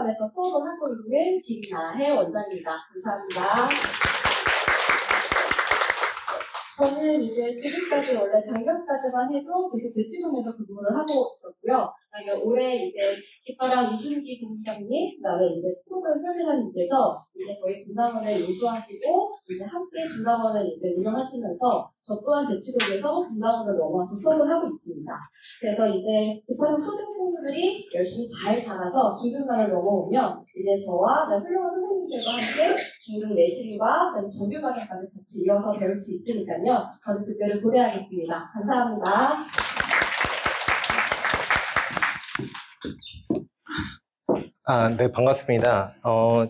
학원에서 수업을 하고 있는 김나혜 원장입니다. 감사합니다. 저는 이제 지금까지 원래 작년까지만 해도 계속 대치동에서 근무를 하고 있었고요. 올해 이제 깃바람 이준기 본부장님, 그다음에 이제 프로그램 설계자님께서 이제 저희 분당원을 인수하시고 이제 함께 분당원을 이제 운영하시면서 저 또한 대치동에서 분당원을 넘어와서 수업을 하고 있습니다. 그래서 이제 깃바람 초등생들이 열심히 잘 자라서 중등반을 넘어오면 이제 저와 훌륭한 선생님들과 함께 중등 내신과 정규 과정까지 같이 이어서 배울 수 있으니까요. 저는 그때를 고려하겠습니다. 감사합니다. 네, 반갑습니다.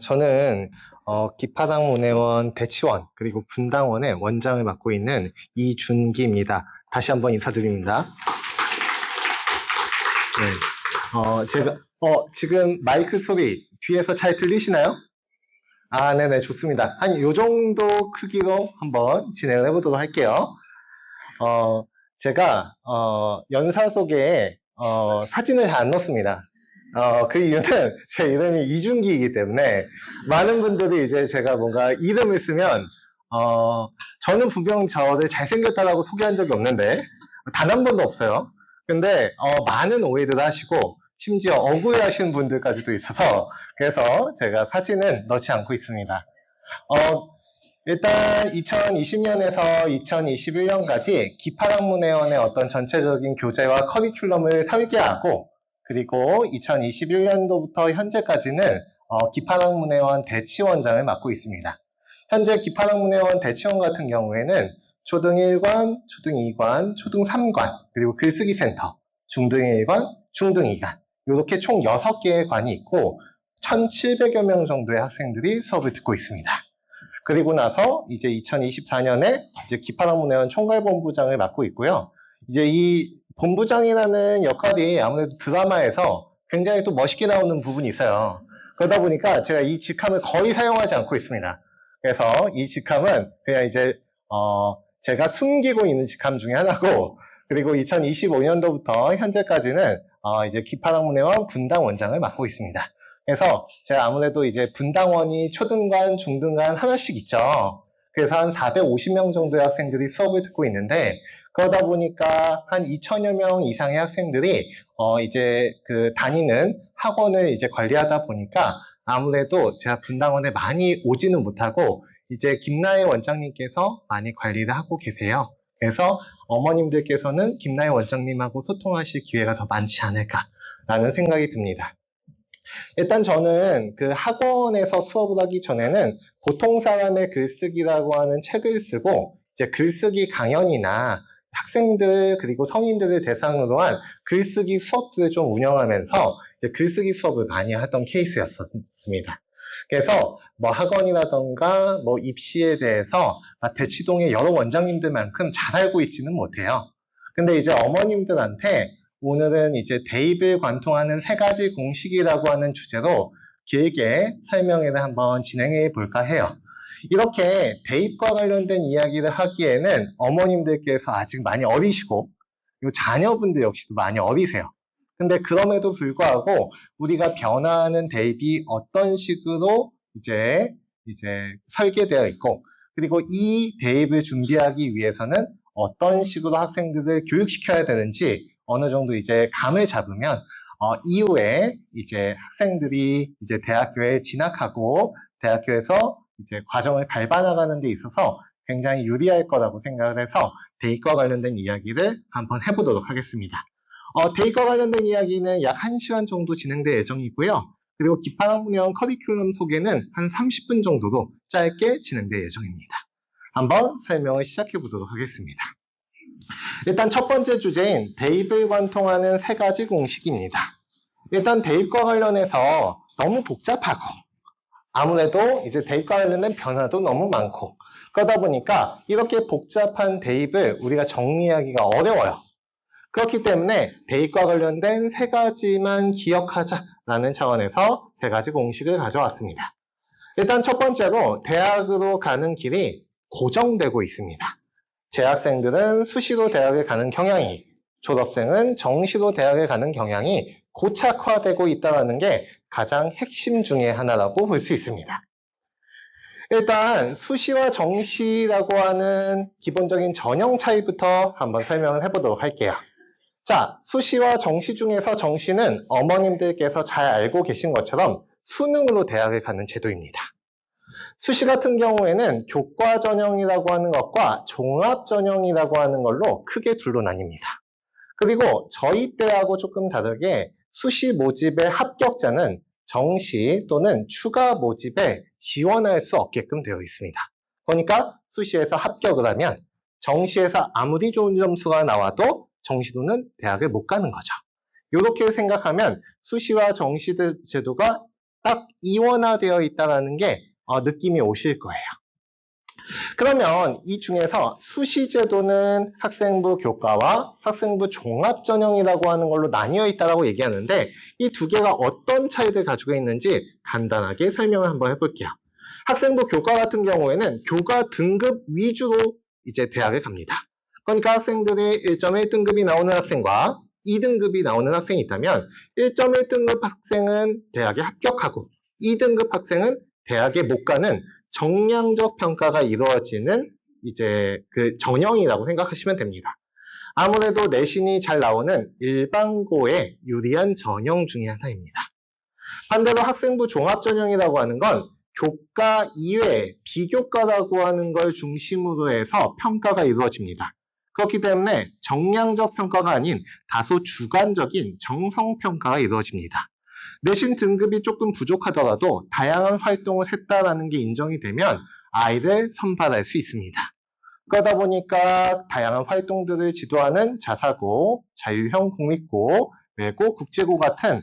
저는 기파당 문예원 대치원 그리고 분당원의 원장을 맡고 있는 이준기입니다. 다시 한번 인사드립니다. 네, 제가 지금 마이크 소리 뒤에서 잘 들리시나요? 네네, 좋습니다. 한 요 정도 크기로 한번 진행을 해보도록 할게요. 제가 연사 소개에 사진을 잘 안 넣습니다. 그 이유는 제 이름이 이준기이기 때문에 많은 분들이 이제 제가 뭔가 이름을 쓰면 저는 분명 저를 잘생겼다라고 소개한 적이 없는데 단 한 번도 없어요. 근데 많은 오해들을 하시고 심지어 억울해하시는 분들까지도 있어서 그래서 제가 사진은 넣지 않고 있습니다. 일단 2020년에서 2021년까지 기파학문회원의 어떤 전체적인 교재와 커리큘럼을 설계하고 그리고 2021년도부터 현재까지는 기파학문회원 대치원장을 맡고 있습니다. 현재 기파학문회원 대치원 같은 경우에는 초등 1관, 초등 2관, 초등 3관, 그리고 글쓰기 센터, 중등 1관, 중등 2관 이렇게 총 6개의 관이 있고 1,700여 명 정도의 학생들이 수업을 듣고 있습니다. 그리고 나서 이제 2024년에 이제 기파학문회원 총괄본부장을 맡고 있고요. 이제 이 본부장이라는 역할이 아무래도 드라마에서 굉장히 또 멋있게 나오는 부분이 있어요. 그러다 보니까 제가 이 직함을 거의 사용하지 않고 있습니다. 그래서 이 직함은 그냥 이제 제가 숨기고 있는 직함 중에 하나고 그리고 2025년도부터 현재까지는 이제 기파학문회원 분당원장을 맡고 있습니다. 그래서 제가 아무래도 이제 분당원이 초등관, 중등관 하나씩 있죠. 그래서 한 450명 정도의 학생들이 수업을 듣고 있는데 그러다 보니까 한 2,000여 명 이상의 학생들이 이제 그 다니는 학원을 이제 관리하다 보니까 아무래도 제가 분당원에 많이 오지는 못하고 이제 김나혜 원장님께서 많이 관리를 하고 계세요. 그래서 어머님들께서는 김나혜 원장님하고 소통하실 기회가 더 많지 않을까라는 생각이 듭니다. 일단 저는 그 학원에서 수업을 하기 전에는 보통 사람의 글쓰기라고 하는 책을 쓰고 이제 글쓰기 강연이나 학생들 그리고 성인들을 대상으로 한 글쓰기 수업들을 좀 운영하면서 이제 글쓰기 수업을 많이 하던 케이스였습니다. 그래서 뭐 학원이라던가 뭐 입시에 대해서 대치동의 여러 원장님들만큼 잘 알고 있지는 못해요. 근데 이제 어머님들한테 오늘은 이제 대입을 관통하는 3가지 공식이라고 하는 주제로 길게 설명회를 한번 진행해 볼까 해요. 이렇게 대입과 관련된 이야기를 하기에는 어머님들께서 아직 많이 어리시고 자녀분들 역시도 많이 어리세요. 근데 그럼에도 불구하고 우리가 변화하는 대입이 어떤 식으로 이제 설계되어 있고 그리고 이 대입을 준비하기 위해서는 어떤 식으로 학생들을 교육시켜야 되는지 어느 정도 이제 감을 잡으면 이후에 이제 학생들이 이제 대학교에 진학하고 대학교에서 이제 과정을 밟아 나가는 데 있어서 굉장히 유리할 거라고 생각을 해서 대입과 관련된 이야기를 한번 해보도록 하겠습니다. 대입과 관련된 이야기는 약 1시간 정도 진행될 예정이고요. 그리고 기파학문회원 커리큘럼 소개는 한 30분 정도로 짧게 진행될 예정입니다. 한번 설명을 시작해 보도록 하겠습니다. 일단 첫 번째 주제인 대입을 관통하는 3가지 공식입니다. 일단 대입과 관련해서 너무 복잡하고 아무래도 이제 대입과 관련된 변화도 너무 많고 그러다 보니까 이렇게 복잡한 대입을 우리가 정리하기가 어려워요. 그렇기 때문에 대입과 관련된 3가지만 기억하자라는 차원에서 3가지 공식을 가져왔습니다. 일단 첫 번째로 대학으로 가는 길이 고정되고 있습니다. 재학생들은 수시로 대학을 가는 경향이, 졸업생은 정시로 대학을 가는 경향이 고착화되고 있다는 게 가장 핵심 중에 하나라고 볼 수 있습니다. 일단 수시와 정시라고 하는 기본적인 전형 차이부터 한번 설명을 해보도록 할게요. 자, 수시와 정시 중에서 정시는 어머님들께서 잘 알고 계신 것처럼 수능으로 대학을 가는 제도입니다. 수시 같은 경우에는 교과 전형이라고 하는 것과 종합 전형이라고 하는 걸로 크게 둘로 나뉩니다. 그리고 저희 때하고 조금 다르게 수시 모집의 합격자는 정시 또는 추가 모집에 지원할 수 없게끔 되어 있습니다. 그러니까 수시에서 합격을 하면 정시에서 아무리 좋은 점수가 나와도 정시로는 대학을 못 가는 거죠. 이렇게 생각하면 수시와 정시 제도가 딱 이원화되어 있다는 게 느낌이 오실 거예요. 그러면 이 중에서 수시 제도는 학생부 교과와 학생부 종합 전형이라고 하는 걸로 나뉘어 있다고 얘기하는데 이 두 개가 어떤 차이를 가지고 있는지 간단하게 설명을 한번 해볼게요. 학생부 교과 같은 경우에는 교과 등급 위주로 이제 대학을 갑니다. 그러니까 학생들이 1.1등급이 나오는 학생과 2등급이 나오는 학생이 있다면 1.1등급 학생은 대학에 합격하고 2등급 학생은 대학에 못 가는 정량적 평가가 이루어지는 이제 그 전형이라고 생각하시면 됩니다. 아무래도 내신이 잘 나오는 일반고에 유리한 전형 중에 하나입니다. 반대로 학생부 종합전형이라고 하는 건 교과 이외에 비교과라고 하는 걸 중심으로 해서 평가가 이루어집니다. 그렇기 때문에 정량적 평가가 아닌 다소 주관적인 정성평가가 이루어집니다. 내신 등급이 조금 부족하더라도 다양한 활동을 했다라는 게 인정이 되면 아이를 선발할 수 있습니다. 그러다 보니까 다양한 활동들을 지도하는 자사고, 자유형 공립고, 외고, 국제고 같은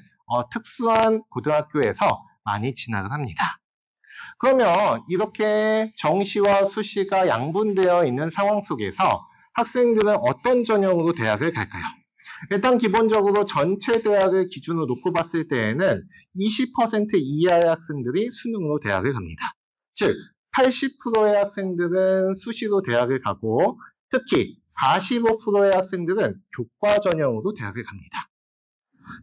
특수한 고등학교에서 많이 진학을 합니다. 그러면 이렇게 정시와 수시가 양분되어 있는 상황 속에서 학생들은 어떤 전형으로 대학을 갈까요? 일단 기본적으로 전체 대학을 기준으로 놓고 봤을 때에는 20% 이하의 학생들이 수능으로 대학을 갑니다. 즉 80%의 학생들은 수시로 대학을 가고 특히 45%의 학생들은 교과 전형으로 대학을 갑니다.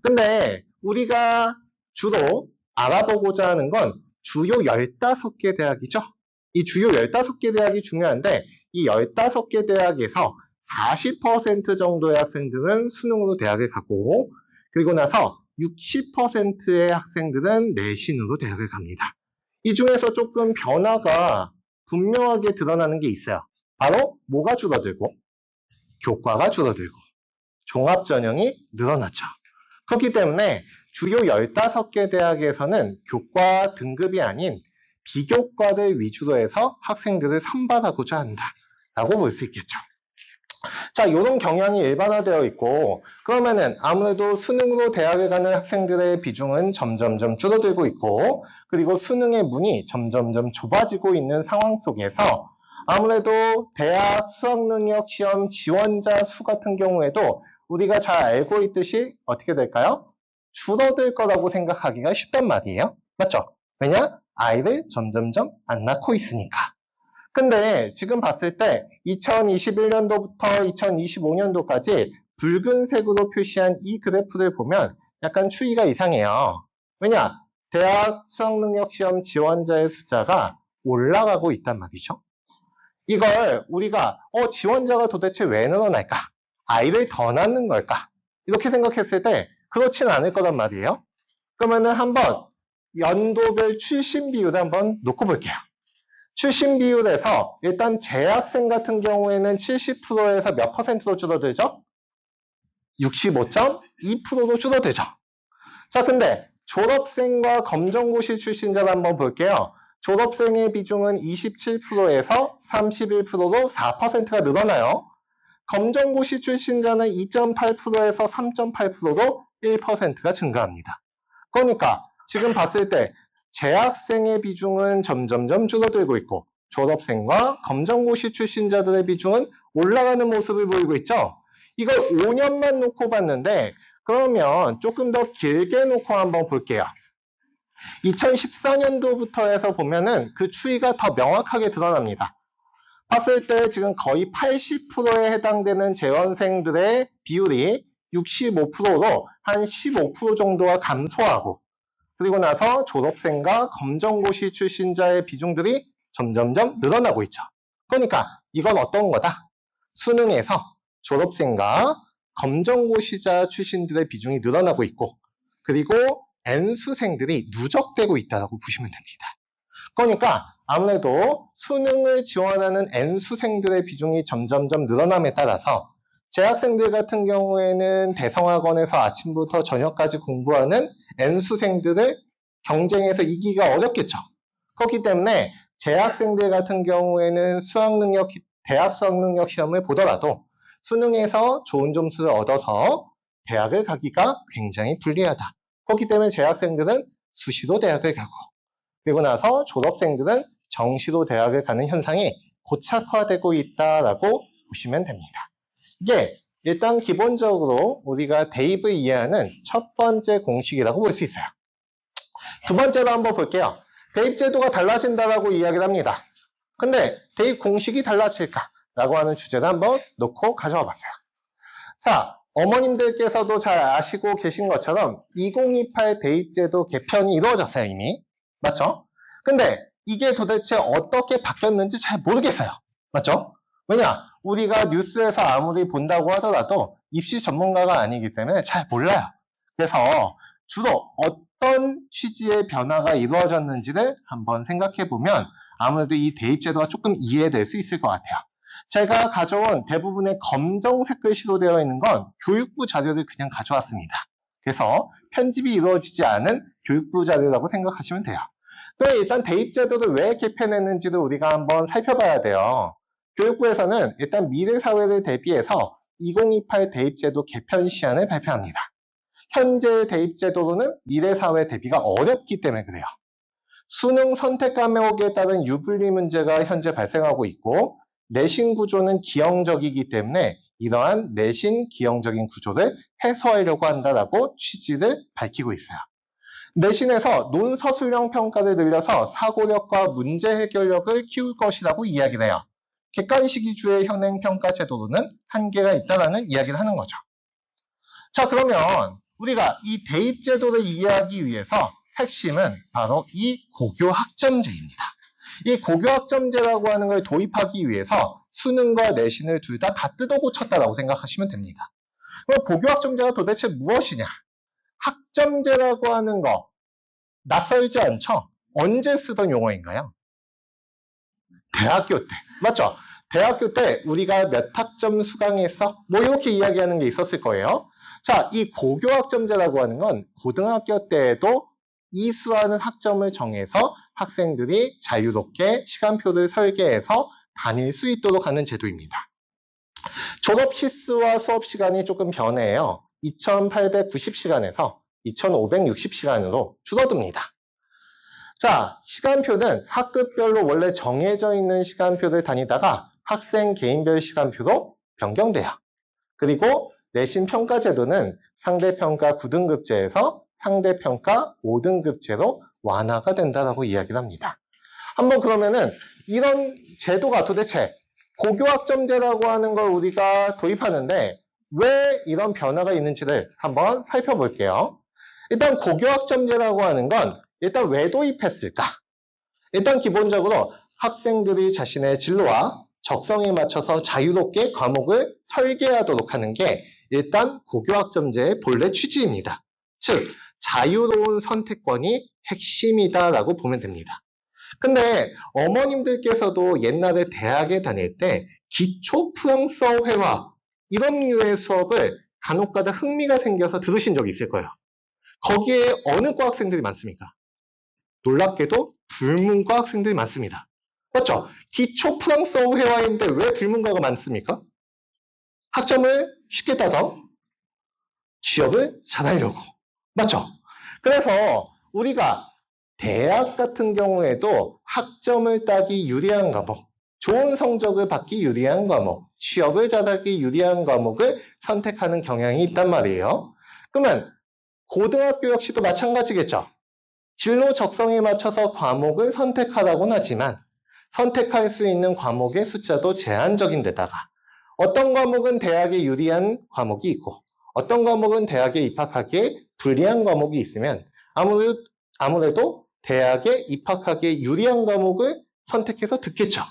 근데 우리가 주로 알아보고자 하는 건 주요 15개 대학이죠. 이 주요 15개 대학이 중요한데 이 15개 대학에서 40% 정도의 학생들은 수능으로 대학을 가고 그리고 나서 60%의 학생들은 내신으로 대학을 갑니다. 이 중에서 조금 변화가 분명하게 드러나는 게 있어요. 바로 뭐가 줄어들고 교과가 줄어들고 종합전형이 늘어났죠. 그렇기 때문에 주요 15개 대학에서는 교과 등급이 아닌 비교과를 위주로 해서 학생들을 선발하고자 한다라고 볼 수 있겠죠. 자, 이런 경향이 일반화되어 있고 그러면은 아무래도 수능으로 대학을 가는 학생들의 비중은 점점점 줄어들고 있고 그리고 수능의 문이 점점점 좁아지고 있는 상황 속에서 아무래도 대학 수학능력 시험 지원자 수 같은 경우에도 우리가 잘 알고 있듯이 어떻게 될까요? 줄어들 거라고 생각하기가 쉽단 말이에요. 맞죠? 왜냐? 아이를 점점점 안 낳고 있으니까. 근데 지금 봤을 때 2021년도부터 2025년도까지 붉은색으로 표시한 이 그래프를 보면 약간 추이가 이상해요. 왜냐? 대학 수학능력 시험 지원자의 숫자가 올라가고 있단 말이죠. 이걸 우리가 지원자가 도대체 왜 늘어날까? 아이를 더 낳는 걸까? 이렇게 생각했을 때 그렇진 않을 거란 말이에요. 그러면은 한번 연도별 출신 비율을 한번 놓고 볼게요. 출신 비율에서 일단 재학생 같은 경우에는 70%에서 몇 퍼센트로 줄어들죠? 65.2%로 줄어들죠. 자, 근데 졸업생과 검정고시 출신자를 한번 볼게요. 졸업생의 비중은 27%에서 31%로 4%가 늘어나요. 검정고시 출신자는 2.8%에서 3.8%로 1%가 증가합니다. 그러니까 지금 봤을 때 재학생의 비중은 점점점 줄어들고 있고 졸업생과 검정고시 출신자들의 비중은 올라가는 모습을 보이고 있죠. 이걸 5년만 놓고 봤는데 그러면 조금 더 길게 놓고 한번 볼게요. 2014년도부터 해서 보면은 그 추이가 더 명확하게 드러납니다. 봤을 때 지금 거의 80%에 해당되는 재원생들의 비율이 65%로 한 15% 정도가 감소하고, 그리고 나서 졸업생과 검정고시 출신자의 비중들이 점점점 늘어나고 있죠. 그러니까 이건 어떤 거다? 수능에서 졸업생과 검정고시자 출신들의 비중이 늘어나고 있고, 그리고 N수생들이 누적되고 있다고 보시면 됩니다. 그러니까 아무래도 수능을 지원하는 N수생들의 비중이 점점점 늘어남에 따라서 재학생들 같은 경우에는 대성학원에서 아침부터 저녁까지 공부하는 N수생들을 경쟁에서 이기기가 어렵겠죠. 그렇기 때문에 재학생들 같은 경우에는 대학 수학능력 시험을 보더라도 수능에서 좋은 점수를 얻어서 대학을 가기가 굉장히 불리하다. 그렇기 때문에 재학생들은 수시로 대학을 가고, 그리고 나서 졸업생들은 정시로 대학을 가는 현상이 고착화되고 있다라고 보시면 됩니다. 이게 일단 기본적으로 우리가 대입을 이해하는 첫 번째 공식이라고 볼 수 있어요. 두 번째로 한번 볼게요. 대입 제도가 달라진다라고 이야기를 합니다. 근데 대입 공식이 달라질까라고 하는 주제를 한번 놓고 가져와 봤어요. 자, 어머님들께서도 잘 아시고 계신 것처럼 2028 대입 제도 개편이 이루어졌어요, 이미. 맞죠? 근데 이게 도대체 어떻게 바뀌었는지 잘 모르겠어요. 맞죠? 왜냐? 우리가 뉴스에서 아무리 본다고 하더라도 입시 전문가가 아니기 때문에 잘 몰라요. 그래서 주로 어떤 취지의 변화가 이루어졌는지를 한번 생각해 보면 아무래도 이 대입 제도가 조금 이해될 수 있을 것 같아요. 제가 가져온 대부분의 검정색 글씨로 되어 있는 건 교육부 자료를 그냥 가져왔습니다. 그래서 편집이 이루어지지 않은 교육부 자료라고 생각하시면 돼요. 그럼 일단 대입 제도를 왜 개편했는지를 우리가 한번 살펴봐야 돼요. 교육부에서는 일단 미래 사회를 대비해서 2028 대입 제도 개편 시안을 발표합니다. 현재 대입 제도로는 미래 사회 대비가 어렵기 때문에 그래요. 수능 선택 과목에 따른 유불리 문제가 현재 발생하고 있고, 내신 구조는 기형적이기 때문에 이러한 내신 기형적인 구조를 해소하려고 한다라고 취지를 밝히고 있어요. 내신에서 논서술형 평가를 늘려서 사고력과 문제 해결력을 키울 것이라고 이야기를 해요. 객관식 위주의 현행 평가 제도로는 한계가 있다라는 이야기를 하는 거죠. 자, 그러면 우리가 이 대입 제도를 이해하기 위해서 핵심은 바로 이 고교 학점제입니다. 이 고교 학점제라고 하는 걸 도입하기 위해서 수능과 내신을 둘 다 뜯어 고쳤다라고 생각하시면 됩니다. 그럼 고교 학점제가 도대체 무엇이냐? 학점제라고 하는 거 낯설지 않죠? 언제 쓰던 용어인가요? 대학교 때. 맞죠? 대학교 때 우리가 몇 학점 수강했어? 뭐 이렇게 이야기하는 게 있었을 거예요. 자, 이 고교 학점제라고 하는 건 고등학교 때에도 이수하는 학점을 정해서 학생들이 자유롭게 시간표를 설계해서 다닐 수 있도록 하는 제도입니다. 졸업 시수와 수업 시간이 조금 변해요. 2890시간에서 2560시간으로 줄어듭니다. 자, 시간표는 학급별로 원래 정해져 있는 시간표를 다니다가 학생 개인별 시간표로 변경돼요. 그리고 내신 평가 제도는 상대평가 9등급제에서 상대평가 5등급제로 완화가 된다라고 이야기를 합니다. 한번 그러면은 이런 제도가 도대체 고교학점제라고 하는 걸 우리가 도입하는데 왜 이런 변화가 있는지를 한번 살펴볼게요. 일단 고교학점제라고 하는 건 일단 왜 도입했을까? 일단 기본적으로 학생들이 자신의 진로와 적성에 맞춰서 자유롭게 과목을 설계하도록 하는 게 일단 고교학점제의 본래 취지입니다. 즉, 자유로운 선택권이 핵심이다라고 보면 됩니다. 근데 어머님들께서도 옛날에 대학에 다닐 때 기초 프랑스어 회화 이런 류의 수업을 간혹가다 흥미가 생겨서 들으신 적이 있을 거예요. 거기에 어느 과 학생들이 많습니까? 놀랍게도 불문과 학생들이 많습니다. 맞죠? 기초 프랑스어 회화인데 왜 불문과가 많습니까? 학점을 쉽게 따서 취업을 잘하려고. 맞죠? 그래서 우리가 대학 같은 경우에도 학점을 따기 유리한 과목, 좋은 성적을 받기 유리한 과목, 취업을 잘하기 유리한 과목을 선택하는 경향이 있단 말이에요. 그러면 고등학교 역시도 마찬가지겠죠. 진로 적성에 맞춰서 과목을 선택하라고는 하지만 선택할 수 있는 과목의 숫자도 제한적인 데다가 어떤 과목은 대학에 유리한 과목이 있고 어떤 과목은 대학에 입학하기에 불리한 과목이 있으면 아무래도 대학에 입학하기에 유리한 과목을 선택해서 듣겠죠.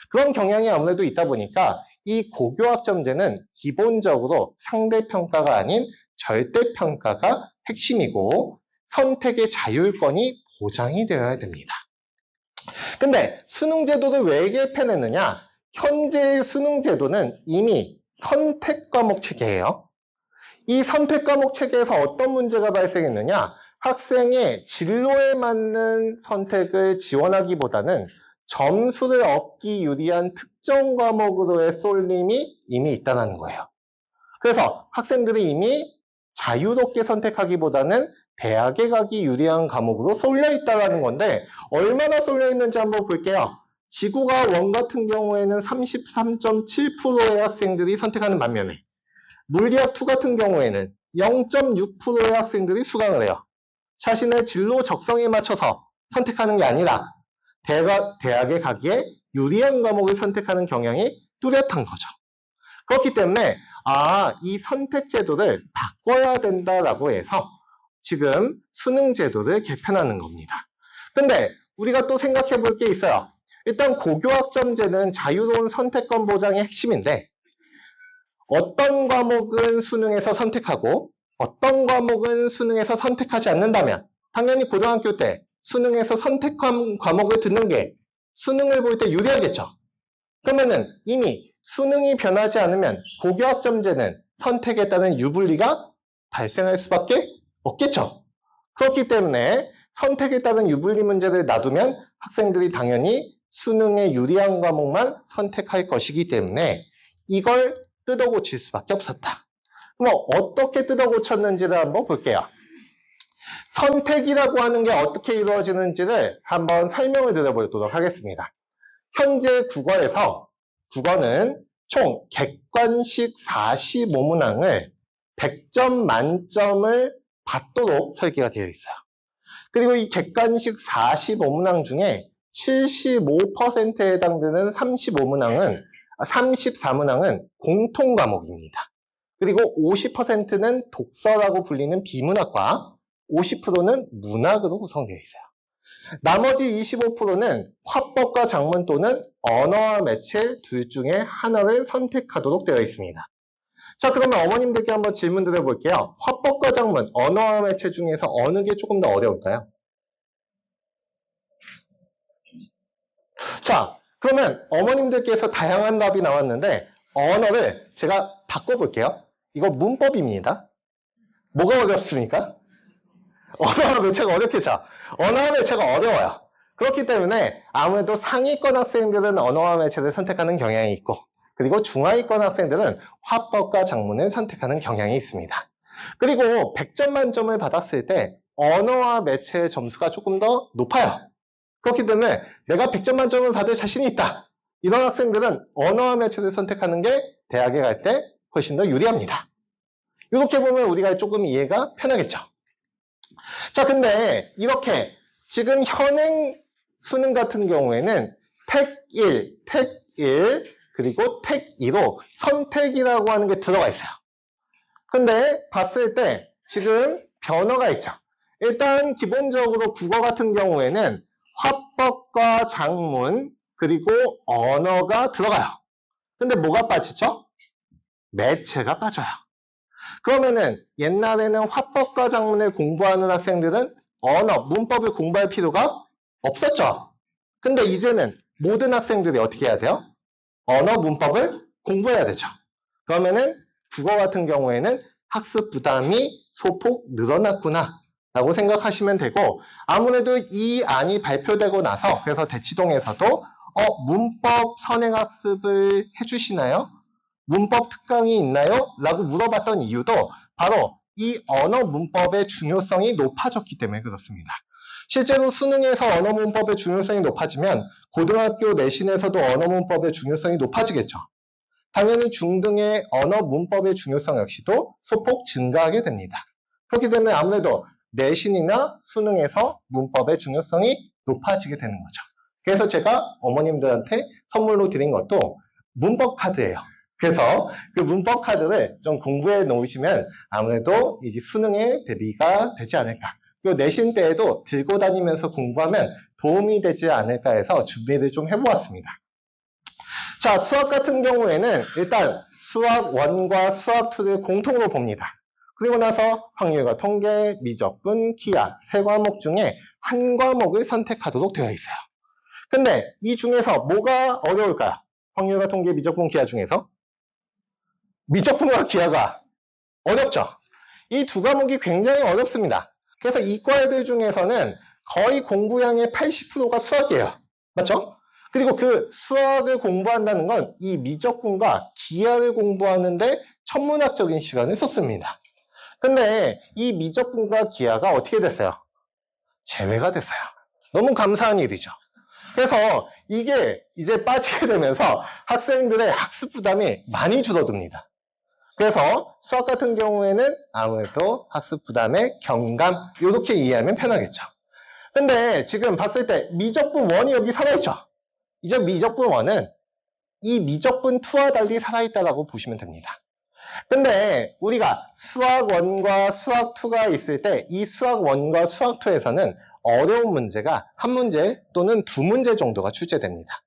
그런 경향이 아무래도 있다 보니까 이 고교학점제는 기본적으로 상대평가가 아닌 절대평가가 핵심이고 선택의 자율권이 보장이 되어야 됩니다. 근데 수능제도를 왜 개편했느냐? 현재의 수능제도는 이미 선택과목 체계예요. 이 선택과목 체계에서 어떤 문제가 발생했느냐? 학생의 진로에 맞는 선택을 지원하기보다는 점수를 얻기 유리한 특정 과목으로의 쏠림이 이미 있다는 거예요. 그래서 학생들이 이미 자유롭게 선택하기보다는 대학에 가기 유리한 과목으로 쏠려 있다는 건데 얼마나 쏠려 있는지 한번 볼게요. 지구과 원 같은 경우에는 33.7%의 학생들이 선택하는 반면에 물리학 2 같은 경우에는 0.6%의 학생들이 수강을 해요. 자신의 진로 적성에 맞춰서 선택하는 게 아니라 대학에 가기에 유리한 과목을 선택하는 경향이 뚜렷한 거죠. 그렇기 때문에 이 선택 제도를 바꿔야 된다라고 해서 지금 수능 제도를 개편하는 겁니다. 근데 우리가 또 생각해 볼 게 있어요. 일단 고교학점제는 자유로운 선택권 보장의 핵심인데 어떤 과목은 수능에서 선택하고 어떤 과목은 수능에서 선택하지 않는다면 당연히 고등학교 때 수능에서 선택한 과목을 듣는 게 수능을 볼 때 유리하겠죠. 그러면은 이미 수능이 변하지 않으면 고교학점제는 선택에 따른 유불리가 발생할 수밖에 없겠죠. 그렇기 때문에 선택에 따른 유불리 문제를 놔두면 학생들이 당연히 수능에 유리한 과목만 선택할 것이기 때문에 이걸 뜯어 고칠 수밖에 없었다. 그럼 어떻게 뜯어 고쳤는지를 한번 볼게요. 선택이라고 하는 게 어떻게 이루어지는지를 한번 설명을 드려보도록 하겠습니다. 현재 국어는 총 객관식 45문항을 100점 만점을 받도록 설계가 되어 있어요. 그리고 이 객관식 45문항 중에 75%에 해당되는 34문항은 공통 과목입니다. 그리고 50%는 독서라고 불리는 비문학과 50%는 문학으로 구성되어 있어요. 나머지 25%는 화법과 작문 또는 언어와 매체 둘 중에 하나를 선택하도록 되어 있습니다. 자, 그러면 어머님들께 한번 질문 드려볼게요. 화법과 작문, 언어와 매체 중에서 어느 게 조금 더 어려울까요? 자, 그러면 어머님들께서 다양한 답이 나왔는데 언어를 제가 바꿔볼게요. 이거 문법입니다. 뭐가 어렵습니까? 언어와 매체가 어렵겠죠. 언어와 매체가 어려워요. 그렇기 때문에 아무래도 상위권 학생들은 언어와 매체를 선택하는 경향이 있고 그리고 중하위권 학생들은 화법과 작문을 선택하는 경향이 있습니다. 그리고 100점 만점을 받았을 때 언어와 매체의 점수가 조금 더 높아요. 그렇기 때문에 내가 100점 만점을 받을 자신이 있다. 이런 학생들은 언어와 매체를 선택하는 게 대학에 갈 때 훨씬 더 유리합니다. 이렇게 보면 우리가 조금 이해가 편하겠죠. 자, 근데 이렇게 지금 현행 수능 같은 경우에는 택 1, 그리고 택 2로 선택이라고 하는 게 들어가 있어요. 근데 봤을 때 지금 변화가 있죠. 일단 기본적으로 국어 같은 경우에는 화법과 작문 그리고 언어가 들어가요. 근데 뭐가 빠지죠? 매체가 빠져요. 그러면은 옛날에는 화법과 작문을 공부하는 학생들은 언어, 문법을 공부할 필요가 없었죠. 근데 이제는 모든 학생들이 어떻게 해야 돼요? 언어, 문법을 공부해야 되죠. 그러면은 국어 같은 경우에는 학습 부담이 소폭 늘어났구나 라고 생각하시면 되고 아무래도 이 안이 발표되고 나서 그래서 대치동에서도 문법 선행학습을 해주시나요? 문법 특강이 있나요? 라고 물어봤던 이유도 바로 이 언어 문법의 중요성이 높아졌기 때문에 그렇습니다. 실제로 수능에서 언어 문법의 중요성이 높아지면 고등학교 내신에서도 언어 문법의 중요성이 높아지겠죠. 당연히 중등의 언어 문법의 중요성 역시도 소폭 증가하게 됩니다. 그렇기 때문에 아무래도 내신이나 수능에서 문법의 중요성이 높아지게 되는 거죠. 그래서 제가 어머님들한테 선물로 드린 것도 문법 카드예요. 그래서 그 문법 카드를 좀 공부해 놓으시면 아무래도 이제 수능에 대비가 되지 않을까. 그리고 내신 때에도 들고 다니면서 공부하면 도움이 되지 않을까 해서 준비를 좀 해보았습니다. 자, 수학 같은 경우에는 일단 수학 1과 수학 2를 공통으로 봅니다. 그리고 나서 확률과 통계, 미적분, 기하 세 과목 중에 한 과목을 선택하도록 되어 있어요. 근데 이 중에서 뭐가 어려울까요? 확률과 통계, 미적분, 기하 중에서? 미적분과 기하가 어렵죠. 이 두 과목이 굉장히 어렵습니다. 그래서 이과 애들 중에서는 거의 공부량의 80%가 수학이에요. 맞죠? 그리고 그 수학을 공부한다는 건 이 미적분과 기하를 공부하는데 천문학적인 시간을 쏟습니다. 근데 이 미적분과 기하가 어떻게 됐어요? 제외가 됐어요. 너무 감사한 일이죠. 그래서 이게 이제 빠지게 되면서 학생들의 학습 부담이 많이 줄어듭니다. 그래서 수학 같은 경우에는 아무래도 학습 부담의 경감 이렇게 이해하면 편하겠죠. 근데 지금 봤을 때 미적분 1이 여기 살아있죠. 이제 미적분 1은 이 미적분 2와 달리 살아있다고 보시면 됩니다. 근데 우리가 수학 1과 수학 2가 있을 때 이 수학 1과 수학 2에서는 어려운 문제가 한 문제 또는 두 문제 정도가 출제됩니다.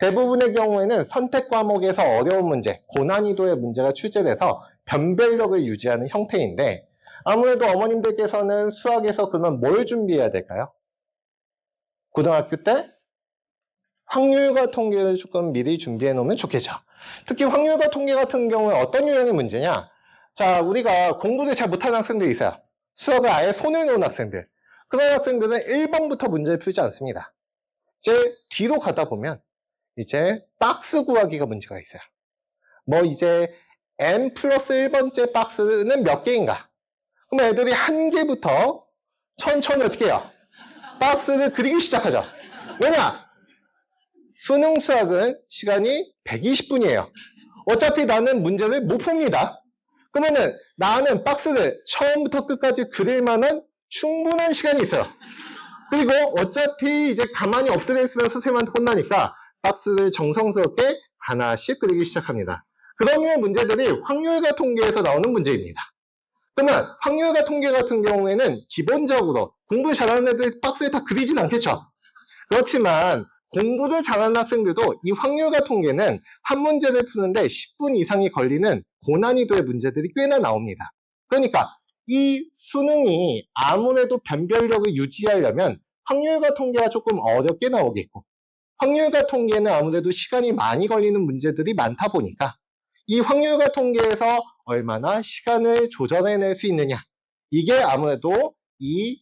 대부분의 경우에는 선택 과목에서 어려운 문제, 고난이도의 문제가 출제돼서 변별력을 유지하는 형태인데 아무래도 어머님들께서는 수학에서 그러면 뭘 준비해야 될까요? 고등학교 때 확률과 통계를 조금 미리 준비해 놓으면 좋겠죠. 특히 확률과 통계 같은 경우에 어떤 유형의 문제냐? 자, 우리가 공부를 잘 못하는 학생들이 있어요. 수학을 아예 손을 놓은 학생들. 그런 학생들은 1번부터 문제를 풀지 않습니다. 이제 뒤로 가다 보면 이제 박스 구하기가 문제가 있어요. 뭐 이제 n 플러스 1번째 박스는 몇 개인가? 그럼 애들이 한 개부터 천천히 어떻게 해요? 박스를 그리기 시작하죠. 왜냐? 수능 수학은 시간이 120분이에요. 어차피 나는 문제를 못 풉니다. 그러면은 나는 박스를 처음부터 끝까지 그릴 만한 충분한 시간이 있어요. 그리고 어차피 이제 가만히 엎드려 있으면 선생님한테 혼나니까 박스를 정성스럽게 하나씩 그리기 시작합니다. 그런 류의 문제들이 확률과 통계에서 나오는 문제입니다. 그러면 확률과 통계 같은 경우에는 기본적으로 공부 잘하는 애들 박스에 다 그리진 않겠죠. 그렇지만 공부를 잘하는 학생들도 이 확률과 통계는 한 문제를 푸는데 10분 이상이 걸리는 고난이도의 문제들이 꽤나 나옵니다. 그러니까 이 수능이 아무래도 변별력을 유지하려면 확률과 통계가 조금 어렵게 나오겠고 확률과 통계는 아무래도 시간이 많이 걸리는 문제들이 많다 보니까 이 확률과 통계에서 얼마나 시간을 조절해낼 수 있느냐 이게 아무래도 이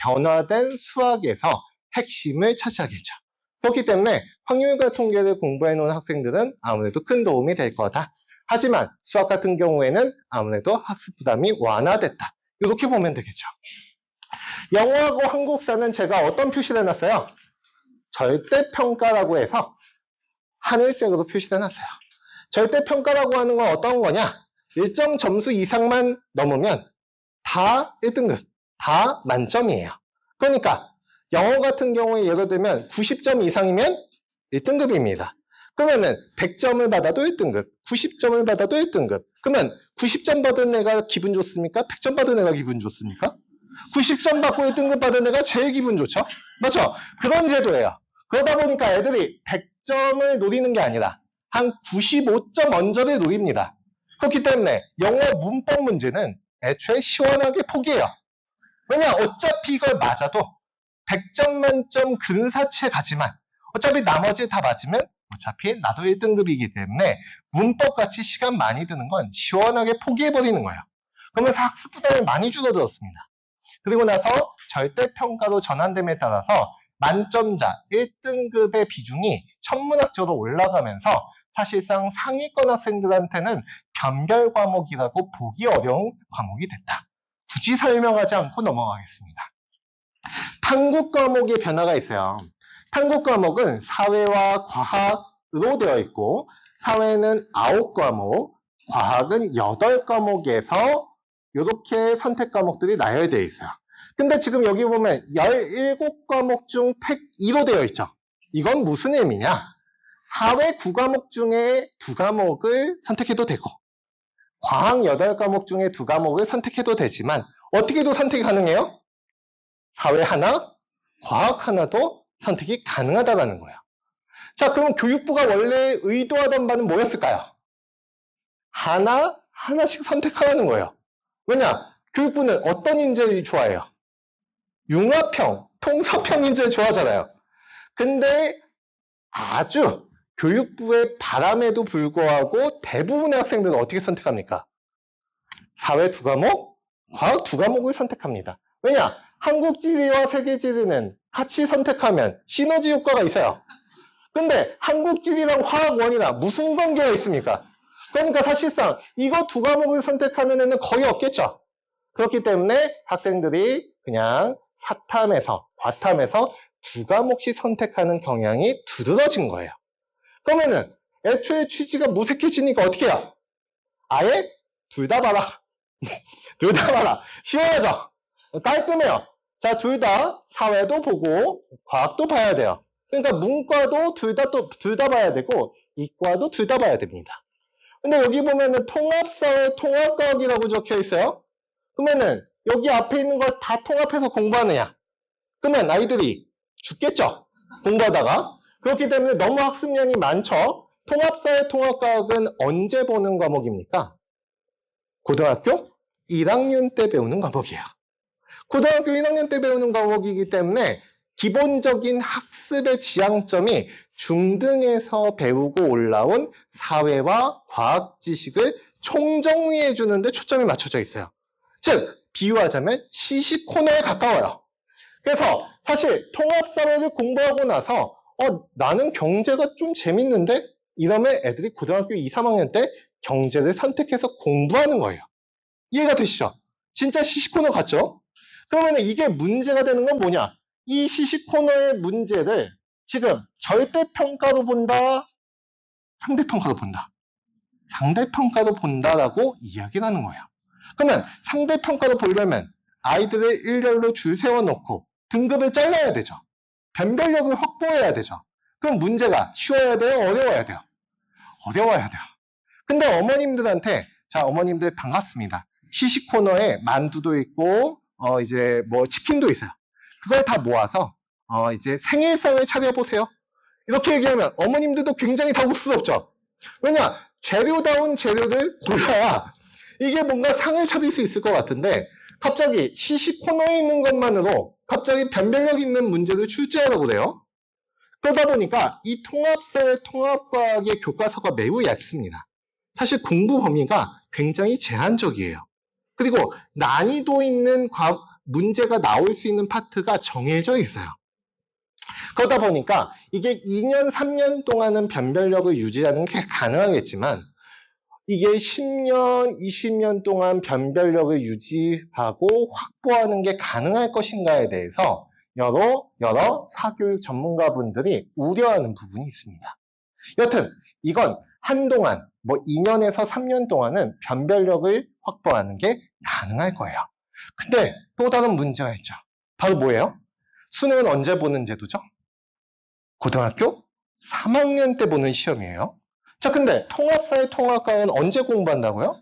변화된 수학에서 핵심을 차지하겠죠. 그렇기 때문에 확률과 통계를 공부해 놓은 학생들은 아무래도 큰 도움이 될 거다. 하지만 수학 같은 경우에는 아무래도 학습 부담이 완화됐다. 이렇게 보면 되겠죠. 영어하고 한국사는 제가 어떤 표시를 해놨어요? 절대평가라고 해서 하늘색으로 표시를 해놨어요. 절대평가라고 하는 건 어떤 거냐? 일정 점수 이상만 넘으면 다 1등급, 다 만점이에요. 그러니까 영어 같은 경우에 예를 들면 90점 이상이면 1등급입니다. 그러면은 100점을 받아도 1등급, 90점을 받아도 1등급. 그러면 90점 받은 애가 기분 좋습니까? 100점 받은 애가 기분 좋습니까? 90점 받고 1등급 받은 애가 제일 기분 좋죠? 맞죠? 그런 제도예요. 그러다 보니까 애들이 100점을 노리는 게 아니라 한 95점 언저리를 노립니다. 그렇기 때문에 영어 문법 문제는 애초에 시원하게 포기해요. 왜냐? 어차피 이걸 맞아도 100점 만점 근사치에 가지만 어차피 나머지 다 맞으면 어차피 나도 1등급이기 때문에 문법같이 시간 많이 드는 건 시원하게 포기해버리는 거예요. 그러면서 학습 부담이 많이 줄어들었습니다. 그리고 나서 절대평가로 전환됨에 따라서 만점자 1등급의 비중이 천문학적으로 올라가면서 사실상 상위권 학생들한테는 변별 과목이라고 보기 어려운 과목이 됐다. 굳이 설명하지 않고 넘어가겠습니다. 탐구 과목의 변화가 있어요. 탐구 과목은 사회와 과학으로 되어 있고 사회는 9과목, 과학은 8과목에서 이렇게 선택 과목들이 나열되어 있어요. 근데 지금 여기 보면 17과목 중 택 2로 되어 있죠. 이건 무슨 의미냐? 사회 9과목 중에 2과목을 선택해도 되고 과학 8과목 중에 2과목을 선택해도 되지만 어떻게도 선택이 가능해요? 사회 하나, 과학 하나도 선택이 가능하다는 거예요. 자, 그럼 교육부가 원래 의도하던 바는 뭐였을까요? 하나씩 선택하라는 거예요. 왜냐? 교육부는 어떤 인재를 좋아해요? 융합형, 통섭형 인재를 좋아하잖아요. 근데 아주 교육부의 바람에도 불구하고 대부분의 학생들은 어떻게 선택합니까? 사회 2과목, 과학 2과목을 선택합니다. 왜냐? 한국지리와 세계지리는 같이 선택하면 시너지 효과가 있어요. 근데 한국지리랑 화학1이랑 무슨 관계가 있습니까? 그러니까 사실상 이거 2과목을 선택하는 애는 거의 없겠죠. 그렇기 때문에 학생들이 그냥 사탐에서, 과탐에서 2과목씩 선택하는 경향이 두드러진 거예요. 그러면은 애초에 취지가 무색해지니까 어떻게 해요? 아예 둘 다 봐라. 둘 다 봐라. 쉬워야죠. 깔끔해요. 자, 둘 다 사회도 보고 과학도 봐야 돼요. 그러니까 문과도 둘 다 봐야 되고 이과도 둘 다 봐야 됩니다. 근데 여기 보면은 통합사회 통합과학이라고 적혀 있어요. 그러면은 여기 앞에 있는 걸 다 통합해서 공부하느냐? 그러면 아이들이 죽겠죠? 공부하다가. 그렇기 때문에 너무 학습량이 많죠? 통합사회 통합과학은 언제 보는 과목입니까? 고등학교 1학년 때 배우는 과목이에요. 고등학교 1학년 때 배우는 과목이기 때문에 기본적인 학습의 지향점이 중등에서 배우고 올라온 사회와 과학 지식을 총정리해 주는데 초점이 맞춰져 있어요. 즉, 비유하자면 시시 코너에 가까워요. 그래서 사실 통합사회를 공부하고 나서 나는 경제가 좀 재밌는데? 이러면 애들이 고등학교 2, 3학년 때 경제를 선택해서 공부하는 거예요. 이해가 되시죠? 진짜 시시 코너 같죠? 그러면 이게 문제가 되는 건 뭐냐? 이 시시 코너의 문제를 지금 절대평가로 본다, 상대평가로 본다. 상대평가로 본다라고 이야기를 하는 거예요. 그러면 상대평가로 보려면 아이들을 일렬로 줄 세워놓고 등급을 잘라야 되죠. 변별력을 확보해야 되죠. 그럼 문제가 쉬워야 돼요? 어려워야 돼요? 어려워야 돼요. 근데 어머님들한테 자, 어머님들 반갑습니다. 시시 코너에 만두도 있고 이제 뭐 치킨도 있어요. 그걸 다 모아서 이제 생일상을 차려보세요. 이렇게 얘기하면 어머님들도 굉장히 당혹스럽죠. 왜냐? 재료다운 재료를 골라야 이게 뭔가 상을 차릴 수 있을 것 같은데 갑자기 시시 코너에 있는 것만으로 갑자기 변별력 있는 문제를 출제하라고 그래요. 그러다 보니까 이 통합사회 통합과학의 교과서가 매우 얇습니다. 사실 공부 범위가 굉장히 제한적이에요. 그리고 난이도 있는 문제가 나올 수 있는 파트가 정해져 있어요. 그러다 보니까 이게 2년, 3년 동안은 변별력을 유지하는 게 가능하겠지만 이게 10년, 20년 동안 변별력을 유지하고 확보하는 게 가능할 것인가에 대해서 여러 사교육 전문가분들이 우려하는 부분이 있습니다. 여튼 이건 한동안 뭐 2년에서 3년 동안은 변별력을 확보하는 게 가능할 거예요. 근데 또 다른 문제가 있죠. 바로 뭐예요? 수능은 언제 보는 제도죠? 고등학교 3학년 때 보는 시험이에요. 자, 근데 통합사회 통합과학은 언제 공부한다고요?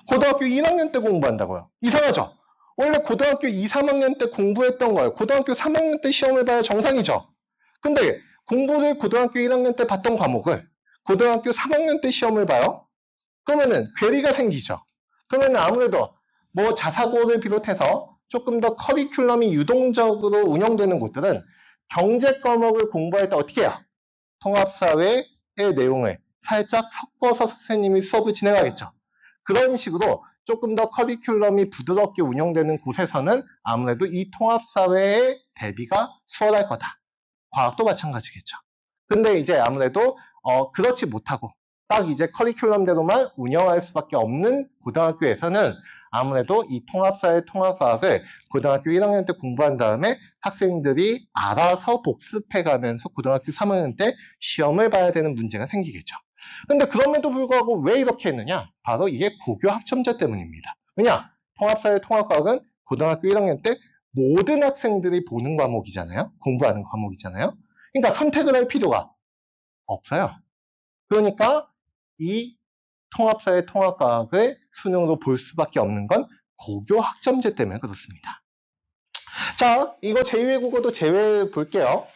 고등학교 1학년 때 공부한다고요. 이상하죠? 원래 고등학교 2, 3학년 때 공부했던 걸 고등학교 3학년 때 시험을 봐야 정상이죠. 근데 공부를 고등학교 1학년 때 봤던 과목을 고등학교 3학년 때 시험을 봐요? 그러면은 괴리가 생기죠. 그러면 아무래도 뭐 자사고를 비롯해서 조금 더 커리큘럼이 유동적으로 운영되는 곳들은 경제 과목을 공부할 때 어떻게 해요? 통합사회의 내용을 살짝 섞어서 선생님이 수업을 진행하겠죠. 그런 식으로 조금 더 커리큘럼이 부드럽게 운영되는 곳에서는 아무래도 이 통합사회의 대비가 수월할 거다. 과학도 마찬가지겠죠. 근데 이제 아무래도 그렇지 못하고 딱 이제 커리큘럼대로만 운영할 수밖에 없는 고등학교에서는 아무래도 이 통합사회 통합과학을 고등학교 1학년 때 공부한 다음에 학생들이 알아서 복습해가면서 고등학교 3학년 때 시험을 봐야 되는 문제가 생기겠죠. 근데 그럼에도 불구하고 왜 이렇게 했느냐? 바로 이게 고교 학점제 때문입니다. 왜냐? 통합사회 통합과학은 고등학교 1학년 때 모든 학생들이 보는 과목이잖아요. 공부하는 과목이잖아요. 그러니까 선택을 할 필요가 없어요. 그러니까 이 통합사회 통합과학을 수능으로 볼 수밖에 없는 건 고교 학점제 때문에 그렇습니다. 자, 이거 제2외국어도 제외 볼게요.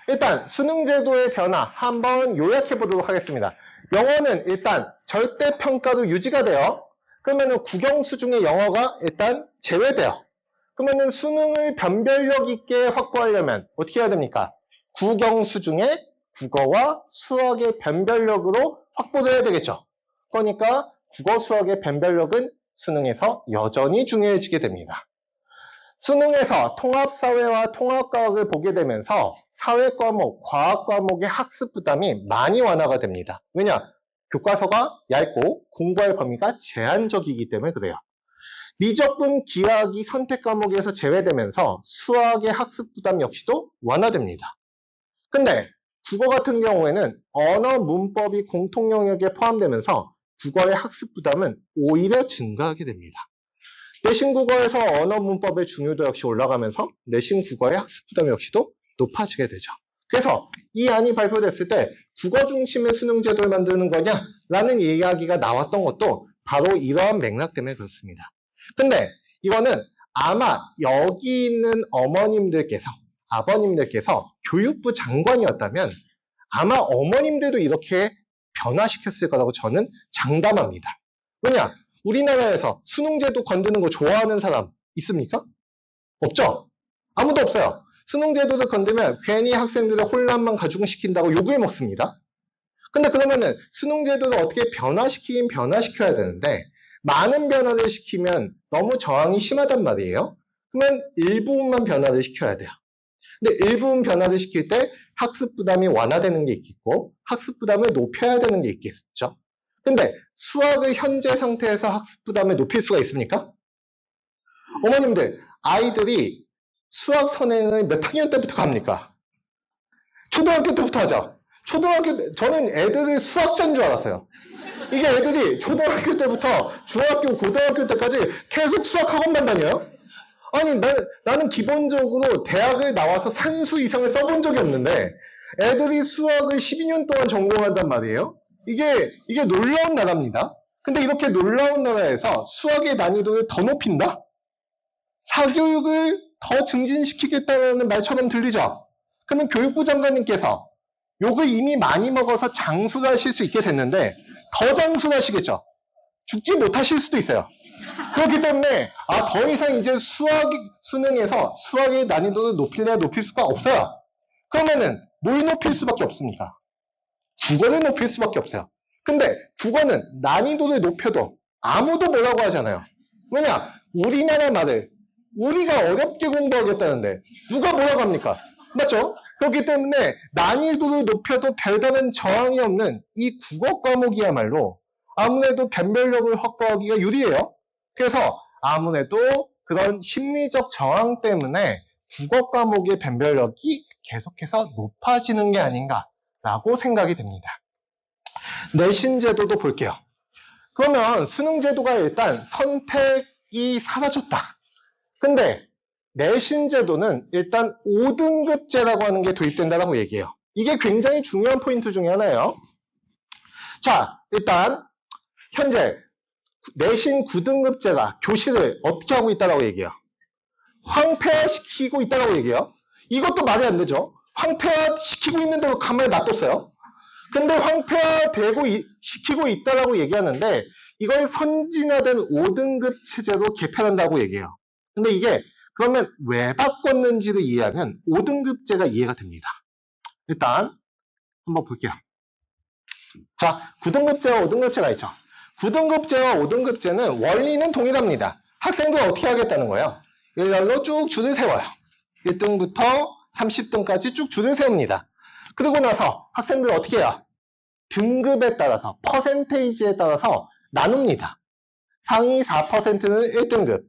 일단 수능제도의 변화 한번 요약해 보도록 하겠습니다. 영어는 일단 절대평가로 유지가 돼요. 그러면은 국영수 중에 영어가 일단 제외돼요. 그러면은 수능을 변별력 있게 확보하려면 어떻게 해야 됩니까? 국영수 중에 국어와 수학의 변별력으로 확보를 해야 되겠죠. 그러니까 국어 수학의 변별력은 수능에서 여전히 중요해지게 됩니다. 수능에서 통합사회와 통합과학을 보게 되면서 사회과목, 과학과목의 학습 부담이 많이 완화가 됩니다. 왜냐? 교과서가 얇고 공부할 범위가 제한적이기 때문에 그래요. 미적분 기하학이 선택 과목에서 제외되면서 수학의 학습 부담 역시도 완화됩니다. 근데 국어 같은 경우에는 언어 문법이 공통 영역에 포함되면서 국어의 학습 부담은 오히려 증가하게 됩니다. 내신 국어에서 언어 문법의 중요도 역시 올라가면서 내신 국어의 학습 부담 역시도 높아지게 되죠. 그래서 이 안이 발표됐을 때 국어 중심의 수능 제도를 만드는 거냐라는 이야기가 나왔던 것도 바로 이러한 맥락 때문에 그렇습니다. 근데 이거는 아마 여기 있는 어머님들께서, 아버님들께서 교육부 장관이었다면 아마 어머님들도 이렇게 변화시켰을 거라고 저는 장담합니다. 왜냐? 우리나라에서 수능제도 건드는 거 좋아하는 사람 있습니까? 없죠? 아무도 없어요. 수능제도를 건드면 괜히 학생들의 혼란만 가중시킨다고 욕을 먹습니다. 근데 그러면은 수능제도를 어떻게 변화시키긴 변화시켜야 되는데 많은 변화를 시키면 너무 저항이 심하단 말이에요. 그러면 일부분만 변화를 시켜야 돼요. 근데 일부분 변화를 시킬 때 학습 부담이 완화되는 게 있겠고 학습 부담을 높여야 되는 게 있겠죠. 근데 수학의 현재 상태에서 학습 부담을 높일 수가 있습니까? 어머님들, 아이들이 수학 선행을 몇 학년 때부터 갑니까? 초등학교 때부터 하죠. 저는 애들이 수학자인 줄 알았어요. 이게 애들이 초등학교 때부터 중학교, 고등학교 때까지 계속 수학학원만 다녀요? 아니, 나는 기본적으로 대학을 나와서 산수 이상을 써본 적이 없는데 애들이 수학을 12년 동안 전공한단 말이에요? 이게 놀라운 나라입니다. 근데 이렇게 놀라운 나라에서 수학의 난이도를 더 높인다? 사교육을 더 증진시키겠다는 말처럼 들리죠? 그러면 교육부 장관님께서 욕을 이미 많이 먹어서 장수하실 수 있게 됐는데 더 장수하시겠죠? 죽지 못하실 수도 있어요. 그렇기 때문에 더 이상 이제 수능에서 수학의 난이도를 높일래야 높일 수가 없어요. 그러면은 뭘 높일 수밖에 없습니까? 국어를 높일 수밖에 없어요. 근데 국어는 난이도를 높여도 아무도 뭐라고 하잖아요. 왜냐? 우리나라 말을 우리가 어렵게 공부하겠다는데 누가 뭐라고 합니까? 맞죠? 그렇기 때문에 난이도를 높여도 별다른 저항이 없는 이 국어 과목이야말로 아무래도 변별력을 확보하기가 유리해요. 그래서 아무래도 그런 심리적 저항 때문에 국어 과목의 변별력이 계속해서 높아지는 게 아닌가라고 생각이 됩니다. 내신 제도도 볼게요. 그러면 수능 제도가 일단 선택이 사라졌다. 근데 내신 제도는 일단 5등급제라고 하는 게 도입된다고 얘기해요. 이게 굉장히 중요한 포인트 중에 하나예요. 자, 일단 현재 내신 9등급제가 교실을 어떻게 하고 있다고 얘기해요? 황폐화시키고 있다고 얘기해요. 이것도 말이 안 되죠. 황폐화시키고 있는데 가만히 놔뒀어요. 근데 황폐화되고 시키고 있다고 얘기하는데 이걸 선진화된 5등급 체제로 개편한다고 얘기해요. 근데 이게 그러면 왜 바꿨는지를 이해하면 5등급제가 이해가 됩니다. 일단 한번 볼게요. 자, 9등급제와 5등급제가 있죠. 9등급제와 5등급제는 원리는 동일합니다. 학생들 어떻게 하겠다는 거예요? 일렬로 쭉 줄을 세워요. 1등부터 30등까지 쭉 줄을 세웁니다. 그러고 나서 학생들 어떻게 해요? 등급에 따라서, 퍼센테이지에 따라서 나눕니다. 상위 4%는 1등급,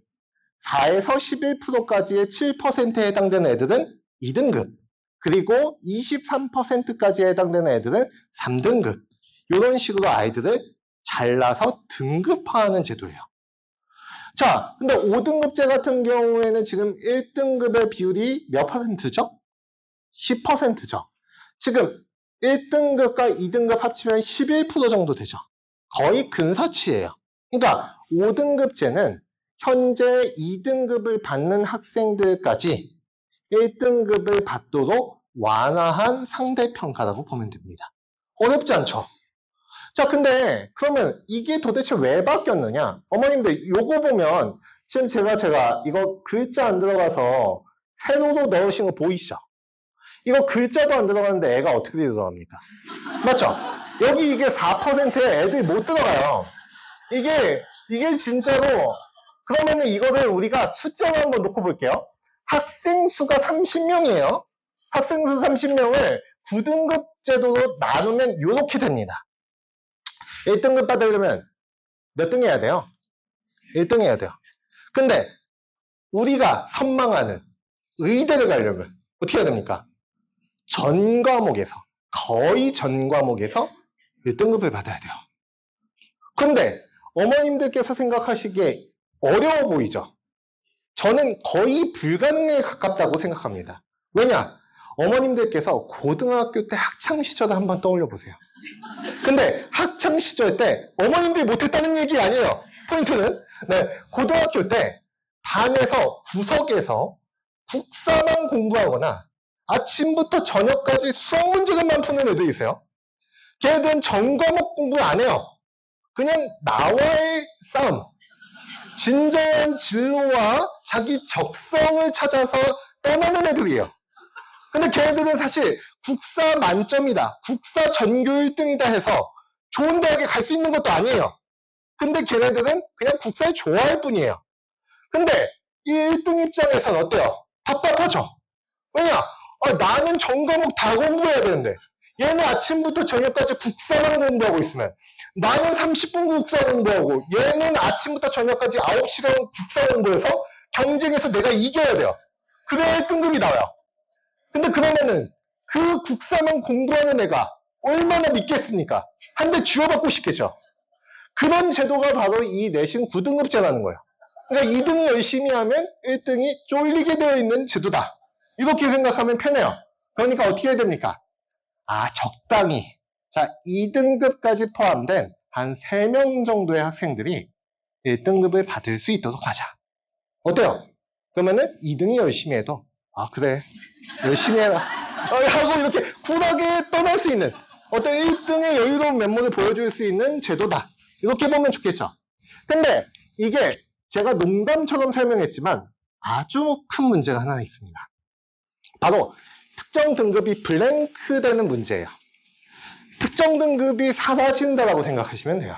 4에서 11%까지의 7%에 해당되는 애들은 2등급, 그리고 23%까지에 해당되는 애들은 3등급. 이런 식으로 아이들을 잘라서 등급화하는 제도예요. 자, 근데 5등급제 같은 경우에는 지금 1등급의 비율이 몇 %죠? 10%죠. 지금 1등급과 2등급 합치면 11% 정도 되죠. 거의 근사치예요. 그러니까 5등급제는 현재 2등급을 받는 학생들까지 1등급을 받도록 완화한 상대평가라고 보면 됩니다. 어렵지 않죠? 자, 근데 그러면 이게 도대체 왜 바뀌었느냐? 어머님들 요거 보면 지금 제가 이거 글자 안 들어가서 세로로 넣으신 거 보이시죠? 이거 글자도 안 들어가는데 애가 어떻게 들어갑니까? 맞죠? 여기 이게 4%에 애들이 못 들어가요. 이게 진짜로, 그러면은 이거를 우리가 숫자로 한번 놓고 볼게요. 학생 수가 30명이에요. 학생 수 30명을 9등급 제도로 나누면 이렇게 됩니다. 1등급 받으려면 몇 등 해야 돼요? 1등 해야 돼요. 근데 우리가 선망하는 의대를 가려면 어떻게 해야 됩니까? 전 과목에서, 거의 전 과목에서 1등급을 받아야 돼요. 근데 어머님들께서 생각하시기에 어려워 보이죠? 저는 거의 불가능에 가깝다고 생각합니다. 왜냐? 어머님들께서 고등학교 때 학창시절을 한번 떠올려 보세요. 근데 학창시절 때 어머님들이 못했다는 얘기 아니에요. 포인트는 고등학교 때 반에서 구석에서 국사만 공부하거나 아침부터 저녁까지 수학 문제들만 푸는 애들이 있어요. 걔들은 전 과목 공부 안 해요. 그냥 나와의 싸움, 진정한 진로와 자기 적성을 찾아서 떠나는 애들이에요. 근데 걔네들은 사실 국사 만점이다, 국사 전교 1등이다 해서 좋은 대학에 갈 수 있는 것도 아니에요. 근데 걔네들은 그냥 국사를 좋아할 뿐이에요. 근데 이 1등 입장에서는 어때요? 답답하죠? 왜냐? 나는 전 과목 다 공부해야 되는데 얘는 아침부터 저녁까지 국사만 공부하고 있으면 나는 30분 국사 공부하고 얘는 아침부터 저녁까지 9시간 국사 공부해서 경쟁에서 내가 이겨야 돼요. 그래야 1등급이 나와요. 근데 그러면은 그 국사만 공부하는 애가 얼마나 믿겠습니까? 한 대 쥐어받고 싶겠죠. 그런 제도가 바로 이 내신 9등급제라는 거예요. 그러니까 2등이 열심히 하면 1등이 쫄리게 되어 있는 제도다. 이렇게 생각하면 편해요. 그러니까 어떻게 해야 됩니까? 적당히. 자, 2등급까지 포함된 한 3명 정도의 학생들이 1등급을 받을 수 있도록 하자. 어때요? 그러면은 2등이 열심히 해도 그래, 열심히 해라 하고 이렇게 쿨하게 떠날 수 있는 어떤 1등의 여유로운 면모를 보여줄 수 있는 제도다. 이렇게 보면 좋겠죠. 근데 이게 제가 농담처럼 설명했지만 아주 큰 문제가 하나 있습니다. 바로 특정 등급이 블랭크 되는 문제예요. 특정 등급이 사라진다라고 생각하시면 돼요.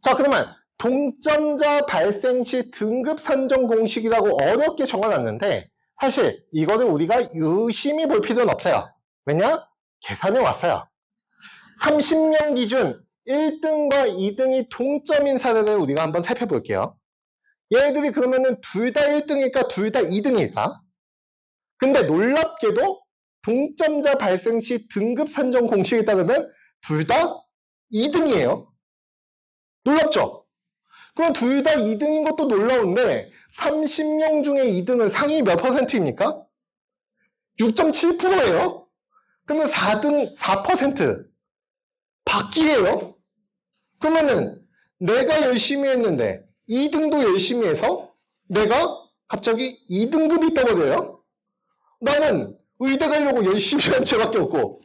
자, 그러면 동점자 발생 시 등급 산정 공식이라고 어렵게 적어놨는데 사실 이거를 우리가 유심히 볼 필요는 없어요. 왜냐? 계산해 왔어요. 30명 기준 1등과 2등이 동점인 사례를 우리가 한번 살펴볼게요. 얘들이 그러면은 둘 다 1등일까 둘 다 2등일까? 근데 놀랍게도 동점자 발생 시 등급 산정 공식에 따르면 둘 다 2등이에요. 놀랍죠? 그럼 둘 다 2등인 것도 놀라운데 30명 중에 2등은 상위 몇 %입니까? 6.7%예요. 그러면 4등 4% 바뀌래요. 그러면은 내가 열심히 했는데 2등도 열심히 해서 내가 갑자기 2등급이 떠버려요. 나는 의대 가려고 열심히 한 죄밖에 없고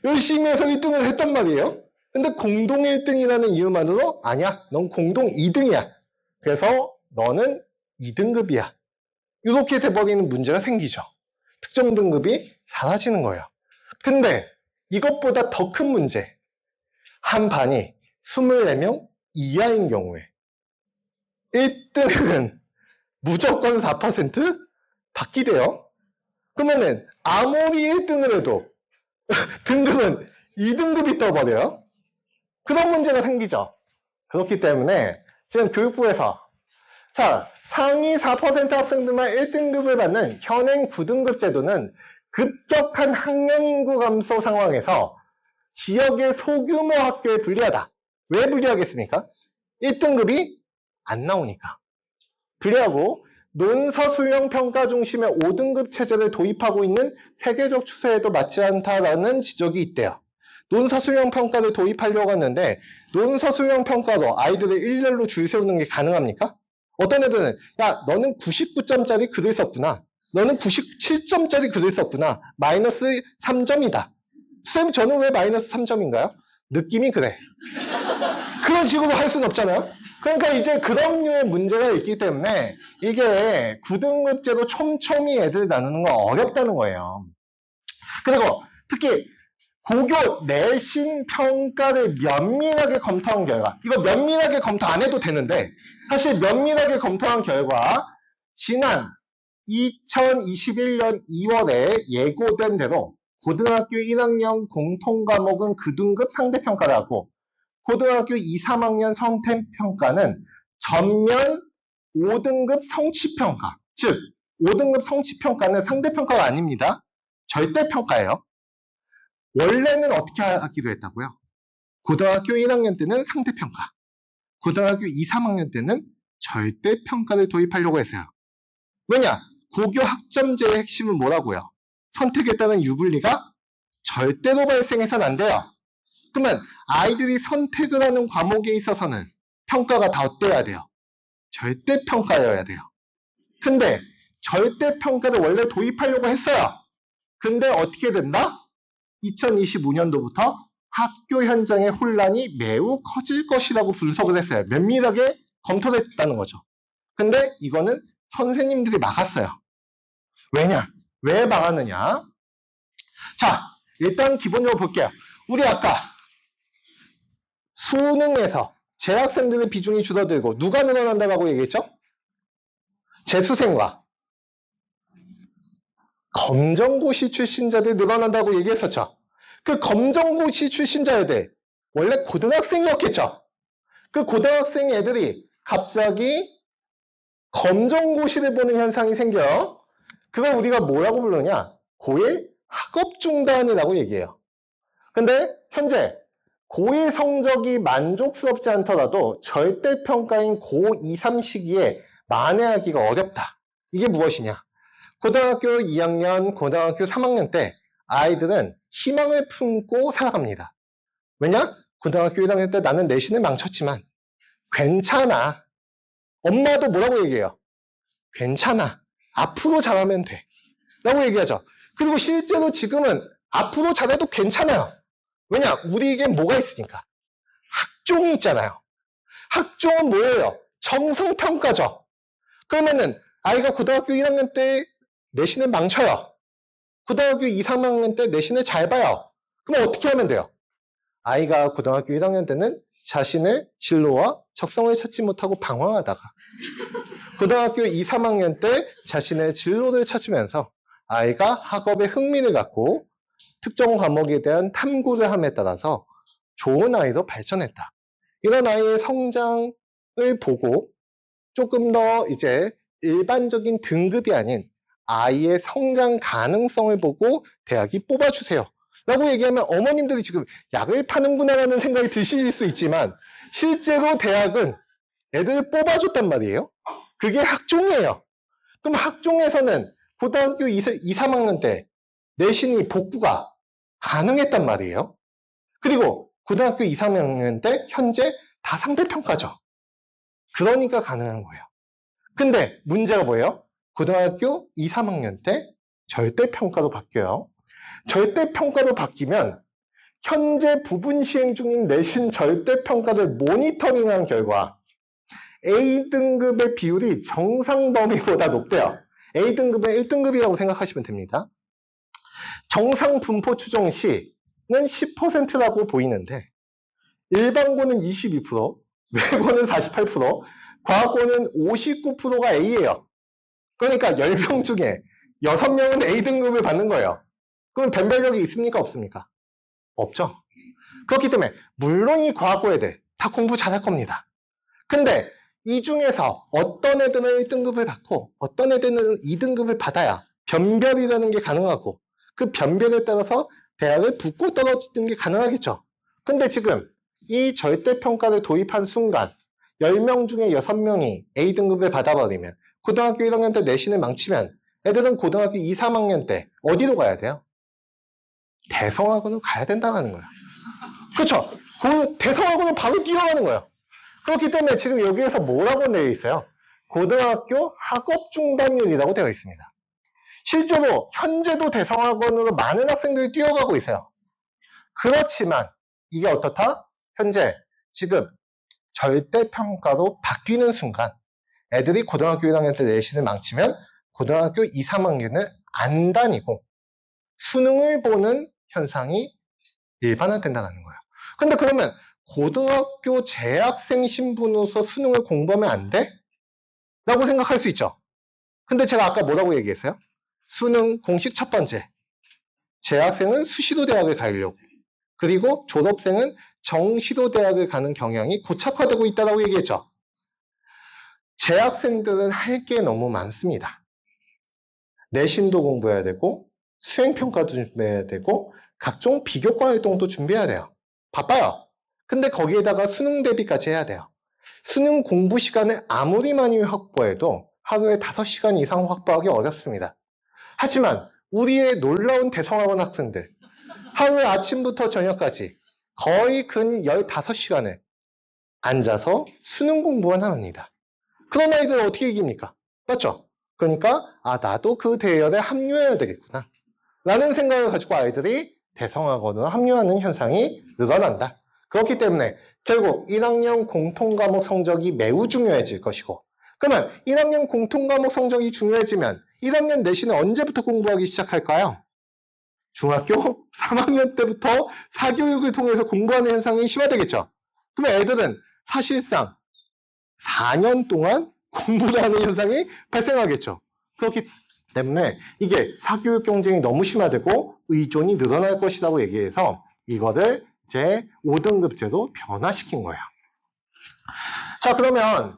열심히 해서 1등을 했단 말이에요. 근데 공동 1등이라는 이유만으로 아니야, 넌 공동 2등이야. 그래서 너는 2등급이야. 이렇게 돼버리는 문제가 생기죠. 특정 등급이 사라지는 거예요. 근데 이것보다 더 큰 문제. 한 반이 24명 이하인 경우에 1등은 무조건 4% 바뀌대요. 그러면은 아무리 1등을 해도 등급은 2등급이 떠버려요. 그런 문제가 생기죠. 그렇기 때문에 지금 교육부에서 상위 4% 학생들만 1등급을 받는 현행 9등급 제도는 급격한 학령 인구 감소 상황에서 지역의 소규모 학교에 불리하다. 왜 불리하겠습니까? 1등급이 안 나오니까. 불리하고 논서 수령 평가 중심의 5등급 체제를 도입하고 있는 세계적 추세에도 맞지 않다라는 지적이 있대요. 논서술형 평가를 도입하려고 하는데 논서술형 평가로 아이들을 일렬로 줄 세우는 게 가능합니까? 어떤 애들은 야 너는 99점짜리 글을 썼구나. 너는 97점짜리 글을 썼구나. 마이너스 3점이다. 선생님 저는 왜 마이너스 3점인가요? 느낌이 그래. 그런 식으로 할 수는 없잖아요. 그러니까 이제 그런 류의 문제가 있기 때문에 이게 9등급제로 촘촘히 애들 나누는 건 어렵다는 거예요. 그리고 특히 고교 내신 평가를 면밀하게 검토한 결과, 이거 면밀하게 검토 안 해도 되는데 사실 면밀하게 검토한 결과 지난 2021년 2월에 예고된 대로 고등학교 1학년 공통과목은 그등급 상대평가를 하고 고등학교 2, 3학년 성태평가는 전면 5등급 성취평가, 즉 5등급 성취평가는 상대평가가 아닙니다. 절대평가예요. 원래는 어떻게 하기로 했다고요? 고등학교 1학년 때는 상대평가, 고등학교 2, 3학년 때는 절대평가를 도입하려고 했어요. 왜냐? 고교 학점제의 핵심은 뭐라고요? 선택에 따른 유불리가 절대로 발생해서는 안 돼요. 그러면 아이들이 선택을 하는 과목에 있어서는 평가가 다 어때야 돼요? 절대평가여야 돼요. 근데 절대평가를 원래 도입하려고 했어요. 근데 어떻게 된다? 2025년도부터 학교 현장의 혼란이 매우 커질 것이라고 분석을 했어요. 면밀하게 검토를 했다는 거죠. 근데 이거는 선생님들이 막았어요. 왜냐? 왜 막았느냐? 자, 일단 기본적으로 볼게요. 우리 아까 수능에서 재학생들의 비중이 줄어들고 누가 늘어난다고 얘기했죠? 재수생과 검정고시 출신자들이 늘어난다고 얘기했었죠. 그 검정고시 출신자애들 원래 고등학생이었겠죠. 그 고등학생 애들이 갑자기 검정고시를 보는 현상이 생겨요. 그걸 우리가 뭐라고 부르냐? 고1 학업중단이라고 얘기해요. 근데 현재 고1 성적이 만족스럽지 않더라도 절대평가인 고2, 3 시기에 만회하기가 어렵다. 이게 무엇이냐? 고등학교 2학년, 고등학교 3학년 때 아이들은 희망을 품고 살아갑니다. 왜냐? 고등학교 1학년 때 나는 내신을 망쳤지만 괜찮아. 엄마도 뭐라고 얘기해요? 괜찮아. 앞으로 잘하면 돼. 라고 얘기하죠. 그리고 실제로 지금은 앞으로 잘해도 괜찮아요. 왜냐? 우리에겐 뭐가 있으니까? 학종이 있잖아요. 학종은 뭐예요? 정성평가죠. 그러면은 아이가 고등학교 1학년 때 내신을 망쳐요. 고등학교 2, 3학년 때 내신을 잘 봐요. 그럼 어떻게 하면 돼요? 아이가 고등학교 1학년 때는 자신의 진로와 적성을 찾지 못하고 방황하다가 고등학교 2, 3학년 때 자신의 진로를 찾으면서 아이가 학업에 흥미를 갖고 특정 과목에 대한 탐구를 함에 따라서 좋은 아이로 발전했다. 이런 아이의 성장을 보고 조금 더 이제 일반적인 등급이 아닌 아이의 성장 가능성을 보고 대학이 뽑아주세요. 라고 얘기하면 어머님들이 지금 약을 파는구나라는 생각이 드실 수 있지만 실제로 대학은 애들을 뽑아줬단 말이에요. 그게 학종이에요. 그럼 학종에서는 고등학교 2, 3학년 때 내신이 복구가 가능했단 말이에요. 그리고 고등학교 2, 3학년 때 현재 다 상대평가죠. 그러니까 가능한 거예요. 근데 문제가 뭐예요? 고등학교 2, 3학년 때 절대평가로 바뀌어요. 절대평가로 바뀌면 현재 부분 시행 중인 내신 절대평가를 모니터링한 결과 A등급의 비율이 정상 범위보다 높대요. A등급의 1등급이라고 생각하시면 됩니다. 정상 분포 추정 시는 10%라고 보이는데 일반고는 22%, 외고는 48%, 과학고는 59%가 A예요. 그러니까 10명 중에 6명은 A등급을 받는 거예요. 그럼 변별력이 있습니까? 없습니까? 없죠. 그렇기 때문에 물론 이 과학고 애들 다 공부 잘할 겁니다. 근데 이 중에서 어떤 애들은 1등급을 받고 어떤 애들은 2등급을 받아야 변별이라는 게 가능하고 그 변별에 따라서 대학을 붙고 떨어지는 게 가능하겠죠. 근데 지금 이 절대평가를 도입한 순간 10명 중에 6명이 A등급을 받아버리면 고등학교 1학년 때 내신을 망치면 애들은 고등학교 2, 3학년 때 어디로 가야 돼요? 대성학원으로 가야 된다는 거예요. 그쵸? 그 대성하고는 바로 뛰어가는 거예요. 그렇기 때문에 지금 여기에서 뭐라고 되어 있어요? 고등학교 학업 중단율이라고 되어 있습니다. 실제로 현재도 대성학원으로 많은 학생들이 뛰어가고 있어요. 그렇지만 이게 어떻다? 현재 지금 절대평가로 바뀌는 순간 애들이 고등학교 1학년 때 내신을 망치면 고등학교 2, 3학년은 안 다니고 수능을 보는 현상이 일반화된다는 거예요. 근데 그러면 고등학교 재학생 신분으로서 수능을 공부하면 안 돼? 라고 생각할 수 있죠. 근데 제가 아까 뭐라고 얘기했어요? 수능 공식 첫 번째. 재학생은 수시도대학을 가려고. 그리고 졸업생은 정시도대학을 가는 경향이 고착화되고 있다고 얘기했죠. 재학생들은 할 게 너무 많습니다. 내신도 공부해야 되고 수행평가도 준비해야 되고 각종 비교과 활동도 준비해야 돼요. 바빠요. 근데 거기에다가 수능 대비까지 해야 돼요. 수능 공부 시간을 아무리 많이 확보해도 하루에 5시간 이상 확보하기 어렵습니다. 하지만 우리의 놀라운 대성학원 학생들 하루에 아침부터 저녁까지 거의 근 15시간을 앉아서 수능 공부만 합니다. 그런 아이들을 어떻게 이깁니까? 맞죠? 그러니까 나도 그 대열에 합류해야 되겠구나 라는 생각을 가지고 아이들이 대성학원으로 합류하는 현상이 늘어난다. 그렇기 때문에 결국 1학년 공통과목 성적이 매우 중요해질 것이고, 그러면 1학년 공통과목 성적이 중요해지면 1학년 내신은 언제부터 공부하기 시작할까요? 중학교 3학년 때부터 사교육을 통해서 공부하는 현상이 심화되겠죠. 그러면 애들은 사실상 4년 동안 공부를 하는 현상이 발생하겠죠. 그렇기 때문에 이게 사교육 경쟁이 너무 심화되고 의존이 늘어날 것이라고 얘기해서 이거를 이제 5등급제로 변화시킨 거예요. 자, 그러면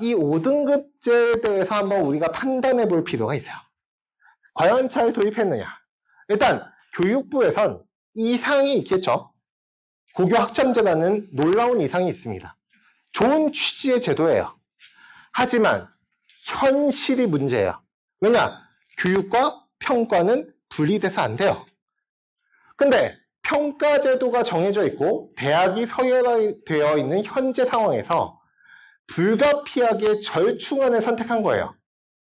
이 5등급제에 대해서 한번 우리가 판단해 볼 필요가 있어요. 과연 잘 도입했느냐? 일단 교육부에선 이상이 있겠죠. 고교 학점제라는 놀라운 이상이 있습니다. 좋은 취지의 제도예요. 하지만 현실이 문제예요. 왜냐? 교육과 평가는 분리돼서 안 돼요. 근데 평가 제도가 정해져 있고 대학이 서열되어 있는 현재 상황에서 불가피하게 절충안을 선택한 거예요.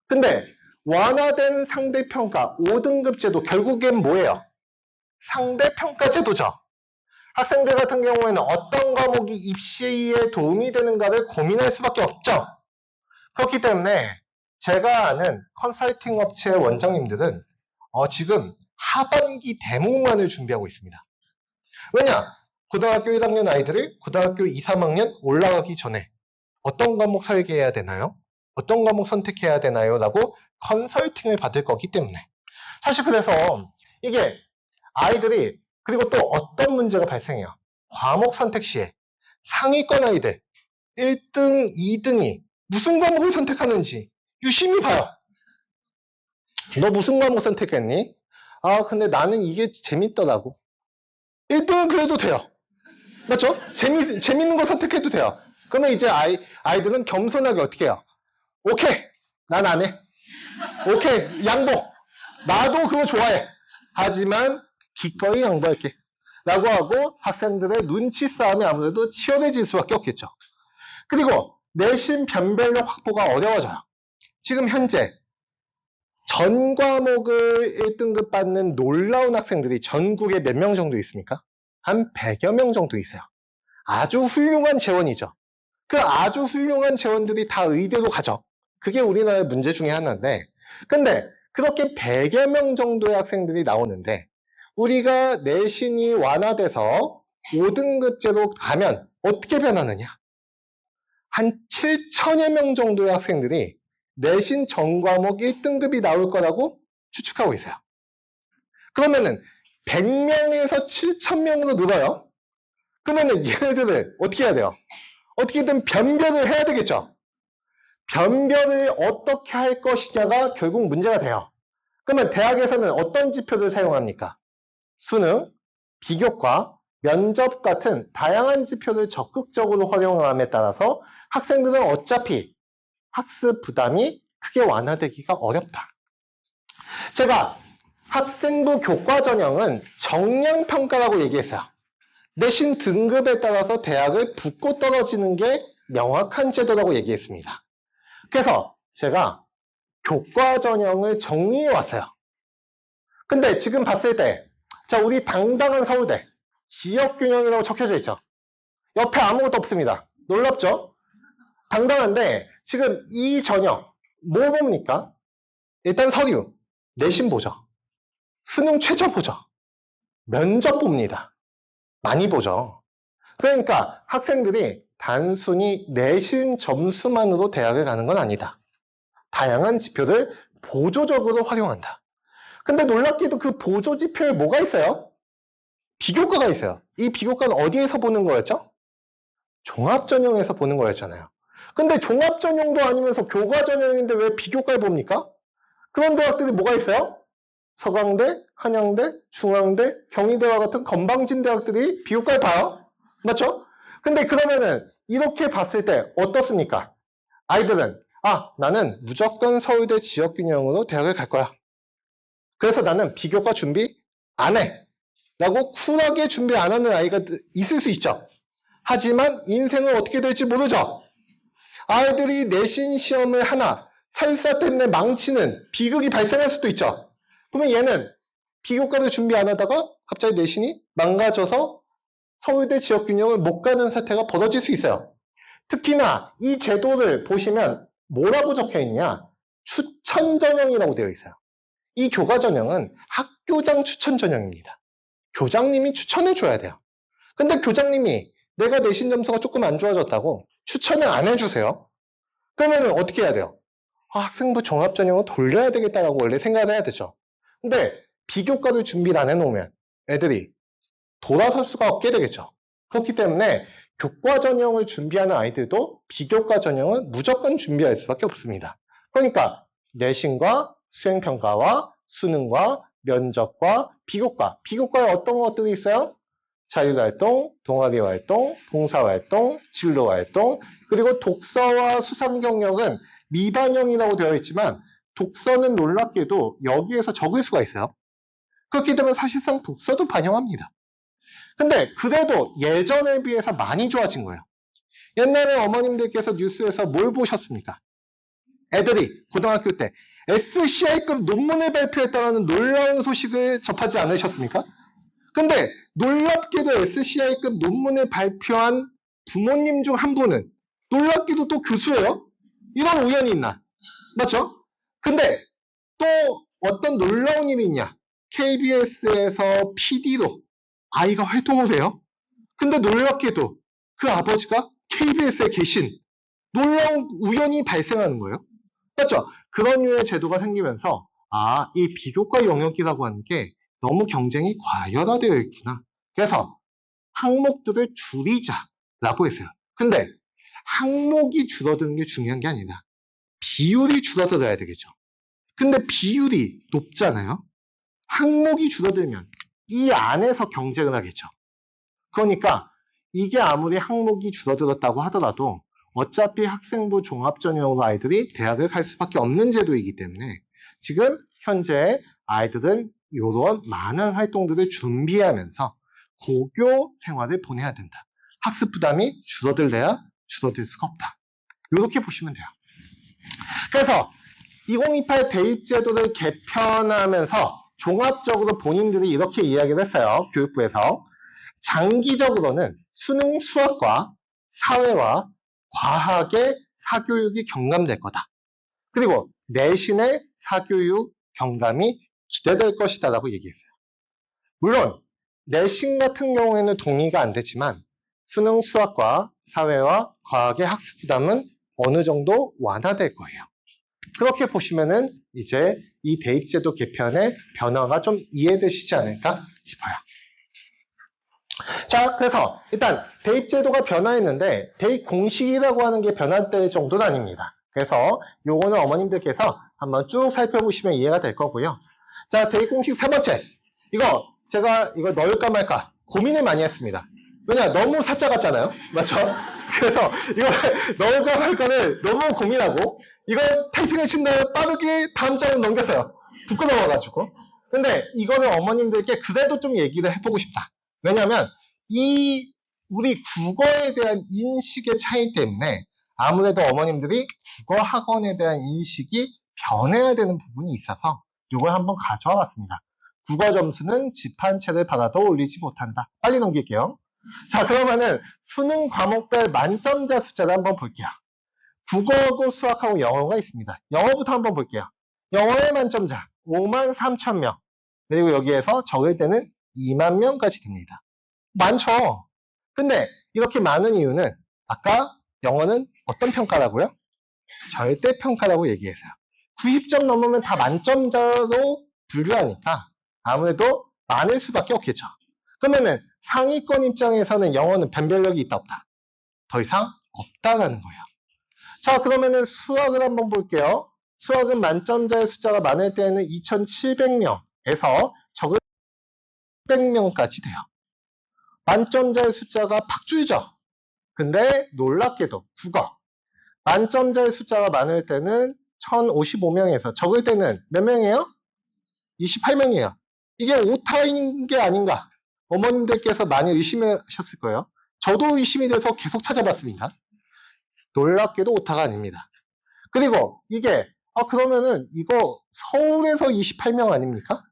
근데 완화된 상대평가 5등급 제도 결국엔 뭐예요? 상대평가 제도죠. 학생들 같은 경우에는 어떤 과목이 입시에 도움이 되는가를 고민할 수밖에 없죠. 그렇기 때문에 제가 아는 컨설팅 업체 원장님들은 지금 하반기 대목만을 준비하고 있습니다. 왜냐? 고등학교 1학년 아이들을 고등학교 2, 3학년 올라가기 전에 어떤 과목 설계해야 되나요? 어떤 과목 선택해야 되나요? 라고 컨설팅을 받을 거기 때문에. 사실 그래서 이게 아이들이 그리고 또 어떤 문제가 발생해요. 과목 선택 시에 상위권 아이들 1등, 2등이 무슨 과목을 선택하는지 유심히 봐요. 너 무슨 과목 선택했니? 근데 나는 이게 재밌더라고. 1등은 그래도 돼요. 맞죠? 재밌는 거 선택해도 돼요. 그러면 이제 아이들은 겸손하게 어떻게 해요? 오케이, 난 안 해. 오케이, 양보. 나도 그거 좋아해. 하지만 기꺼이 양보할게. 라고 하고 학생들의 눈치 싸움이 아무래도 치열해질 수밖에 없겠죠. 그리고 내신 변별력 확보가 어려워져요. 지금 현재 전 과목을 1등급 받는 놀라운 학생들이 전국에 몇 명 정도 있습니까? 한 100여 명 정도 있어요. 아주 훌륭한 재원이죠. 그 아주 훌륭한 재원들이 다 의대로 가죠. 그게 우리나라의 문제 중에 하나인데, 근데 그렇게 100여 명 정도의 학생들이 나오는데 우리가 내신이 완화돼서 5등급제로 가면 어떻게 변하느냐? 한 7천여 명 정도의 학생들이 내신 전 과목 1등급이 나올 거라고 추측하고 있어요. 그러면은 100명에서 7천명으로 늘어요. 그러면은 얘네들을 어떻게 해야 돼요? 어떻게든 변별을 해야 되겠죠. 변별을 어떻게 할 것이냐가 결국 문제가 돼요. 그러면 대학에서는 어떤 지표를 사용합니까? 수능, 비교과, 면접 같은 다양한 지표를 적극적으로 활용함에 따라서 학생들은 어차피 학습 부담이 크게 완화되기가 어렵다. 제가 학생부 교과 전형은 정량평가라고 얘기했어요. 내신 등급에 따라서 대학을 붙고 떨어지는 게 명확한 제도라고 얘기했습니다. 그래서 제가 교과 전형을 정리해 왔어요. 근데 지금 봤을 때, 자, 우리 당당한 서울대, 지역균형이라고 적혀져 있죠. 옆에 아무것도 없습니다. 놀랍죠? 당당한데, 지금 이 전형, 뭐 봅니까? 일단 서류, 내신 보죠. 수능 최저 보죠. 면접 봅니다. 많이 보죠. 그러니까 학생들이 단순히 내신 점수만으로 대학을 가는 건 아니다. 다양한 지표를 보조적으로 활용한다. 근데 놀랍게도 그 보조 지표에 뭐가 있어요? 비교과가 있어요. 이 비교과는 어디에서 보는 거였죠? 종합전형에서 보는 거였잖아요. 근데 종합전형도 아니면서 교과전형인데 왜 비교과를 봅니까? 그런 대학들이 뭐가 있어요? 서강대, 한양대, 중앙대, 경희대와 같은 건방진 대학들이 비교과를 봐요. 맞죠? 근데 그러면은 이렇게 봤을 때 어떻습니까? 아이들은 나는 무조건 서울대 지역균형으로 대학을 갈 거야. 그래서 나는 비교과 준비 안 해. 라고 쿨하게 준비 안 하는 아이가 있을 수 있죠. 하지만 인생은 어떻게 될지 모르죠. 아이들이 내신 시험을 하나 설사 때문에 망치는 비극이 발생할 수도 있죠. 그러면 얘는 비교과를 준비 안 하다가 갑자기 내신이 망가져서 서울대 지역균형을 못 가는 사태가 벌어질 수 있어요. 특히나 이 제도를 보시면 뭐라고 적혀 있냐? 추천 전형이라고 되어 있어요. 이 교과 전형은 학교장 추천 전형입니다. 교장님이 추천해 줘야 돼요. 근데 교장님이 내가 내신 점수가 조금 안 좋아졌다고 추천을 안 해주세요. 그러면 어떻게 해야 돼요? 학생부 종합전형을 돌려야 되겠다라고 원래 생각을 해야 되죠. 근데 비교과를 준비를 안 해놓으면 애들이 돌아설 수가 없게 되겠죠. 그렇기 때문에 교과 전형을 준비하는 아이들도 비교과 전형을 무조건 준비할 수밖에 없습니다. 그러니까 내신과 수행평가와 수능과 면접과 비교과. 비교과에 어떤 것들이 있어요? 자율활동, 동아리활동, 봉사활동, 진로활동, 그리고 독서와 수상 경력은 미반영이라고 되어 있지만 독서는 놀랍게도 여기에서 적을 수가 있어요. 그렇기 때문에 사실상 독서도 반영합니다. 근데 그래도 예전에 비해서 많이 좋아진 거예요. 옛날에 어머님들께서 뉴스에서 뭘 보셨습니까? 애들이 고등학교 때 SCI급 논문을 발표했다는 놀라운 소식을 접하지 않으셨습니까? 근데 놀랍게도 SCI급 논문을 발표한 부모님 중 한 분은 놀랍게도 또 교수예요? 이런 우연이 있나? 맞죠? 근데 또 어떤 놀라운 일이 있냐? KBS에서 PD로 아이가 활동을 해요. 근데 놀랍게도 그 아버지가 KBS에 계신 놀라운 우연이 발생하는 거예요. 맞죠? 그런 류의 제도가 생기면서 이 비교과 영역이라고 하는 게 너무 경쟁이 과열화되어 있구나. 그래서 항목들을 줄이자라고 했어요. 근데 항목이 줄어드는 게 중요한 게 아니라 비율이 줄어들어야 되겠죠. 근데 비율이 높잖아요. 항목이 줄어들면 이 안에서 경쟁을 하겠죠. 그러니까 이게 아무리 항목이 줄어들었다고 하더라도 어차피 학생부 종합전형으로 아이들이 대학을 갈 수밖에 없는 제도이기 때문에 지금 현재 아이들은 이런 많은 활동들을 준비하면서 고교 생활을 보내야 된다. 학습 부담이 줄어들래야 줄어들 수가 없다. 이렇게 보시면 돼요. 그래서 2028 대입제도를 개편하면서 종합적으로 본인들이 이렇게 이야기를 했어요. 교육부에서. 장기적으로는 수능 수학과 사회와 과학의 사교육이 경감될 거다. 그리고 내신의 사교육 경감이 기대될 것이다 라고 얘기했어요. 물론 내신 같은 경우에는 동의가 안 되지만 수능 수학과 사회와 과학의 학습 부담은 어느 정도 완화될 거예요. 그렇게 보시면은 이제 이 대입제도 개편의 변화가 좀 이해되시지 않을까 싶어요. 자, 그래서 일단 대입제도가 변화했는데 대입 공식이라고 하는 게 변화될 정도는 아닙니다. 그래서 요거는 어머님들께서 한번 쭉 살펴보시면 이해가 될 거고요. 자, 대입 공식 세 번째. 제가 이거 넣을까 말까 고민을 많이 했습니다. 왜냐, 너무 사자 같잖아요. 맞죠? 그래서 이거 넣을까 말까를 너무 고민하고 이거 타이핑을 친 다음에 빠르게 다음 장을 넘겼어요. 부끄러워가지고. 근데 이거는 어머님들께 그래도 좀 얘기를 해보고 싶다. 왜냐면 이 우리 국어에 대한 인식의 차이 때문에 아무래도 어머님들이 국어 학원에 대한 인식이 변해야 되는 부분이 있어서 이걸 한번 가져와 봤습니다. 국어 점수는 집 한 채를 받아도 올리지 못한다. 빨리 넘길게요. 자, 그러면은 수능 과목별 만점자 숫자를 한번 볼게요. 국어하고 수학하고 영어가 있습니다. 영어부터 한번 볼게요. 영어의 만점자 53,000명. 그리고 여기에서 적을 때는 2만 명까지 됩니다. 많죠? 근데 이렇게 많은 이유는 아까 영어는 어떤 평가라고요? 절대평가라고 얘기했어요. 90점 넘으면 다 만점자로 분류하니까 아무래도 많을 수밖에 없겠죠. 그러면은 상위권 입장에서는 영어는 변별력이 있다 없다? 더 이상 없다라는 거예요. 자, 그러면은 수학을 한번 볼게요. 수학은 만점자의 숫자가 많을 때는 2,700명에서 적을 100명까지 돼요. 만점자의 숫자가 팍 줄죠. 근데 놀랍게도 국어 만점자의 숫자가 많을 때는 1,055명에서 적을 때는 몇 명이에요? 28명이에요. 이게 오타인 게 아닌가? 어머님들께서 많이 의심하셨을 거예요. 저도 의심이 돼서 계속 찾아봤습니다. 놀랍게도 오타가 아닙니다. 그리고 이게 그러면은 이거 서울에서 28명 아닙니까?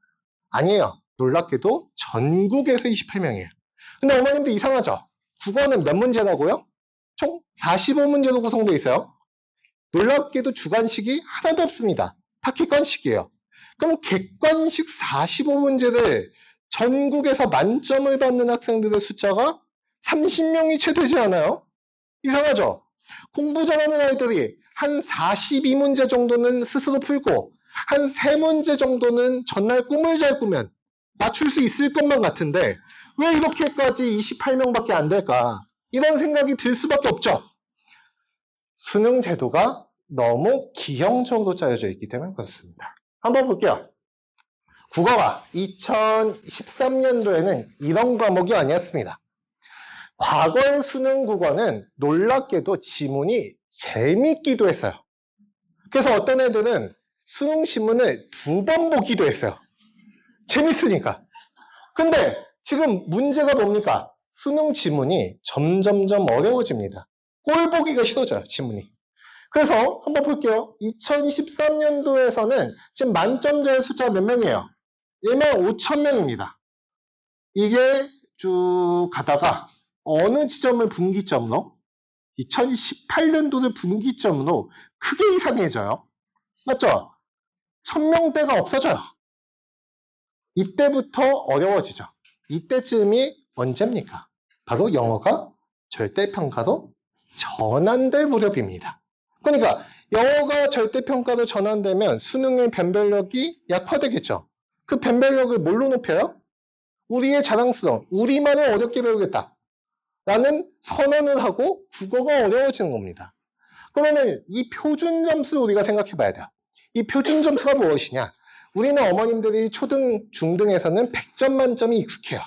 아니에요. 놀랍게도 전국에서 28명이에요. 근데 어머님도 이상하죠? 국어는 몇 문제라고요? 총 45문제로 구성되어 있어요. 놀랍게도 주관식이 하나도 없습니다. 다 객관식이에요. 그럼 객관식 45문제를 전국에서 만점을 받는 학생들의 숫자가 30명이 채 되지 않아요? 이상하죠? 공부 잘하는 아이들이 한 42문제 정도는 스스로 풀고 한 3문제 정도는 전날 꿈을 잘 꾸면 맞출 수 있을 것만 같은데 왜 이렇게까지 28명밖에 안 될까? 이런 생각이 들 수밖에 없죠. 수능 제도가 너무 기형적으로 짜여져 있기 때문에 그렇습니다. 한번 볼게요. 국어가 2013년도에는 이런 과목이 아니었습니다. 과거의 수능 국어는 놀랍게도 지문이 재밌기도 했어요. 그래서 어떤 애들은 수능 신문을 2번 보기도 했어요. 재밌으니까. 근데 지금 문제가 뭡니까? 수능 지문이 점점점 어려워집니다. 꼴 보기가 싫어져요, 지문이. 그래서 한번 볼게요. 2013년도에서는 지금 만점자의 숫자가 몇 명이에요? 15,000명입니다. 이게 쭉 가다가 어느 지점을 분기점으로? 2018년도를 분기점으로 크게 이상해져요. 맞죠? 1,000명대가 없어져요. 이때부터 어려워지죠. 이때쯤이 언제입니까? 바로 영어가 절대평가로 전환될 무렵입니다. 그러니까 영어가 절대평가로 전환되면 수능의 변별력이 약화되겠죠. 그 변별력을 뭘로 높여요? 우리의 자랑스러운 우리말을 어렵게 배우겠다 라는 선언을 하고 국어가 어려워지는 겁니다. 그러면 이 표준 점수를 우리가 생각해 봐야 돼요. 이 표준 점수가 무엇이냐? 우리는 어머님들이 초등, 중등에서는 100점 만점이 익숙해요.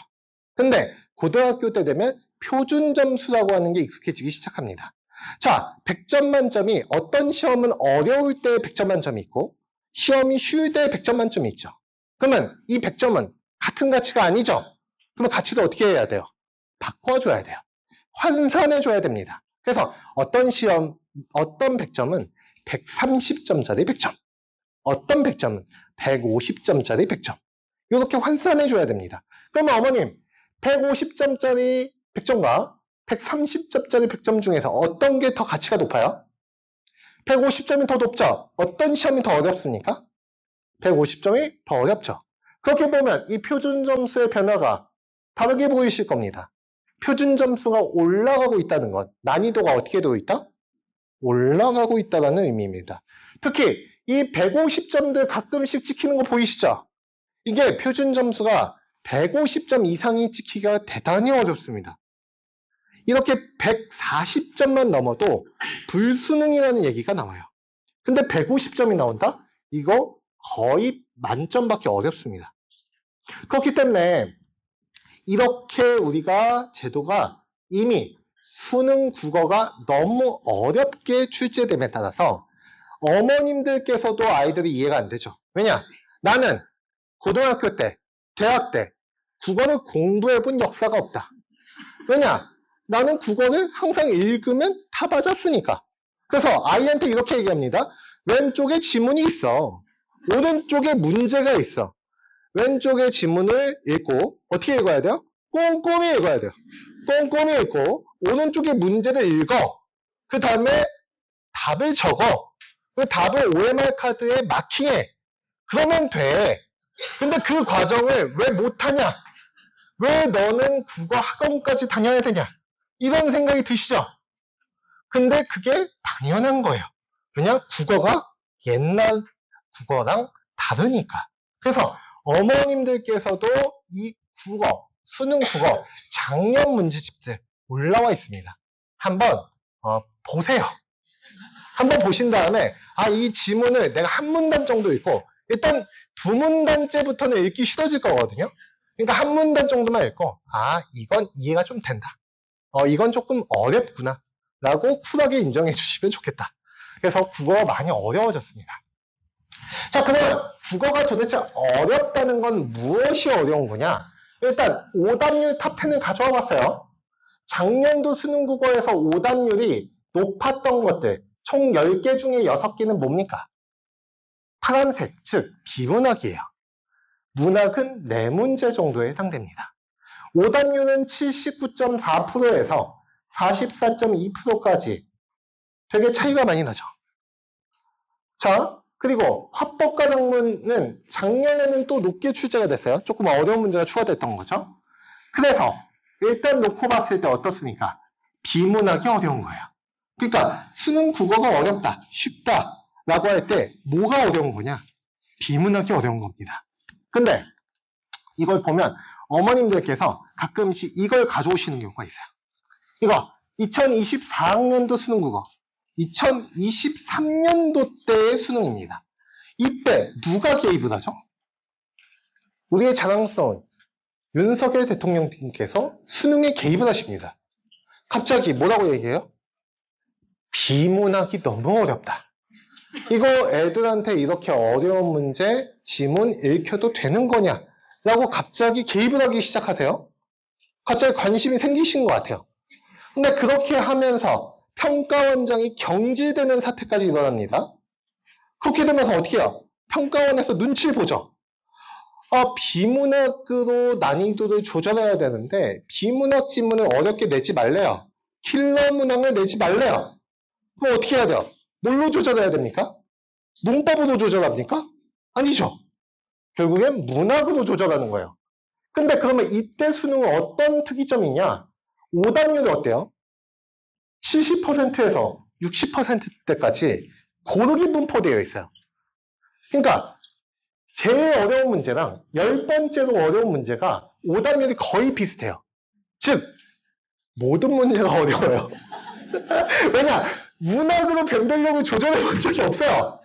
근데 고등학교 때 되면 표준 점수라고 하는 게 익숙해지기 시작합니다. 자, 100점 만점이 어떤 시험은 어려울 때 100점 만점이 있고 시험이 쉬울 때 100점 만점이 있죠. 그러면 이 100점은 같은 가치가 아니죠. 그러면 가치를 어떻게 해야 돼요? 바꿔줘야 돼요. 환산해줘야 됩니다. 그래서 어떤 시험, 어떤 100점은 130점짜리 100점, 어떤 100점은 150점짜리 100점. 이렇게 환산해줘야 됩니다. 그러면 어머님, 150점짜리 100점과 130점짜리 100점 중에서 어떤 게 더 가치가 높아요? 150점이 더 높죠? 어떤 시험이 더 어렵습니까? 150점이 더 어렵죠. 그렇게 보면 이 표준 점수의 변화가 다르게 보이실 겁니다. 표준 점수가 올라가고 있다는 것, 난이도가 어떻게 되고 있다? 올라가고 있다는 의미입니다. 특히 이 150점들 가끔씩 찍히는 거 보이시죠? 이게 표준 점수가 150점 이상이 찍히기가 대단히 어렵습니다. 이렇게 140점만 넘어도 불수능이라는 얘기가 나와요. 근데 150점이 나온다? 이거 거의 만점밖에 어렵습니다. 그렇기 때문에 이렇게 우리가 제도가 이미 수능 국어가 너무 어렵게 출제됨에 따라서 어머님들께서도 아이들이 이해가 안 되죠. 왜냐? 나는 고등학교 때, 대학 때 국어를 공부해 본 역사가 없다. 왜냐? 나는 국어를 항상 읽으면 다 맞았으니까. 그래서 아이한테 이렇게 얘기합니다. 왼쪽에 지문이 있어. 오른쪽에 문제가 있어. 왼쪽에 지문을 읽고 어떻게 읽어야 돼요? 꼼꼼히 읽어야 돼요. 꼼꼼히 읽고 오른쪽에 문제를 읽어. 그 다음에 답을 적어. 그 답을 OMR 카드에 마킹해. 그러면 돼. 근데 그 과정을 왜 못하냐? 왜 너는 국어 학원까지 다녀야 되냐? 이런 생각이 드시죠? 근데 그게 당연한 거예요. 왜냐? 국어가 옛날 국어랑 다르니까. 그래서 어머님들께서도 이 국어, 수능 국어, 작년 문제집들 올라와 있습니다. 한번 보세요. 한번 보신 다음에 이 지문을 내가 한 문단 정도 읽고 일단 두 문단째부터는 읽기 싫어질 거거든요. 그러니까 한 문단 정도만 읽고 이건 이해가 좀 된다. 이건 조금 어렵구나. 라고 쿨하게 인정해 주시면 좋겠다. 그래서 국어가 많이 어려워졌습니다. 자, 그러면 국어가 도대체 어렵다는 건 무엇이 어려운 거냐? 일단 오답률 탑10을 가져와 봤어요. 작년도 수능 국어에서 오답률이 높았던 것들 총 10개 중에 6개는 뭡니까? 파란색, 즉 비문학이에요. 문학은 4문제 정도에 해당됩니다. 오답률은 79.4%에서 44.2%까지 되게 차이가 많이 나죠. 자, 그리고 화법과 작문은 작년에는 또 높게 출제가 됐어요. 조금 어려운 문제가 추가됐던 거죠. 그래서 일단 놓고 봤을 때 어떻습니까? 비문학이 어려운 거예요. 그러니까 수능 국어가 어렵다, 쉽다 라고 할 때 뭐가 어려운 거냐? 비문학이 어려운 겁니다. 근데 이걸 보면 어머님들께서 가끔씩 이걸 가져오시는 경우가 있어요. 이거 2024학년도 수능 국어 2023년도 때의 수능입니다. 이때 누가 개입을 하죠? 우리의 자랑스러운 윤석열 대통령님께서 수능에 개입을 하십니다. 갑자기 뭐라고 얘기해요? 비문학이 너무 어렵다. 이거 애들한테 이렇게 어려운 문제, 지문 읽혀도 되는 거냐? 라고 갑자기 개입을 하기 시작하세요. 갑자기 관심이 생기신 것 같아요. 근데 그렇게 하면서 평가원장이 경질되는 사태까지 일어납니다. 그렇게 되면서 어떻게 해요? 평가원에서 눈치를 보죠. 비문학으로 난이도를 조절해야 되는데 비문학 지문을 어렵게 내지 말래요. 킬러 문항을 내지 말래요. 그럼 어떻게 해야 돼요? 뭘로 조절해야 됩니까? 문법으로 조절합니까? 아니죠. 결국엔 문학으로 조절하는 거예요. 근데 그러면 이때 수능은 어떤 특이점이냐? 오답률이 어때요? 70%에서 60%대까지 고르기 분포되어 있어요. 그러니까 제일 어려운 문제랑 10번째로 어려운 문제가 오답률이 거의 비슷해요. 즉 모든 문제가 어려워요. 왜냐? 문학으로 변별력을 조절해 본 적이 없어요.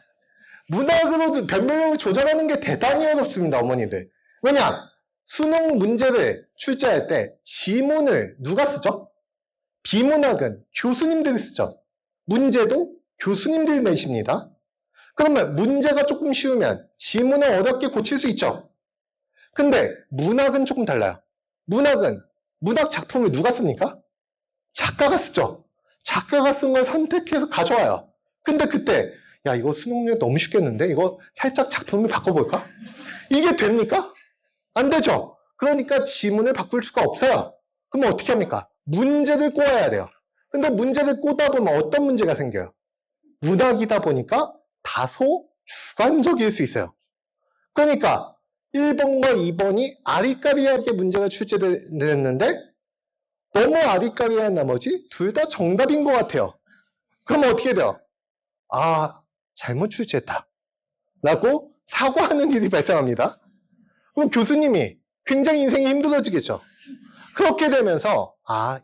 문학으로 변별력을 조절하는 게 대단히 어렵습니다, 어머니들. 왜냐? 수능 문제를 출제할 때 지문을 누가 쓰죠? 비문학은 교수님들이 쓰죠. 문제도 교수님들이 내십니다. 그러면 문제가 조금 쉬우면 지문을 어렵게 고칠 수 있죠. 근데 문학은 조금 달라요. 문학은 문학 작품을 누가 씁니까? 작가가 쓰죠. 작가가 쓴 걸 선택해서 가져와요. 근데 그때 이거 수능 문제 너무 쉽겠는데? 이거 살짝 작품을 바꿔볼까? 이게 됩니까? 안 되죠. 그러니까 지문을 바꿀 수가 없어요. 그럼 어떻게 합니까? 문제를 꼬아야 돼요. 근데 문제를 꼬다 보면 어떤 문제가 생겨요? 문학이다 보니까 다소 주관적일 수 있어요. 그러니까 1번과 2번이 아리까리하게 문제가 출제됐는데 너무 아리까리한 나머지 둘 다 정답인 것 같아요. 그럼 어떻게 돼요? 잘못 출제했다. 라고 사과하는 일이 발생합니다. 그럼 교수님이 굉장히 인생이 힘들어지겠죠. 그렇게 되면서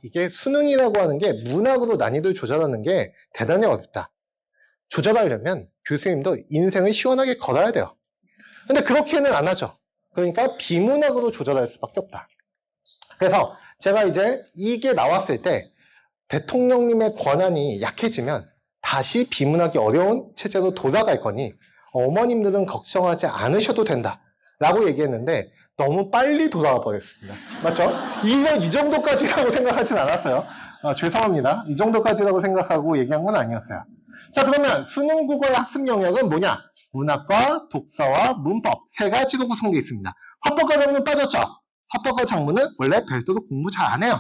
이게 수능이라고 하는 게 문학으로 난이도를 조절하는 게 대단히 어렵다. 조절하려면 교수님도 인생을 시원하게 걸어야 돼요. 근데 그렇게는 안 하죠. 그러니까 비문학으로 조절할 수밖에 없다. 그래서 제가 이제 이게 나왔을 때 대통령님의 권한이 약해지면 다시 비문학이 어려운 체제로 돌아갈 거니 어머님들은 걱정하지 않으셔도 된다 라고 얘기했는데 너무 빨리 돌아와 버렸습니다. 맞죠? 이 정도까지라고 생각하진 않았어요. 죄송합니다. 이 정도까지라고 생각하고 얘기한 건 아니었어요. 자, 그러면 수능 국어의 학습 영역은 뭐냐? 문학과 독서와 문법 세 가지로 구성되어 있습니다. 화법과 작문은 빠졌죠? 화법과 작문은 원래 별도로 공부 잘 안 해요.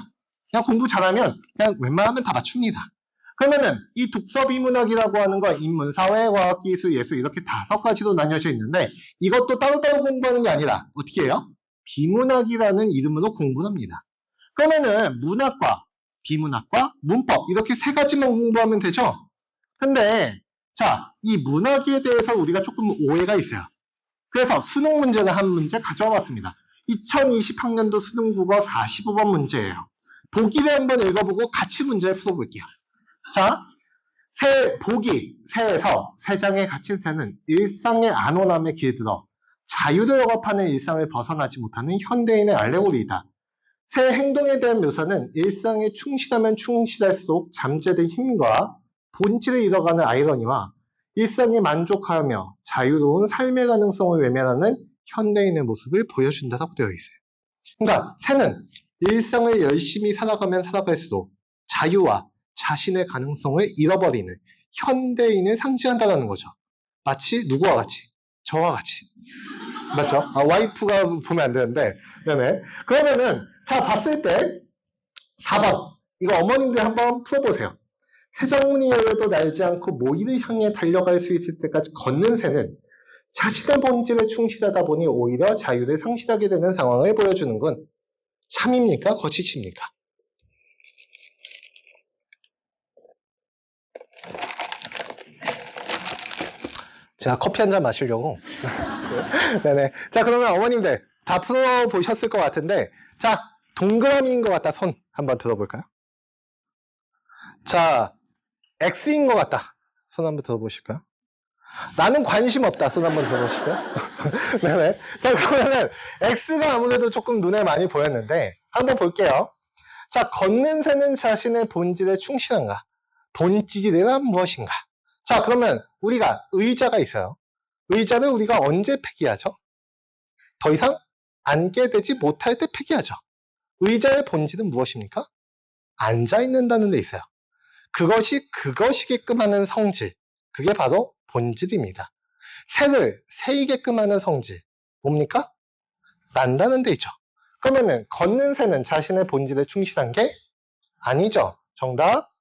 그냥 공부 잘하면 그냥 웬만하면 다 맞춥니다. 그러면은 이 독서 비문학이라고 하는 건 인문, 사회, 과학, 기술, 예술 이렇게 5가지로 나뉘어져 있는데 이것도 따로따로 공부하는 게 아니라 어떻게 해요? 비문학이라는 이름으로 공부를 합니다. 그러면은 문학과 비문학과 문법 이렇게 3가지만 공부하면 되죠? 근데 자, 이 문학에 대해서 우리가 조금 오해가 있어요. 그래서 수능 문제를 한 문제 가져와 봤습니다. 2020학년도 수능 국어 45번 문제예요. 보기를 한번 읽어보고 같이 문제를 풀어볼게요. 자, 새에서 새장에 갇힌 새는 일상의 안온함에 길들어 자유를 억압하는 일상을 벗어나지 못하는 현대인의 알레고리이다. 새 행동에 대한 묘사는 일상에 충실하면 충실할수록 잠재된 힘과 본질을 잃어가는 아이러니와 일상에 만족하며 자유로운 삶의 가능성을 외면하는 현대인의 모습을 보여준다고 되어 있어요. 그러니까 새는 일상을 열심히 살아가면 살아갈수록 자유와 자신의 가능성을 잃어버리는 현대인을 상징한다는 거죠. 마치 누구와 같이? 저와 같이. 맞죠? 와이프가 보면 안 되는데. 네네. 그러면은 자 봤을 때 4번 이거 어머님들 한번 풀어보세요. 새정문이 열려도 날지 않고 모이를 향해 달려갈 수 있을 때까지 걷는 새는 자신의 본질에 충실하다 보니 오히려 자유를 상실하게 되는 상황을 보여주는군. 참입니까? 거짓입니까? 제가 커피 한 잔 마시려고. 네네. 자, 그러면 어머님들 다 풀어보셨을 것 같은데, 자, 동그라미인 것 같다. 손 한번 들어볼까요? 자, X인 것 같다. 손 한번 들어보실까요? 나는 관심 없다. 손 한번 들어보실까요? 네네. 자, 그러면은 X가 아무래도 조금 눈에 많이 보였는데, 한번 볼게요. 자, 걷는 새는 자신의 본질에 충실한가? 본질이란 무엇인가? 자, 그러면 우리가 의자가 있어요. 의자를 우리가 언제 폐기하죠? 더 이상 앉게 되지 못할 때 폐기하죠. 의자의 본질은 무엇입니까? 앉아있는다는 데 있어요. 그것이게끔 하는 성질. 그게 바로 본질입니다. 새를 새이게끔 하는 성질. 뭡니까? 난다는 데 있죠. 그러면은 걷는 새는 자신의 본질에 충실한 게 아니죠. 정답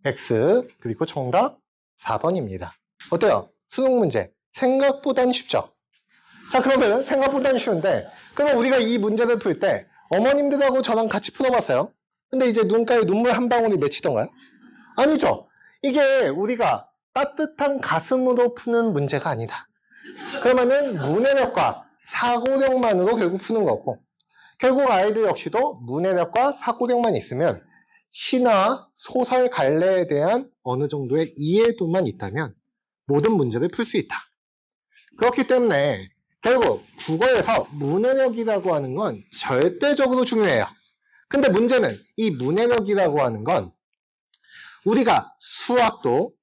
X 그리고 정답 4번입니다. 어때요? 수능 문제 생각보단 쉽죠? 자, 그러면 생각보단 쉬운데 그러면 우리가 이 문제를 풀 때 어머님들하고 저랑 같이 풀어봤어요. 근데 이제 눈가에 눈물 한 방울이 맺히던가요? 아니죠. 이게 우리가 따뜻한 가슴으로 푸는 문제가 아니다. 그러면은 문해력과 사고력만으로 결국 푸는 거고 결국 아이들 역시도 문해력과 사고력만 있으면 시나 소설 갈래에 대한 어느 정도의 이해도만 있다면 모든 문제를 풀 수 있다. 그렇기 때문에 결국 국어에서 문해력이라고 하는 건 절대적으로 중요해요. 근데 문제는 이 문해력이라고 하는 건 우리가 수학도,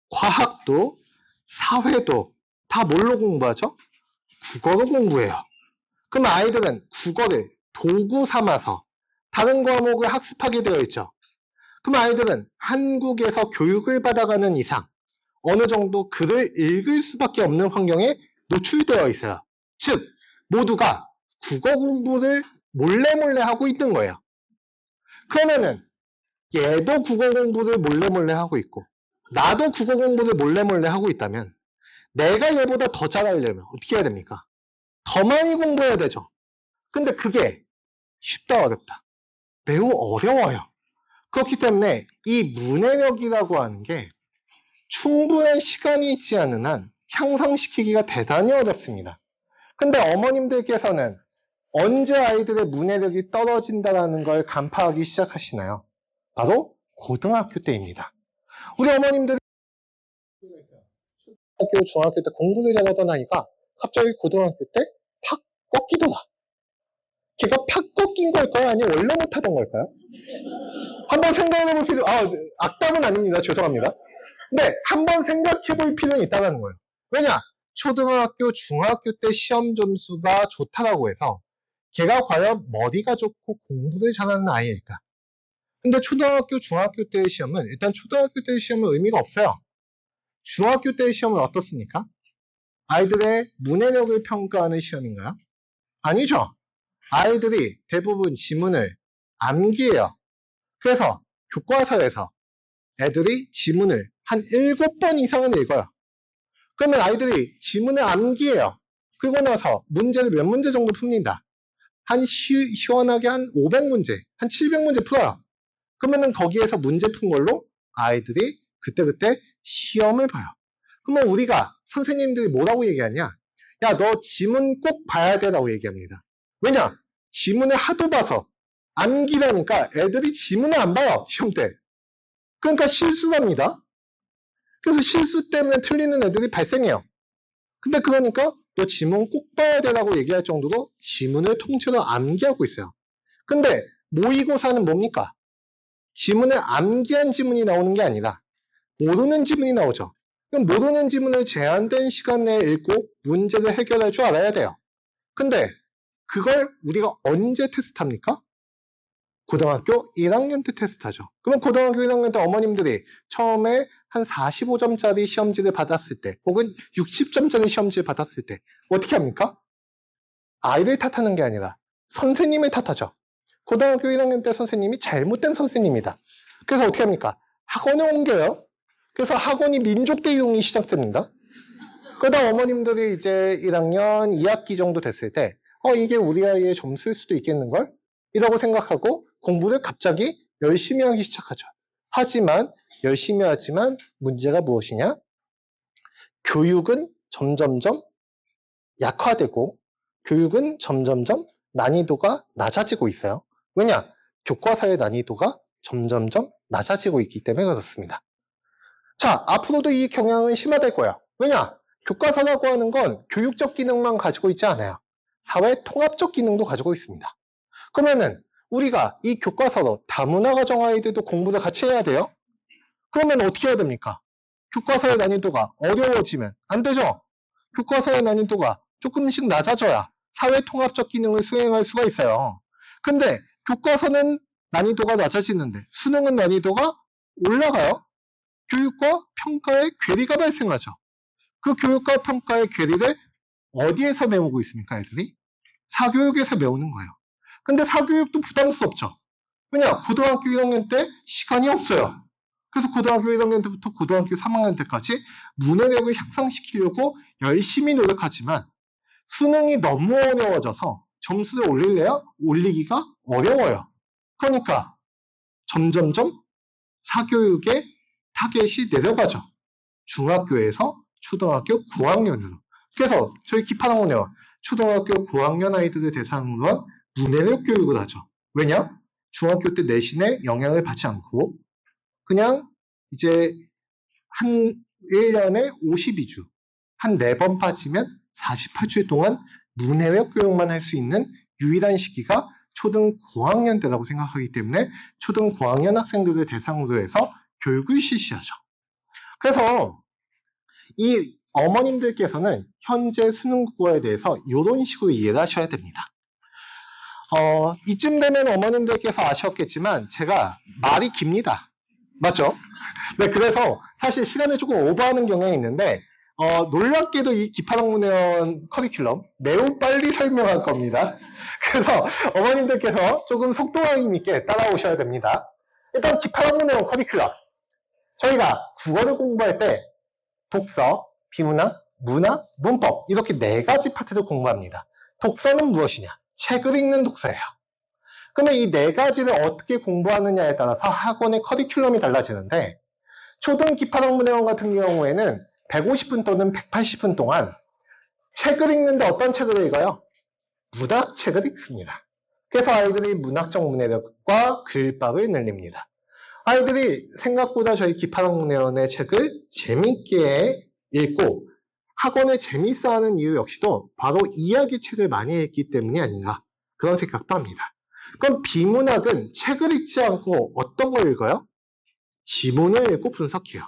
과학도, 사회도 다 뭘로 공부하죠? 국어로 공부해요. 그럼 아이들은 국어를 도구 삼아서 다른 과목을 학습하게 되어 있죠. 그럼 아이들은 한국에서 교육을 받아가는 이상 어느 정도 글을 읽을 수밖에 없는 환경에 노출되어 있어요. 즉, 모두가 국어 공부를 몰래 하고 있는 거예요. 그러면은 얘도 국어 공부를 몰래 하고 있고 나도 국어 공부를 몰래 하고 있다면 내가 얘보다 더 잘하려면 어떻게 해야 됩니까? 더 많이 공부해야 되죠. 근데 그게 쉽다 어렵다? 매우 어려워요. 그렇기 때문에 이 문해력이라고 하는 게 충분한 시간이 있지 않은 한 향상시키기가 대단히 어렵습니다. 근데 어머님들께서는 언제 아이들의 문해력이 떨어진다는 걸 간파하기 시작하시나요? 바로 고등학교 때입니다. 우리 어머님들이 초등학교, 중학교 때 공부를 잘하던 아이가 갑자기 고등학교 때 팍 꺾이더라. 걔가 팍 꺾인 걸까요? 아니면 원래 못하던 걸까요? 한번 생각해볼 필요, 악담은 아닙니다. 죄송합니다. 근데 한번 생각해볼 필요는 있다는 거예요. 왜냐? 초등학교, 중학교 때 시험 점수가 좋다라고 해서 걔가 과연 머리가 좋고 공부를 잘하는 아이일까? 근데 초등학교, 중학교 때의 시험은 일단 초등학교 때의 시험은 의미가 없어요. 중학교 때의 시험은 어떻습니까? 아이들의 문해력을 평가하는 시험인가요? 아니죠. 아이들이 대부분 지문을 암기해요. 그래서 교과서에서 애들이 지문을 한 7번 이상은 읽어요. 그러면 아이들이 지문을 암기해요. 그러고 나서 문제를 몇 문제 정도 풉니다. 한 시원하게 한 500문제, 한 700문제 풀어요. 그러면은 거기에서 문제 푼 걸로 아이들이 그때그때 시험을 봐요. 그러면 우리가 선생님들이 뭐라고 얘기하냐? 야, 너 지문 꼭 봐야 돼라고 얘기합니다. 왜냐? 지문을 하도 봐서 암기라니까 애들이 지문을 안 봐요, 시험 때. 그러니까 실수합니다. 그래서 실수 때문에 틀리는 애들이 발생해요. 근데 그러니까 너 지문 꼭 봐야 되라고 얘기할 정도로 지문을 통째로 암기하고 있어요. 근데 모의고사는 뭡니까? 지문을 암기한 지문이 나오는 게 아니라 모르는 지문이 나오죠. 그럼 모르는 지문을 제한된 시간 내에 읽고 문제를 해결할 줄 알아야 돼요. 근데 그걸 우리가 언제 테스트합니까? 고등학교 1학년 때 테스트하죠. 그럼 고등학교 1학년 때 어머님들이 처음에 한 45점짜리 시험지를 받았을 때 혹은 60점짜리 시험지를 받았을 때 어떻게 합니까? 아이를 탓하는 게 아니라 선생님을 탓하죠. 고등학교 1학년 때 선생님이 잘못된 선생님이다. 그래서 어떻게 합니까? 학원에 옮겨요. 그래서 학원이 민족대이동이 시작됩니다. 그러다 어머님들이 이제 1학년 2학기 정도 됐을 때 이게 우리 아이의 점수일 수도 있겠는걸? 이라고 생각하고 공부를 갑자기 열심히 하기 시작하죠. 하지만 열심히 하지만 문제가 무엇이냐? 교육은 점점점 약화되고 교육은 점점점 난이도가 낮아지고 있어요. 왜냐? 교과서의 난이도가 점점점 낮아지고 있기 때문에 그렇습니다. 자, 앞으로도 이 경향은 심화될 거예요. 왜냐? 교과서라고 하는 건 교육적 기능만 가지고 있지 않아요. 사회 통합적 기능도 가지고 있습니다. 그러면은 우리가 이 교과서로 다문화 가정 아이들도 공부를 같이 해야 돼요? 그러면 어떻게 해야 됩니까? 교과서의 난이도가 어려워지면 안 되죠? 교과서의 난이도가 조금씩 낮아져야 사회 통합적 기능을 수행할 수가 있어요. 근데 교과서는 난이도가 낮아지는데 수능은 난이도가 올라가요. 교육과 평가의 괴리가 발생하죠. 그 교육과 평가의 괴리를 어디에서 배우고 있습니까, 애들이? 사교육에서 배우는 거예요. 근데 사교육도 부담스럽죠. 왜냐? 고등학교 1학년 때 시간이 없어요. 그래서 고등학교 1학년 때부터 고등학교 3학년 때까지 문해력을 향상시키려고 열심히 노력하지만 수능이 너무 어려워져서 점수를 올릴래야 올리기가 어려워요. 그러니까 점점점 사교육의 타겟이 내려가죠. 중학교에서 초등학교 고학년으로. 그래서 저희 기파학원에요. 초등학교 고학년 아이들을 대상으로 한 문해력 교육을 하죠. 왜냐? 중학교 때 내신에 영향을 받지 않고 그냥 이제 한 1년에 52주, 한 4번 빠지면 48주 동안 문해력 교육만 할 수 있는 유일한 시기가 초등 고학년 때라고 생각하기 때문에 초등 고학년 학생들을 대상으로 해서 교육을 실시하죠. 그래서 이 어머님들께서는 현재 수능 국어에 대해서 이런 식으로 이해를 하셔야 됩니다. 이쯤 되면 어머님들께서 아셨겠지만 제가 말이 깁니다. 맞죠? 네, 그래서 사실 시간을 조금 오버하는 경향이 있는데 놀랍게도 이 기파학문회원 커리큘럼 매우 빨리 설명할 겁니다. 그래서 어머님들께서 조금 속도감 있게 따라오셔야 됩니다. 일단 기파학문회원 커리큘럼 저희가 국어를 공부할 때 독서, 비문학, 문학, 문법 이렇게 4가지 파트를 공부합니다. 독서는 무엇이냐? 책을 읽는 독서예요. 그러면 이 4가지를 어떻게 공부하느냐에 따라서 학원의 커리큘럼이 달라지는데 초등 기파학문회원 같은 경우에는 150분 또는 180분 동안 책을 읽는데 어떤 책을 읽어요? 문학책을 읽습니다. 그래서 아이들이 문학적 문해력과 글밥을 늘립니다. 아이들이 생각보다 저희 기파학문회원의 책을 재밌게 읽고 학원을 재밌어하는 이유 역시도 바로 이야기책을 많이 읽기 때문이 아닌가 그런 생각도 합니다. 그럼 비문학은 책을 읽지 않고 어떤 걸 읽어요? 지문을 읽고 분석해요.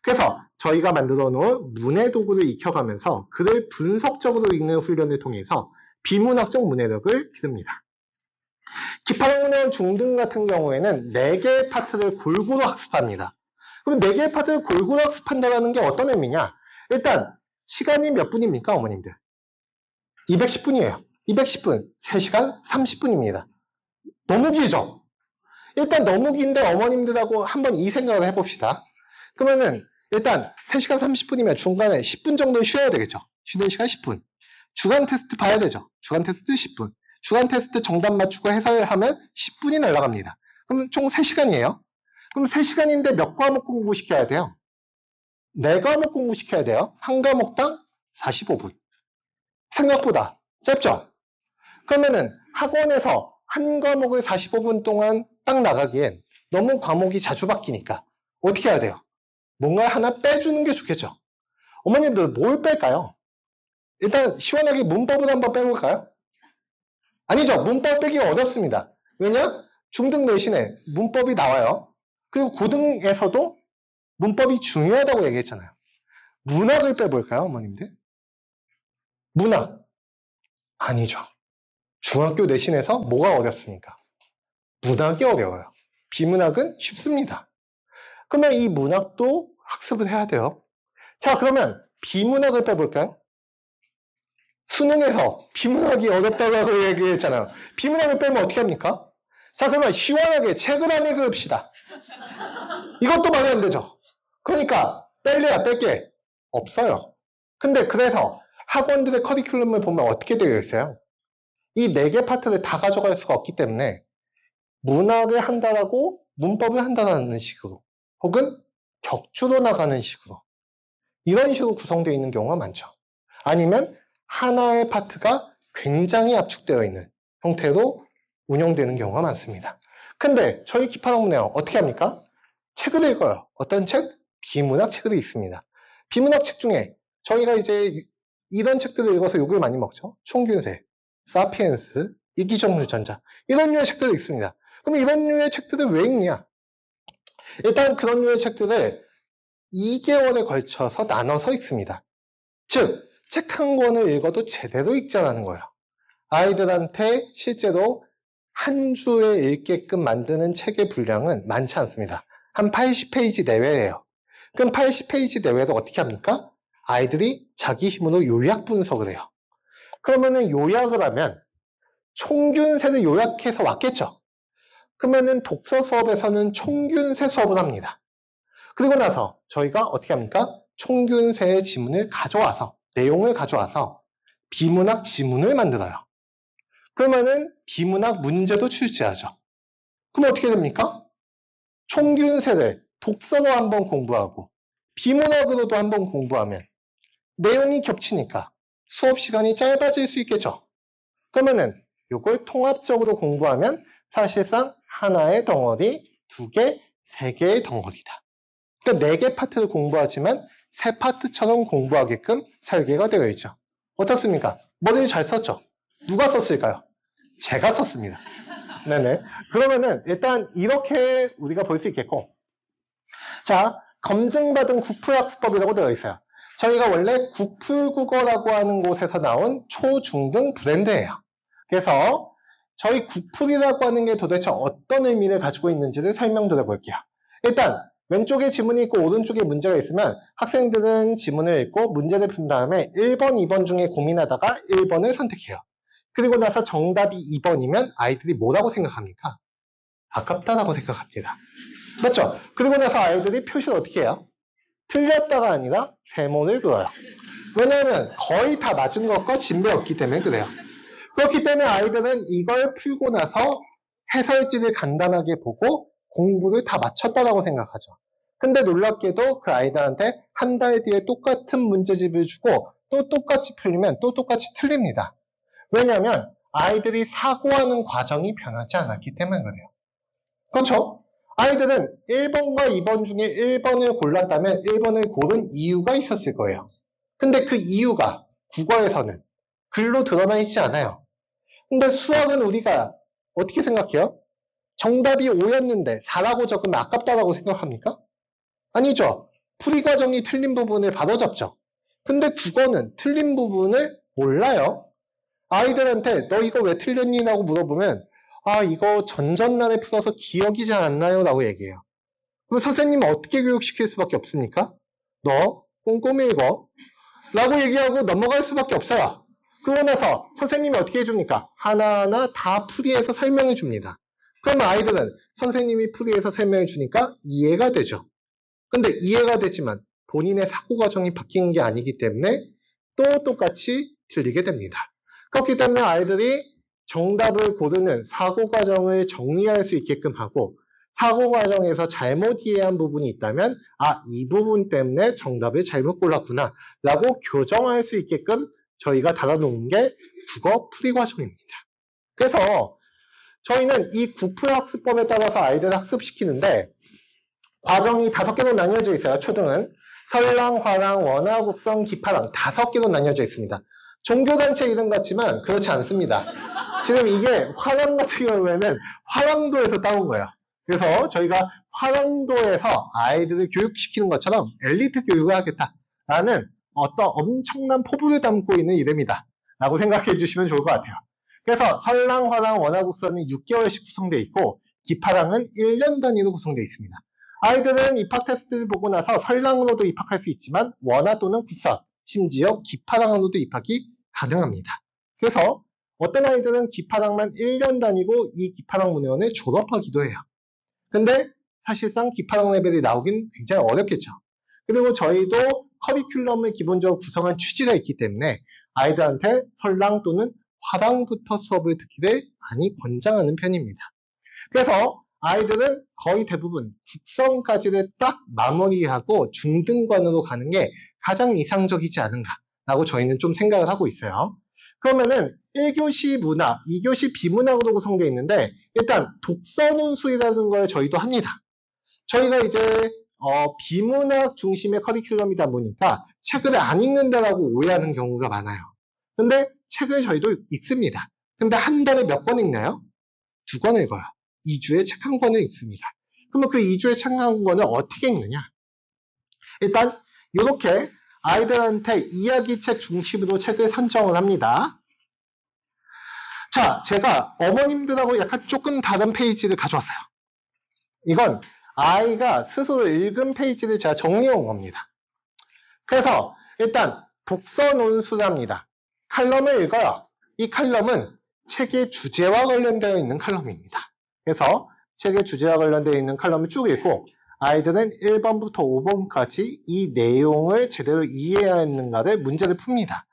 그래서 저희가 만들어 놓은 문해 도구를 익혀가면서 글을 분석적으로 읽는 훈련을 통해서 비문학적 문해력을 기릅니다. 기파학 문해원 중등 같은 경우에는 4개의 파트를 골고루 학습합니다. 그럼 4개의 파트를 골고루 학습한다는 게 어떤 의미냐? 일단 시간이 몇 분입니까, 어머님들? 210분이에요. 210분, 3시간 30분입니다. 너무 길죠? 일단 너무 긴데 어머님들하고 한번 이 생각을 해봅시다. 그러면은 일단 3시간 30분이면 중간에 10분 정도 쉬어야 되겠죠? 쉬는 시간 10분. 주간 테스트 봐야 되죠? 주간 테스트 10분. 주간 테스트 정답 맞추고 해설하면 10분이 날아갑니다. 그럼 총 3시간이에요. 그럼 3시간인데 몇 과목 공부시켜야 돼요? 4과목 공부시켜야 돼요. 한 과목당 45분. 생각보다 짧죠? 그러면은 학원에서 한 과목을 45분 동안 딱 나가기엔 너무 과목이 자주 바뀌니까 어떻게 해야 돼요? 뭔가 하나 빼주는 게 좋겠죠? 어머님들 뭘 뺄까요? 일단 시원하게 문법을 한번 빼볼까요? 아니죠. 문법 빼기가 어렵습니다. 왜냐? 중등 내신에 문법이 나와요. 그리고 고등에서도 문법이 중요하다고 얘기했잖아요. 문학을 빼볼까요, 어머님들? 문학. 아니죠. 중학교 내신에서 뭐가 어렵습니까? 문학이 어려워요. 비문학은 쉽습니다. 그러면 이 문학도 학습을 해야 돼요. 자, 그러면 비문학을 빼볼까요? 수능에서 비문학이 어렵다고 얘기했잖아요. 비문학을 빼면 어떻게 합니까? 자, 그러면 시원하게 책을 안 읽읍시다. 이것도 말이 안 되죠. 그러니까 뺄래야 뺄 게 없어요. 근데 그래서 학원들의 커리큘럼을 보면 어떻게 되어 있어요? 이 4개 파트를 다 가져갈 수가 없기 때문에 문학을 한다라고 문법을 한다라는 식으로 혹은 격주로 나가는 식으로 이런 식으로 구성되어 있는 경우가 많죠. 아니면 하나의 파트가 굉장히 압축되어 있는 형태로 운영되는 경우가 많습니다. 근데 저희 기파학문회요 어떻게 합니까? 책을 읽어요. 어떤 책? 비문학 책을 읽습니다. 비문학 책 중에 저희가 이제 이런 책들을 읽어서 욕을 많이 먹죠. 총균세, 사피엔스, 이기적률전자 이런 류의 책들을 읽습니다. 그럼 이런 류의 책들을 왜 읽냐? 일단 그런 류의 책들을 2개월에 걸쳐서 나눠서 읽습니다. 즉, 책 한 권을 읽어도 제대로 읽자라는 거예요. 아이들한테 실제로 한 주에 읽게끔 만드는 책의 분량은 많지 않습니다. 한 80페이지 내외예요. 그럼 80페이지 내외를 어떻게 합니까? 아이들이 자기 힘으로 요약 분석을 해요. 그러면은 요약을 하면 총균세를 요약해서 왔겠죠. 그러면은 독서 수업에서는 총균세 수업을 합니다. 그리고 나서 저희가 어떻게 합니까? 총균세의 지문을 가져와서 내용을 가져와서 비문학 지문을 만들어요. 그러면은 비문학 문제도 출제하죠. 그럼 어떻게 됩니까? 총균세를 독서로 한번 공부하고 비문학으로도 한번 공부하면 내용이 겹치니까 수업 시간이 짧아질 수 있겠죠. 그러면은 이걸 통합적으로 공부하면 사실상 하나의 덩어리, 2개, 3개의 덩어리다. 그러니까 4개 파트를 공부하지만 3파트처럼 공부하게끔 설계가 되어 있죠. 어떻습니까? 머리를 잘 썼죠? 누가 썼을까요? 제가 썼습니다. 네네. 그러면은 일단 이렇게 우리가 볼 수 있겠고, 자, 검증받은 국풀학습법이라고 되어 있어요. 저희가 원래 국풀국어라고 하는 곳에서 나온 초중등 브랜드예요. 그래서 저희 국풀이라고 하는 게 도대체 어떤 의미를 가지고 있는지를 설명드려 볼게요. 일단 왼쪽에 지문이 있고 오른쪽에 문제가 있으면 학생들은 지문을 읽고 문제를 푼 다음에 1번, 2번 중에 고민하다가 1번을 선택해요. 그리고 나서 정답이 2번이면 아이들이 뭐라고 생각합니까? 아깝다라고 생각합니다. 맞죠? 그리고 나서 아이들이 표시를 어떻게 해요? 틀렸다가 아니라 세모를 그어요. 왜냐하면 거의 다 맞은 것과 진배였기 때문에 그래요. 그렇기 때문에 아이들은 이걸 풀고 나서 해설지를 간단하게 보고 공부를 다 마쳤다라고 생각하죠. 근데 놀랍게도 그 아이들한테 한 달 뒤에 똑같은 문제집을 주고 또 똑같이 풀리면 또 똑같이 틀립니다. 왜냐하면 아이들이 사고하는 과정이 변하지 않았기 때문에 그래요. 그렇죠? 아이들은 1번과 2번 중에 1번을 골랐다면 1번을 고른 이유가 있었을 거예요. 근데 그 이유가 국어에서는 글로 드러나 있지 않아요. 근데 수학은 우리가 어떻게 생각해요? 정답이 5였는데 4라고 적으면 아깝다라고 생각합니까? 아니죠. 풀이 과정이 틀린 부분을 바로잡죠. 근데 국어는 틀린 부분을 몰라요. 아이들한테 너 이거 왜 틀렸니? 라고 물어보면 아 이거 전전날에 풀어서 기억이 잘 안 나요 라고 얘기해요. 그럼 선생님은 어떻게 교육시킬 수밖에 없습니까? 너 꼼꼼히 읽어 라고 얘기하고 넘어갈 수밖에 없어요. 그러고 나서 선생님이 어떻게 해줍니까? 하나하나 다 풀이해서 설명해 줍니다. 그럼 아이들은 선생님이 풀이해서 설명해 주니까 이해가 되죠. 근데 이해가 되지만 본인의 사고 과정이 바뀐 게 아니기 때문에 또 똑같이 틀리게 됩니다. 그렇기 때문에 아이들이 정답을 고르는 사고 과정을 정리할 수 있게끔 하고 사고 과정에서 잘못 이해한 부분이 있다면 아, 이 부분 때문에 정답을 잘못 골랐구나 라고 교정할 수 있게끔 저희가 달아놓은 게 국어 풀이 과정입니다. 그래서 저희는 이 구풀 학습법에 따라서 아이들을 학습시키는데 과정이 5개로 나뉘어져 있어요. 초등은 설랑, 화랑, 원화, 국성, 기파랑 5개로 나뉘어져 있습니다. 종교단체 이름 같지만 그렇지 않습니다. 지금 이게 화랑 같은 경우에는 화랑도에서 따온 거예요. 그래서 저희가 화랑도에서 아이들을 교육시키는 것처럼 엘리트 교육을 하겠다라는 어떤 엄청난 포부를 담고 있는 이름이다 라고 생각해 주시면 좋을 것 같아요. 그래서 설랑, 화랑, 원화, 국성은 6개월씩 구성되어 있고 기파랑은 1년 단위로 구성되어 있습니다. 아이들은 입학 테스트를 보고 나서 설랑으로도 입학할 수 있지만 원화 또는 국성, 심지어 기파랑으로도 입학이 가능합니다. 그래서 어떤 아이들은 기파랑만 1년 다니고 이 기파랑 문예원을 졸업하기도 해요. 근데 사실상 기파랑 레벨이 나오긴 굉장히 어렵겠죠. 그리고 저희도 커리큘럼을 기본적으로 구성한 취지가 있기 때문에 아이들한테 설랑 또는 화랑부터 수업을 듣기를 많이 권장하는 편입니다. 그래서 아이들은 거의 대부분 국성까지를 딱 마무리하고 중등반으로 가는 게 가장 이상적이지 않은가라고 저희는 좀 생각을 하고 있어요. 그러면은 1교시 문학, 2교시 비문학으로 구성되어 있는데 일단 독서논술이라는 걸 저희도 합니다. 저희가 이제 비문학 중심의 커리큘럼이다 보니까 책을 안 읽는다라고 오해하는 경우가 많아요. 근데 책을 저희도 읽습니다. 근데 한 달에 몇 권 읽나요? 2권 읽어요. 2주에 책 한 권을 읽습니다. 그러면 그 2주에 책 한 권을 어떻게 읽느냐? 일단 이렇게 아이들한테 이야기책 중심으로 책을 선정을 합니다. 자, 제가 어머님들하고 약간 조금 다른 페이지를 가져왔어요. 이건 아이가 스스로 읽은 페이지를 제가 정리해 온 겁니다. 그래서 일단 독서 논술합니다. 칼럼을 읽어요. 이 칼럼은 책의 주제와 관련되어 있는 칼럼입니다. 그래서 책의 주제와 관련되어 있는 칼럼을 쭉 읽고 아이들은 1번부터 5번까지 이 내용을 제대로 이해했는가를 문제를 풉니다.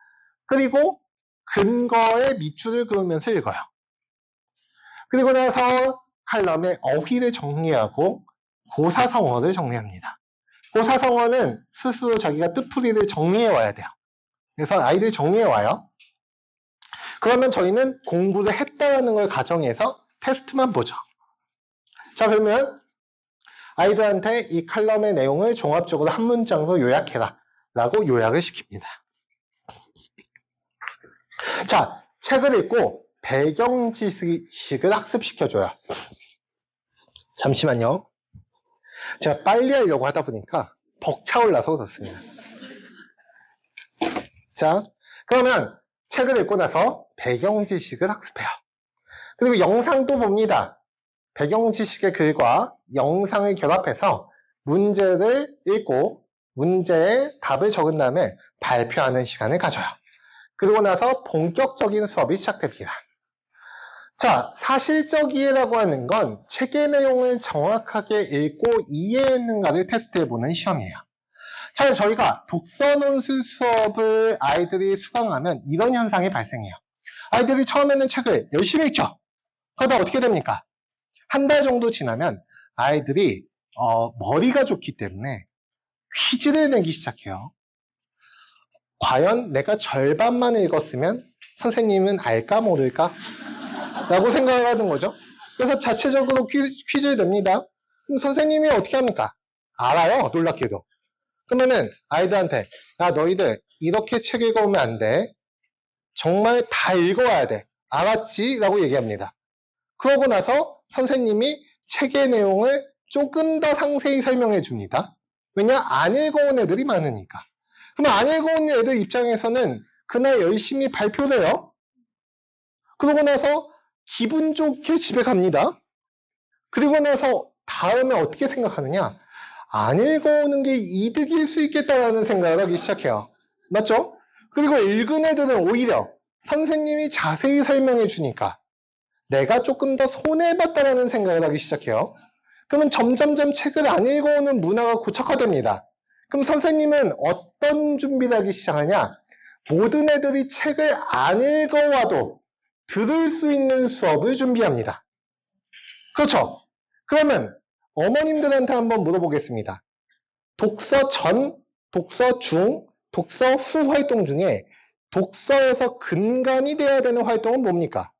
그리고 근거에 밑줄을 그으면서 읽어요. 그리고 나서 칼럼의 어휘를 정리하고 고사성어를 정리합니다. 고사성어는 스스로 자기가 뜻풀이를 정리해 와야 돼요. 그래서 아이들이 정리해 와요. 그러면 저희는 공부를 했다는 걸 가정해서 테스트만 보죠. 자, 그러면 아이들한테 이 칼럼의 내용을 종합적으로 한 문장으로 요약해라 라고 요약을 시킵니다. 자, 책을 읽고 배경 지식을 학습시켜줘요. 잠시만요. 제가 빨리 하려고 하다 보니까 벅차올라서 그렇습니다. 자, 그러면 책을 읽고 나서 배경 지식을 학습해요. 그리고 영상도 봅니다. 배경 지식의 글과 영상을 결합해서 문제를 읽고 문제에 답을 적은 다음에 발표하는 시간을 가져요. 그리고 나서 본격적인 수업이 시작됩니다. 자, 사실적 이해라고 하는 건 책의 내용을 정확하게 읽고 이해했는가를 테스트해보는 시험이에요. 자, 저희가 독서논술 수업을 아이들이 수강하면 이런 현상이 발생해요. 아이들이 처음에는 책을 열심히 읽죠. 그러다 어떻게 됩니까? 한 달 정도 지나면 아이들이 머리가 좋기 때문에 퀴즈를 내기 시작해요. 과연 내가 절반만 읽었으면 선생님은 알까 모를까? 라고 생각을 하는 거죠. 그래서 자체적으로 퀴즈를 냅니다. 그럼 선생님이 어떻게 합니까? 알아요, 놀랍게도. 그러면은 아이들한테 야, 너희들 이렇게 책 읽어오면 안 돼. 정말 다 읽어와야 돼. 알았지? 라고 얘기합니다. 그러고 나서 선생님이 책의 내용을 조금 더 상세히 설명해 줍니다. 왜냐? 안 읽어온 애들이 많으니까. 그럼 안 읽어온 애들 입장에서는 그날 열심히 발표를 해요. 그러고 나서 기분 좋게 집에 갑니다. 그리고 나서 다음에 어떻게 생각하느냐? 안 읽어오는 게 이득일 수 있겠다라는 생각을 하기 시작해요. 맞죠? 그리고 읽은 애들은 오히려 선생님이 자세히 설명해 주니까 내가 조금 더 손해봤다라는 생각을 하기 시작해요. 그러면 점점점 책을 안 읽어오는 문화가 고착화됩니다. 그럼 선생님은 어떤 준비를 하기 시작하냐? 모든 애들이 책을 안 읽어와도 들을 수 있는 수업을 준비합니다. 그렇죠? 그러면 어머님들한테 한번 물어보겠습니다. 독서 전, 독서 중, 독서 후 활동 중에 독서에서 근간이 돼야 되는 활동은 뭡니까?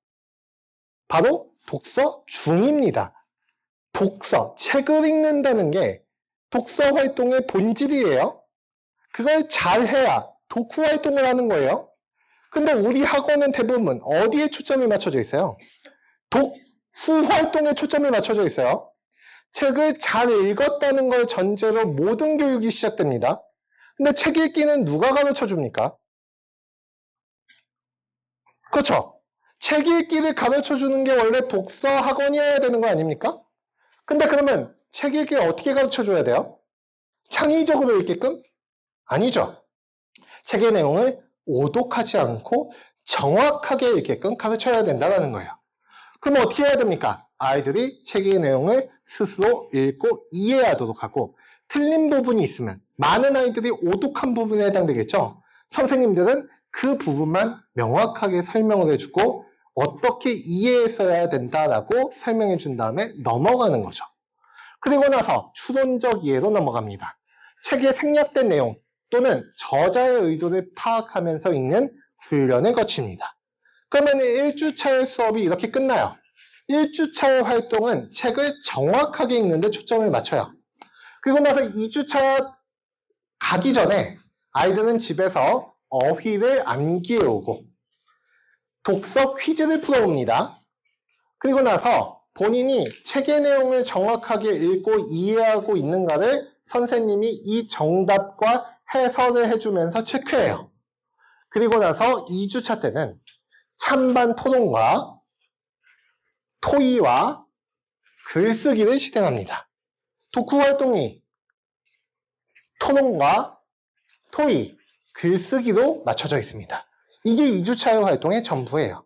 바로 독서 중입니다. 독서, 책을 읽는다는 게 독서 활동의 본질이에요. 그걸 잘해야 독후 활동을 하는 거예요. 근데 우리 학원은 대부분 어디에 초점이 맞춰져 있어요? 독후 활동에 초점이 맞춰져 있어요. 책을 잘 읽었다는 걸 전제로 모든 교육이 시작됩니다. 근데 책 읽기는 누가 가르쳐 줍니까? 그렇죠? 책 읽기를 가르쳐 주는 게 원래 독서 학원이어야 되는 거 아닙니까? 근데 그러면 책 읽기를 어떻게 가르쳐 줘야 돼요? 창의적으로 읽게끔? 아니죠. 책의 내용을 오독하지 않고 정확하게 읽게끔 가르쳐야 된다는 거예요. 그럼 어떻게 해야 됩니까? 아이들이 책의 내용을 스스로 읽고 이해하도록 하고 틀린 부분이 있으면 많은 아이들이 오독한 부분에 해당되겠죠. 선생님들은 그 부분만 명확하게 설명을 해주고 어떻게 이해했어야 된다라고 설명해 준 다음에 넘어가는 거죠. 그리고 나서 추론적 이해로 넘어갑니다. 책에 생략된 내용 또는 저자의 의도를 파악하면서 읽는 훈련을 거칩니다. 그러면 1주차의 수업이 이렇게 끝나요. 1주차의 활동은 책을 정확하게 읽는 데 초점을 맞춰요. 그리고 나서 2주차 가기 전에 아이들은 집에서 어휘를 암기해오고 독서 퀴즈를 풀어옵니다. 그리고 나서 본인이 책의 내용을 정확하게 읽고 이해하고 있는가를 선생님이 이 정답과 해설을 해주면서 체크해요. 그리고 나서 2주차 때는 찬반 토론과 토의와 글쓰기를 실행합니다. 독후 활동이 토론과 토의, 글쓰기로 맞춰져 있습니다. 이게 2주차의 활동의 전부예요.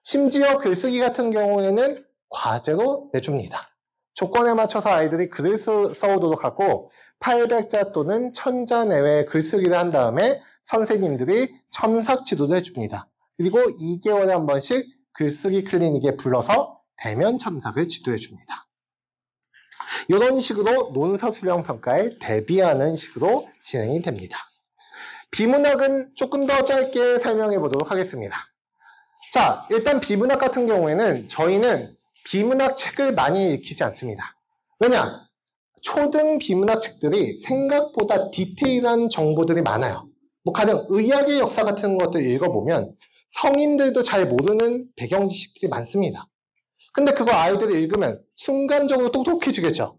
심지어 글쓰기 같은 경우에는 과제로 내줍니다. 조건에 맞춰서 아이들이 글을 써오도록 하고 800자 또는 1000자 내외의 글쓰기를 한 다음에 선생님들이 첨삭 지도를 해줍니다. 그리고 2개월에 한 번씩 글쓰기 클리닉에 불러서 대면 첨삭을 지도해줍니다. 이런 식으로 논서 수령 평가에 대비하는 식으로 진행이 됩니다. 비문학은 조금 더 짧게 설명해 보도록 하겠습니다. 자, 일단 비문학 같은 경우에는 저희는 비문학 책을 많이 읽히지 않습니다. 왜냐? 초등 비문학 책들이 생각보다 디테일한 정보들이 많아요. 뭐 가령 의학의 역사 같은 것들 읽어보면 성인들도 잘 모르는 배경 지식들이 많습니다. 근데 그거 아이들이 읽으면 순간적으로 똑똑해지겠죠.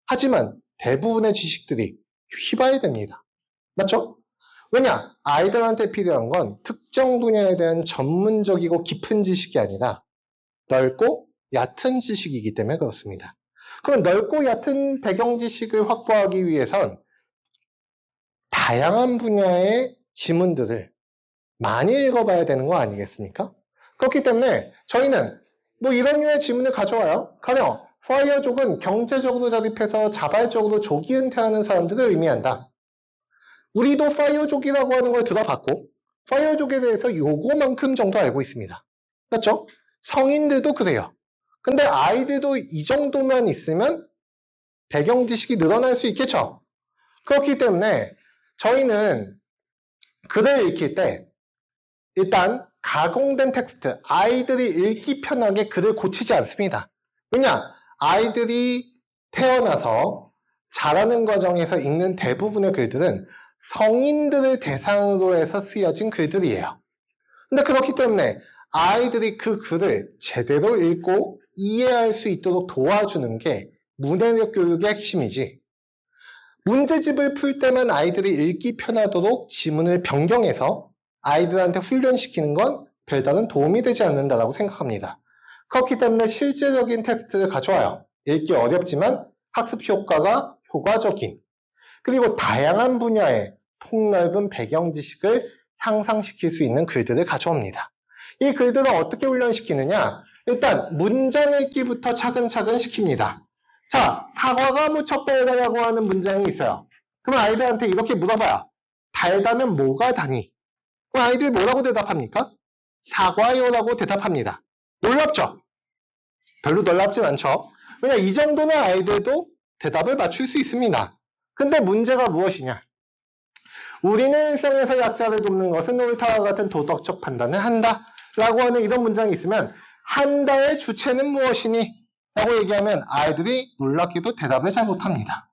하지만 대부분의 지식들이 휘발됩니다. 맞죠? 왜냐? 아이들한테 필요한 건 특정 분야에 대한 전문적이고 깊은 지식이 아니라 넓고 얕은 지식이기 때문에 그렇습니다. 그럼 넓고 얕은 배경 지식을 확보하기 위해선 다양한 분야의 지문들을 많이 읽어봐야 되는 거 아니겠습니까? 그렇기 때문에 저희는 뭐 이런 류의 지문을 가져와요. 가령 파이어족은 경제적으로 자립해서 자발적으로 조기 은퇴하는 사람들을 의미한다. 우리도 파이어족이라고 하는 걸 들어봤고 파이어족에 대해서 요거만큼 정도 알고 있습니다. 맞죠? 성인들도 그래요. 근데 아이들도 이 정도만 있으면 배경 지식이 늘어날 수 있겠죠? 그렇기 때문에 저희는 글을 읽힐 때 일단 가공된 텍스트, 아이들이 읽기 편하게 글을 고치지 않습니다. 왜냐? 아이들이 태어나서 자라는 과정에서 읽는 대부분의 글들은 성인들을 대상으로 해서 쓰여진 글들이에요. 근데 그렇기 때문에 아이들이 그 글을 제대로 읽고 이해할 수 있도록 도와주는 게 문해력 교육의 핵심이지. 문제집을 풀 때만 아이들이 읽기 편하도록 지문을 변경해서 아이들한테 훈련시키는 건 별다른 도움이 되지 않는다고 생각합니다. 그렇기 때문에 실제적인 텍스트를 가져와요. 읽기 어렵지만 학습 효과가 효과적인, 그리고 다양한 분야의 폭넓은 배경 지식을 향상시킬 수 있는 글들을 가져옵니다. 이 글들을 어떻게 훈련시키느냐? 일단 문장 읽기부터 차근차근 시킵니다. 자, 사과가 무척 달다라고 하는 문장이 있어요. 그럼 아이들한테 이렇게 물어봐요. 달다면 뭐가 다니? 그럼 아이들이 뭐라고 대답합니까? 사과요라고 대답합니다. 놀랍죠? 별로 놀랍진 않죠? 왜냐, 이 정도는 아이들도 대답을 맞출 수 있습니다. 근데 문제가 무엇이냐? 우리는 일상에서 약자를 돕는 것은 옳다와 같은 도덕적 판단을 한다 라고 하는 이런 문장이 있으면 한다의 주체는 무엇이니? 라고 얘기하면 아이들이 놀랍게도 대답을 잘 못합니다.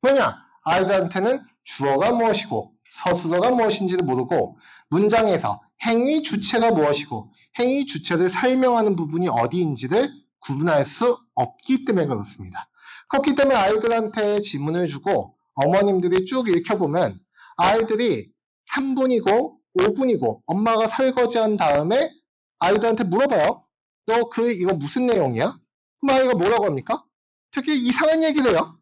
왜냐? 아이들한테는 주어가 무엇이고 서술어가 무엇인지를 모르고 문장에서 행위 주체가 무엇이고 행위 주체를 설명하는 부분이 어디인지를 구분할 수 없기 때문에 그렇습니다. 그렇기 때문에 아이들한테 지문을 주고 어머님들이 쭉 읽혀보면 아이들이 3분이고 5분이고 엄마가 설거지한 다음에 아이들한테 물어봐요. 너 이거 무슨 내용이야? 그럼 아이가 뭐라고 합니까? 되게 이상한 얘기를 해요.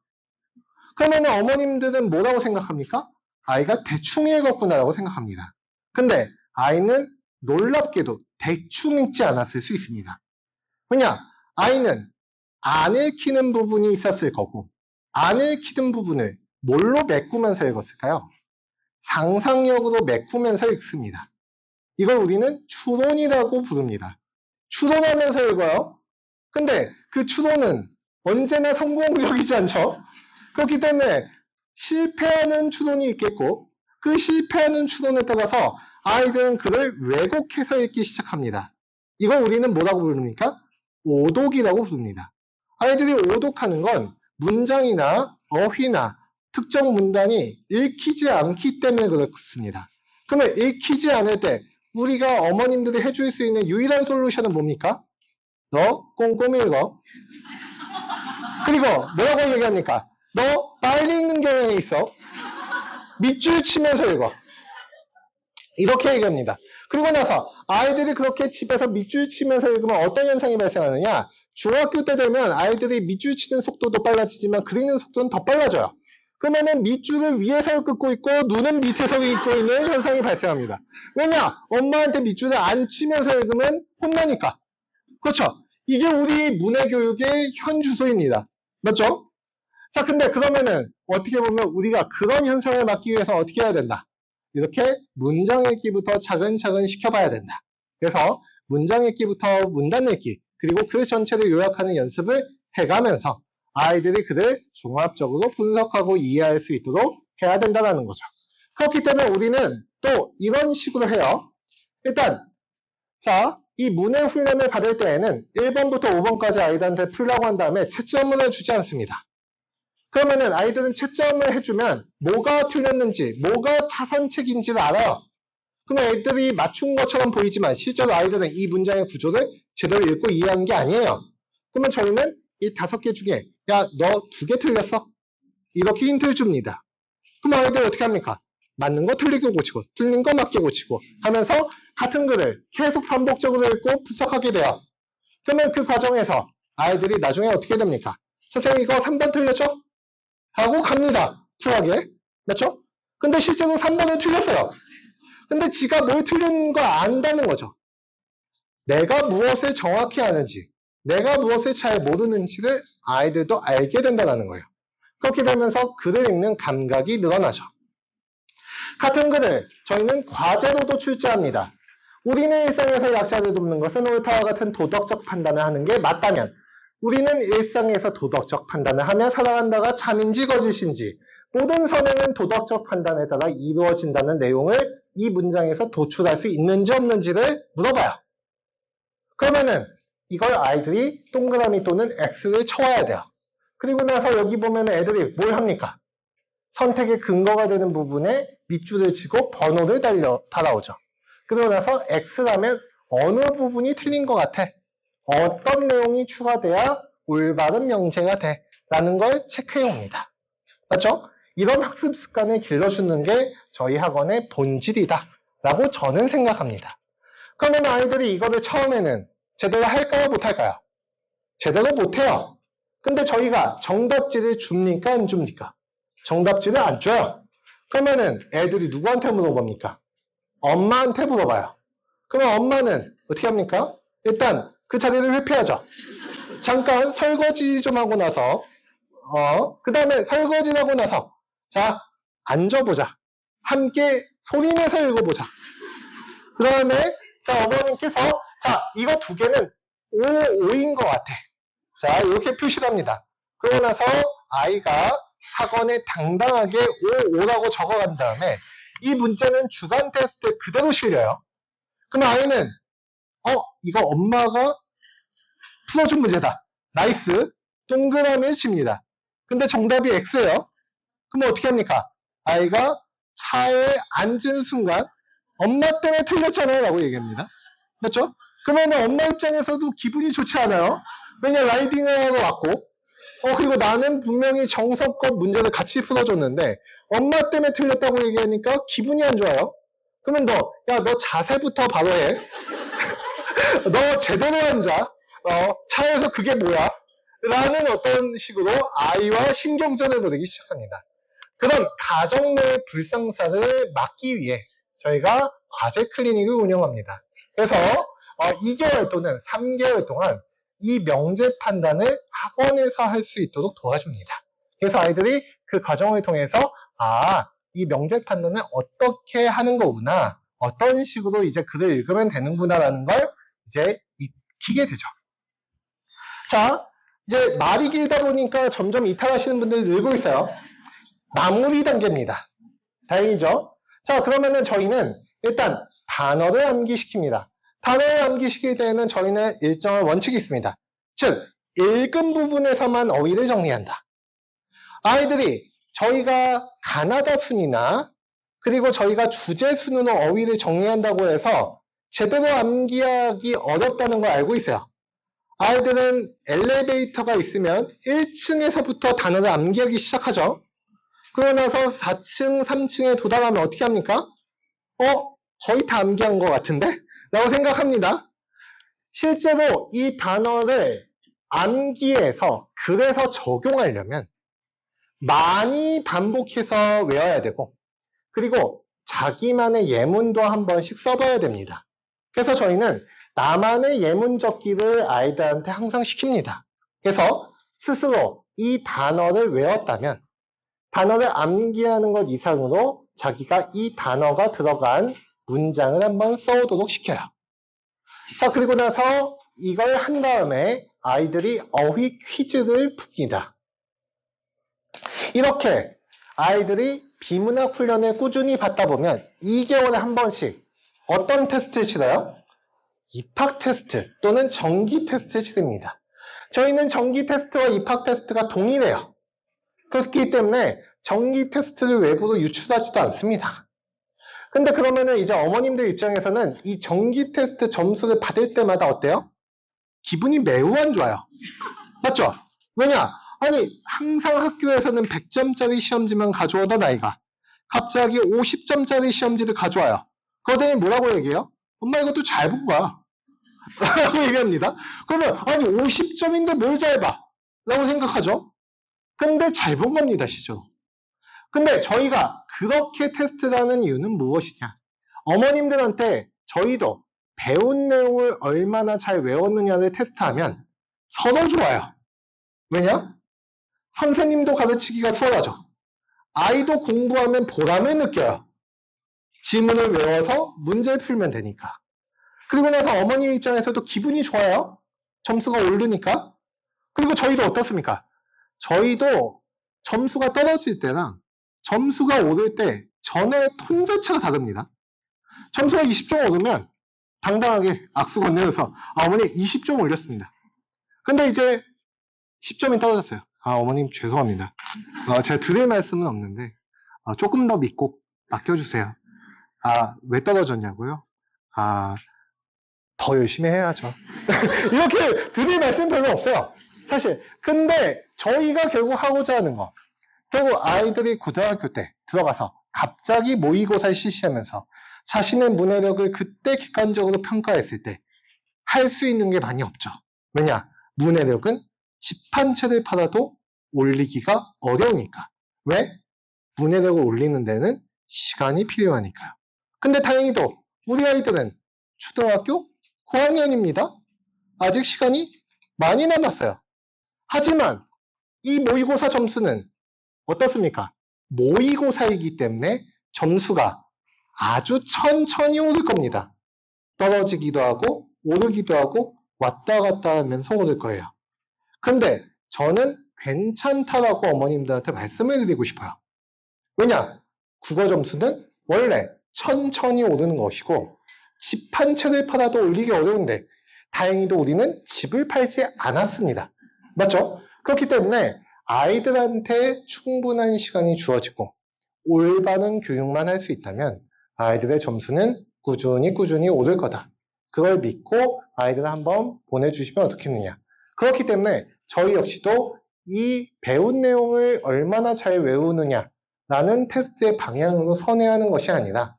그러면 어머님들은 뭐라고 생각합니까? 아이가 대충 읽었구나라고 생각합니다. 근데 아이는 놀랍게도 대충 읽지 않았을 수 있습니다. 왜냐? 아이는 안 읽히는 부분이 있었을 거고 안 읽히는 부분을 뭘로 메꾸면서 읽었을까요? 상상력으로 메꾸면서 읽습니다. 이걸 우리는 추론이라고 부릅니다. 추론하면서 읽어요. 근데 그 추론은 언제나 성공적이지 않죠? 그렇기 때문에 실패하는 추론이 있겠고 그 실패하는 추론에 따라서 아이들은 그를 왜곡해서 읽기 시작합니다. 이걸 우리는 뭐라고 부릅니까? 오독이라고 부릅니다. 아이들이 오독하는 건 문장이나 어휘나 특정 문단이 읽히지 않기 때문에 그렇습니다. 그러면 읽히지 않을 때 우리가 어머님들이 해줄 수 있는 유일한 솔루션은 뭡니까? 너 꼼꼼히 읽어. 그리고 뭐라고 얘기합니까? 너 빨리 읽는 경향이 있어. 밑줄 치면서 읽어. 이렇게 얘기합니다. 그리고 나서 아이들이 그렇게 집에서 밑줄 치면서 읽으면 어떤 현상이 발생하느냐? 중학교 때 되면 아이들이 밑줄 치는 속도도 빨라지지만 그리는 속도는 더 빨라져요. 그러면은 밑줄을 위에서 긋고 있고 눈은 밑에서 긋고 있는 현상이 발생합니다. 왜냐? 엄마한테 밑줄을 안 치면서 읽으면 혼나니까. 그렇죠? 이게 우리 문해교육의 현 주소입니다. 맞죠? 자, 근데 그러면은 어떻게 보면 우리가 그런 현상을 막기 위해서 어떻게 해야 된다? 이렇게 문장 읽기부터 차근차근 시켜봐야 된다. 그래서 문장 읽기부터 문단 읽기, 그리고 그 전체를 요약하는 연습을 해가면서 아이들이 그를 종합적으로 분석하고 이해할 수 있도록 해야 된다는 거죠. 그렇기 때문에 우리는 또 이런 식으로 해요. 일단 자, 이 문해 훈련을 받을 때에는 1번부터 5번까지 아이들한테 풀라고 한 다음에 채점문을 주지 않습니다. 그러면은 아이들은 채점을 해주면 뭐가 틀렸는지, 뭐가 차선책인지를 알아요. 그럼 애들이 맞춘 것처럼 보이지만 실제로 아이들은 이 문장의 구조를 제대로 읽고 이해한 게 아니에요. 그러면 저희는 이 5개 중에 야, 너 2개 틀렸어. 이렇게 힌트를 줍니다. 그럼 아이들 어떻게 합니까? 맞는 거 틀리게 고치고 틀린 거 맞게 고치고 하면서 같은 글을 계속 반복적으로 읽고 분석하게 돼요. 그러면 그 과정에서 아이들이 나중에 어떻게 됩니까? 선생님 이거 3번 틀렸죠? 하고 갑니다. 쿨하게. 맞죠? 근데 실제로 3번은 틀렸어요. 근데 지가 뭘 틀린 거 안다는 거죠. 내가 무엇을 정확히 아는지, 내가 무엇을 잘 모르는지를 아이들도 알게 된다는 거예요. 그렇게 되면서 글을 읽는 감각이 늘어나죠. 같은 글을 저희는 과제로도 출제합니다. 우리는 일상에서 약자를 돕는 것은 옳다와 같은 도덕적 판단을 하는 게 맞다면 우리는 일상에서 도덕적 판단을 하며 살아간다가 참인지 거짓인지 모든 선행은 도덕적 판단에 따라 이루어진다는 내용을 이 문장에서 도출할 수 있는지 없는지를 물어봐요. 그러면은 이걸 아이들이 동그라미 또는 X를 쳐와야 돼요. 그리고 나서 여기 보면 애들이 뭘 합니까? 선택의 근거가 되는 부분에 밑줄을 치고 번호를 달아오죠. 그러고 나서 X라면 어느 부분이 틀린 것 같아? 어떤 내용이 추가돼야 올바른 명제가 돼? 라는 걸 체크해 옵니다. 맞죠? 이런 학습 습관을 길러주는 게 저희 학원의 본질이다 라고 저는 생각합니다. 그러면 아이들이 이거를 처음에는 제대로 할까요? 못할까요? 제대로 못해요. 근데 저희가 정답지를 줍니까? 안 줍니까? 정답지를 안 줘요. 그러면은 애들이 누구한테 물어봅니까? 엄마한테 물어봐요. 그러면 엄마는 어떻게 합니까? 일단 그 자리를 회피하죠. 잠깐 설거지 좀 하고 나서 그 다음에 설거지를 하고 나서 자 앉아보자. 함께 소리내서 읽어보자. 그 다음에 자 어머님께서 자 이거 두 개는 5인 것 같아. 자 이렇게 표시를 합니다. 그러고 나서 아이가 학원에 당당하게 5라고 적어간 다음에 이 문제는 주간 테스트에 그대로 실려요. 그럼 아이는 이거 엄마가 풀어준 문제다. 나이스. 동그라미를 칩니다. 근데 정답이 X예요. 그럼 어떻게 합니까? 아이가 차에 앉은 순간 엄마 때문에 틀렸잖아요 라고 얘기합니다. 맞죠? 그러면 엄마 입장에서도 기분이 좋지 않아요. 왜냐 라이딩을 하러 왔고 그리고 나는 분명히 정석껏 문제를 같이 풀어줬는데 엄마 때문에 틀렸다고 얘기하니까 기분이 안 좋아요. 그러면 너 자세부터 바로 해. 너 제대로 앉아. 차에서 그게 뭐야? 라는 어떤 식으로 아이와 신경전을 벌이기 시작합니다. 그런 가정 내 불상사를 막기 위해 저희가 과제 클리닉을 운영합니다. 그래서 2개월 또는 3개월 동안 이 명제 판단을 학원에서 할 수 있도록 도와줍니다. 그래서 아이들이 그 과정을 통해서 이 명제 판단을 어떻게 하는 거구나, 어떤 식으로 이제 글을 읽으면 되는구나라는 걸 이제 익히게 되죠. 자, 이제 말이 길다 보니까 점점 이탈하시는 분들이 늘고 있어요. 마무리 단계입니다. 다행이죠? 자, 그러면은 저희는 일단 단어를 암기시킵니다. 단어를 암기시킬 때에는 저희는 일정한 원칙이 있습니다. 즉, 읽은 부분에서만 어휘를 정리한다. 아이들이 저희가 가나다 순이나 그리고 저희가 주제 순으로 어휘를 정리한다고 해서 제대로 암기하기 어렵다는 걸 알고 있어요. 아이들은 엘리베이터가 있으면 1층에서부터 단어를 암기하기 시작하죠. 그러고 나서 4층, 3층에 도달하면 어떻게 합니까? 거의 다 암기한 것 같은데? 라고 생각합니다. 실제로 이 단어를 암기해서 글에서 적용하려면 많이 반복해서 외워야 되고 그리고 자기만의 예문도 한 번씩 써봐야 됩니다. 그래서 저희는 나만의 예문 적기를 아이들한테 항상 시킵니다. 그래서 스스로 이 단어를 외웠다면 단어를 암기하는 것 이상으로 자기가 이 단어가 들어간 문장을 한번 써오도록 시켜요. 자, 그리고 나서 이걸 한 다음에 아이들이 어휘 퀴즈를 풉니다. 이렇게 아이들이 비문학 훈련을 꾸준히 받다 보면 2개월에 한 번씩 어떤 테스트를 치러요? 입학 테스트 또는 정기 테스트를 치릅니다. 저희는 정기 테스트와 입학 테스트가 동일해요. 그렇기 때문에 정기 테스트를 외부로 유출하지도 않습니다. 근데 그러면은 이제 어머님들 입장에서는 이 정기 테스트 점수를 받을 때마다 어때요? 기분이 매우 안 좋아요. 맞죠? 왜냐? 아니 항상 학교에서는 100점짜리 시험지만 가져오던 아이가 갑자기 50점짜리 시험지를 가져와요. 그러더니 뭐라고 얘기해요? 엄마 이것도 잘 본 거야. 라고 얘기합니다. 그러면 아니 50점인데 뭘 잘 봐? 라고 생각하죠. 근데 잘 본 겁니다. 실제로. 근데 저희가 그렇게 테스트를 하는 이유는 무엇이냐? 어머님들한테 저희도 배운 내용을 얼마나 잘 외웠느냐를 테스트하면 서로 좋아요. 왜냐? 선생님도 가르치기가 수월하죠. 아이도 공부하면 보람을 느껴요. 지문을 외워서 문제를 풀면 되니까. 그리고 나서 어머님 입장에서도 기분이 좋아요. 점수가 오르니까. 그리고 저희도 어떻습니까? 저희도 점수가 떨어질 때랑 점수가 오를 때 전의 톤 자체가 다릅니다. 점수가 20점 오르면 당당하게 악수 건네면서 어머니 20점 올렸습니다. 근데 이제 10점이 떨어졌어요. 어머님 죄송합니다. 제가 드릴 말씀은 없는데 조금 더 믿고 맡겨주세요. 왜 떨어졌냐고요? 더 열심히 해야죠. 이렇게 드릴 말씀 별로 없어요. 사실. 근데 저희가 결국 하고자 하는 거 그리고 아이들이 고등학교 때 들어가서 갑자기 모의고사를 실시하면서 자신의 문해력을 그때 객관적으로 평가했을 때 할 수 있는 게 많이 없죠. 왜냐? 문해력은 집 한 채를 팔아도 올리기가 어려우니까. 왜? 문해력을 올리는 데는 시간이 필요하니까요. 근데 다행히도 우리 아이들은 초등학교 고학년입니다. 아직 시간이 많이 남았어요. 하지만 이 모의고사 점수는 어떻습니까? 모의고사이기 때문에 점수가 아주 천천히 오를 겁니다. 떨어지기도 하고 오르기도 하고 왔다 갔다 하면서 오를 거예요. 근데 저는 괜찮다라고 어머님들한테 말씀을 드리고 싶어요. 왜냐? 국어 점수는 원래 천천히 오르는 것이고 집 한 채를 팔아도 올리기 어려운데 다행히도 우리는 집을 팔지 않았습니다. 맞죠? 그렇기 때문에 아이들한테 충분한 시간이 주어지고 올바른 교육만 할 수 있다면 아이들의 점수는 꾸준히 오를 거다. 그걸 믿고 아이들을 한번 보내주시면 어떻겠느냐. 그렇기 때문에 저희 역시도 이 배운 내용을 얼마나 잘 외우느냐 라는 테스트의 방향으로 선회하는 것이 아니라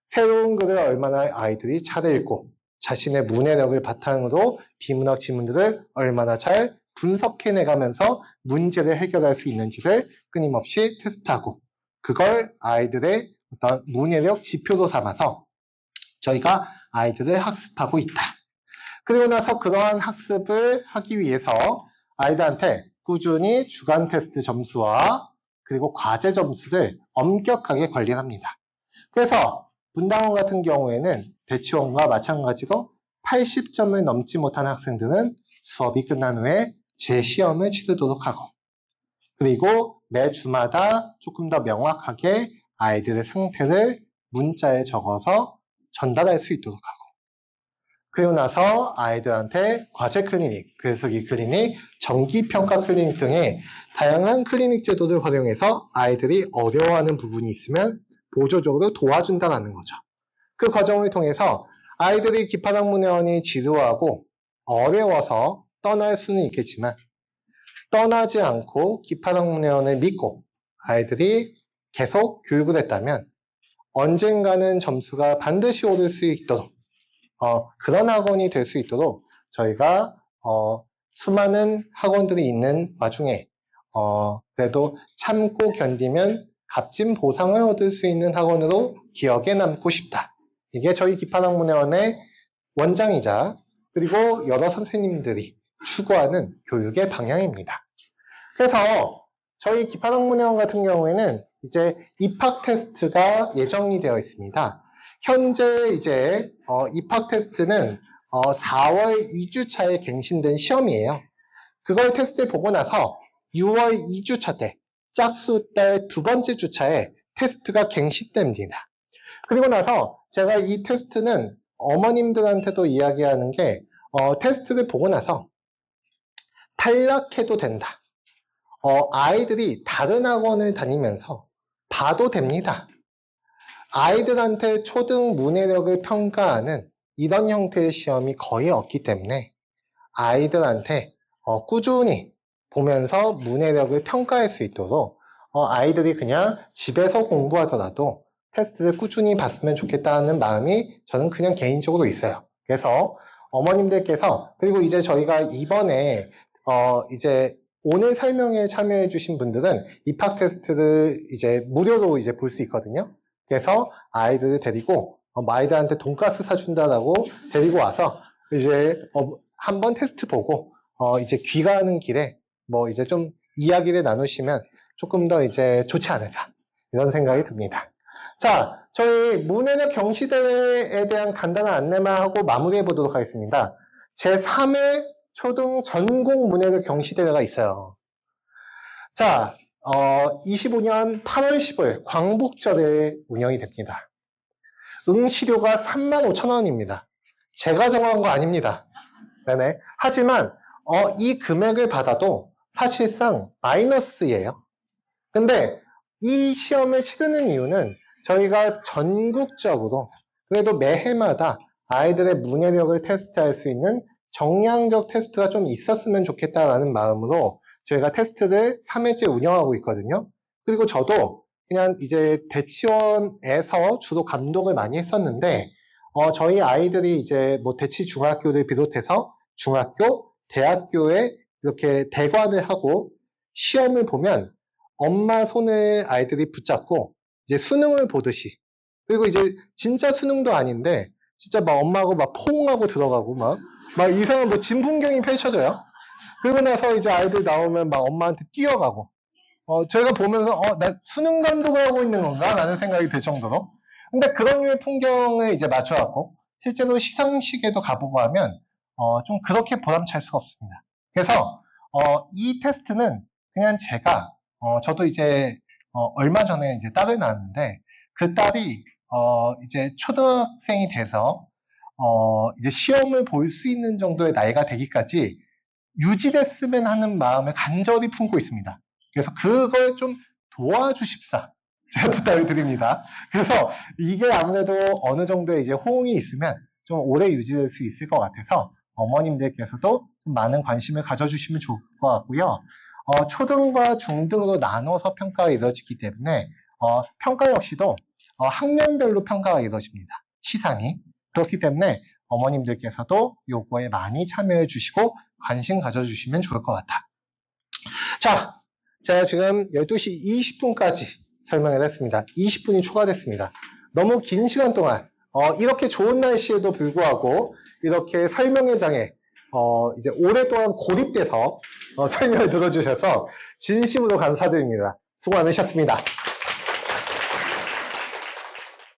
새로운 글을 얼마나 아이들이 잘 읽고 자신의 문해력을 바탕으로 비문학 지문들을 얼마나 잘 분석해내가면서 문제를 해결할 수 있는지를 끊임없이 테스트하고 그걸 아이들의 어떤 문해력 지표로 삼아서 저희가 아이들을 학습하고 있다. 그리고 나서 그러한 학습을 하기 위해서 아이들한테 꾸준히 주간 테스트 점수와 그리고 과제 점수를 엄격하게 관리합니다. 그래서 분당원 같은 경우에는 대치원과 마찬가지로 80점을 넘지 못한 학생들은 수업이 끝난 후에 재시험을 치르도록 하고 그리고 매 주마다 조금 더 명확하게 아이들의 상태를 문자에 적어서 전달할 수 있도록 하고 그리고 나서 아이들한테 과제 클리닉, 글쓰기 클리닉, 정기평가 클리닉 등의 다양한 클리닉 제도를 활용해서 아이들이 어려워하는 부분이 있으면 보조적으로 도와준다는 거죠. 그 과정을 통해서 아이들이 기파학문회원이 지루하고 어려워서 떠날 수는 있겠지만 떠나지 않고 기파학문회원을 믿고 아이들이 계속 교육을 했다면 언젠가는 점수가 반드시 오를 수 있도록 그런 학원이 될 수 있도록 저희가 수많은 학원들이 있는 와중에 그래도 참고 견디면 값진 보상을 얻을 수 있는 학원으로 기억에 남고 싶다. 이게 저희 기판학문회원의 원장이자 그리고 여러 선생님들이 추구하는 교육의 방향입니다. 그래서 저희 기판학문회원 같은 경우에는 이제 입학 테스트가 예정이 되어 있습니다. 현재 이제 입학 테스트는 4월 2주차에 갱신된 시험이에요. 그걸 테스트를 보고 나서 6월 2주차 때 짝수달 두 번째 주차에 테스트가 갱신됩니다. 그리고 나서 제가 이 테스트는 어머님들한테도 이야기하는 게 테스트를 보고 나서 탈락해도 된다. 아이들이 다른 학원을 다니면서 봐도 됩니다. 아이들한테 초등 문해력을 평가하는 이런 형태의 시험이 거의 없기 때문에 아이들한테 꾸준히 보면서 문해력을 평가할 수 있도록 아이들이 그냥 집에서 공부하더라도 테스트를 꾸준히 봤으면 좋겠다는 마음이 저는 그냥 개인적으로 있어요. 그래서 어머님들께서 그리고 이제 저희가 이번에 이제 오늘 설명에 참여해 주신 분들은 입학 테스트를 이제 무료로 이제 볼 수 있거든요. 그래서 아이들을 데리고 아이들한테 돈가스 사준다라고 데리고 와서 이제 한번 테스트 보고 이제 귀가하는 길에 뭐 이제 좀 이야기를 나누시면 조금 더 이제 좋지 않을까 이런 생각이 듭니다. 자, 저희 문해력 경시대회에 대한 간단한 안내만 하고 마무리해 보도록 하겠습니다. 제3회 초등 전국 문해력 경시대회가 있어요. 자, 25년 8월 10일 광복절에 운영이 됩니다. 응시료가 35,000원입니다. 제가 정한 거 아닙니다. 네네. 하지만 이 금액을 받아도 사실상 마이너스예요. 근데 이 시험을 치르는 이유는 저희가 전국적으로 그래도 매해마다 아이들의 문해력을 테스트할 수 있는 정량적 테스트가 좀 있었으면 좋겠다라는 마음으로 저희가 테스트를 3회째 운영하고 있거든요. 그리고 저도 그냥 이제 대치원에서 주로 감독을 많이 했었는데, 저희 아이들이 이제 뭐 대치 중학교를 비롯해서 중학교, 대학교에 이렇게 대관을 하고 시험을 보면 엄마 손을 아이들이 붙잡고 이제 수능을 보듯이, 그리고 이제 진짜 수능도 아닌데 진짜 막 엄마하고 막 포옹하고 들어가고 막 이상한 뭐 진풍경이 펼쳐져요. 그러고 나서 이제 아이들 나오면 막 엄마한테 뛰어가고, 저희가 보면서 나 수능 감독을 하고 있는 건가? 라는 생각이 들 정도로. 근데 그런 류의 풍경을 이제 맞춰갖고 실제로 시상식에도 가보고 하면 좀 그렇게 보람찰 수가 없습니다. 그래서 이 테스트는 그냥 제가 저도 이제 얼마 전에 이제 딸을 낳았는데, 그 딸이 이제 초등학생이 돼서 이제 시험을 볼 수 있는 정도의 나이가 되기까지 유지됐으면 하는 마음을 간절히 품고 있습니다. 그래서 그걸 좀 도와주십사 제가 부탁을 드립니다. 그래서 이게 아무래도 어느 정도의 이제 호응이 있으면 좀 오래 유지될 수 있을 것 같아서 어머님들께서도 좀 많은 관심을 가져주시면 좋을 것 같고요. 초등과 중등으로 나눠서 평가가 이루어지기 때문에 평가 역시도 학년별로 평가가 이루어집니다. 시상이. 그렇기 때문에 어머님들께서도 요거에 많이 참여해 주시고 관심 가져주시면 좋을 것 같아. 자, 제가 지금 12시 20분까지 설명을 했습니다. 20분이 초과됐습니다. 너무 긴 시간 동안 이렇게 좋은 날씨에도 불구하고 이렇게 설명회장에 이제 오랫동안 고립돼서 설명을 들어주셔서 진심으로 감사드립니다. 수고 많으셨습니다.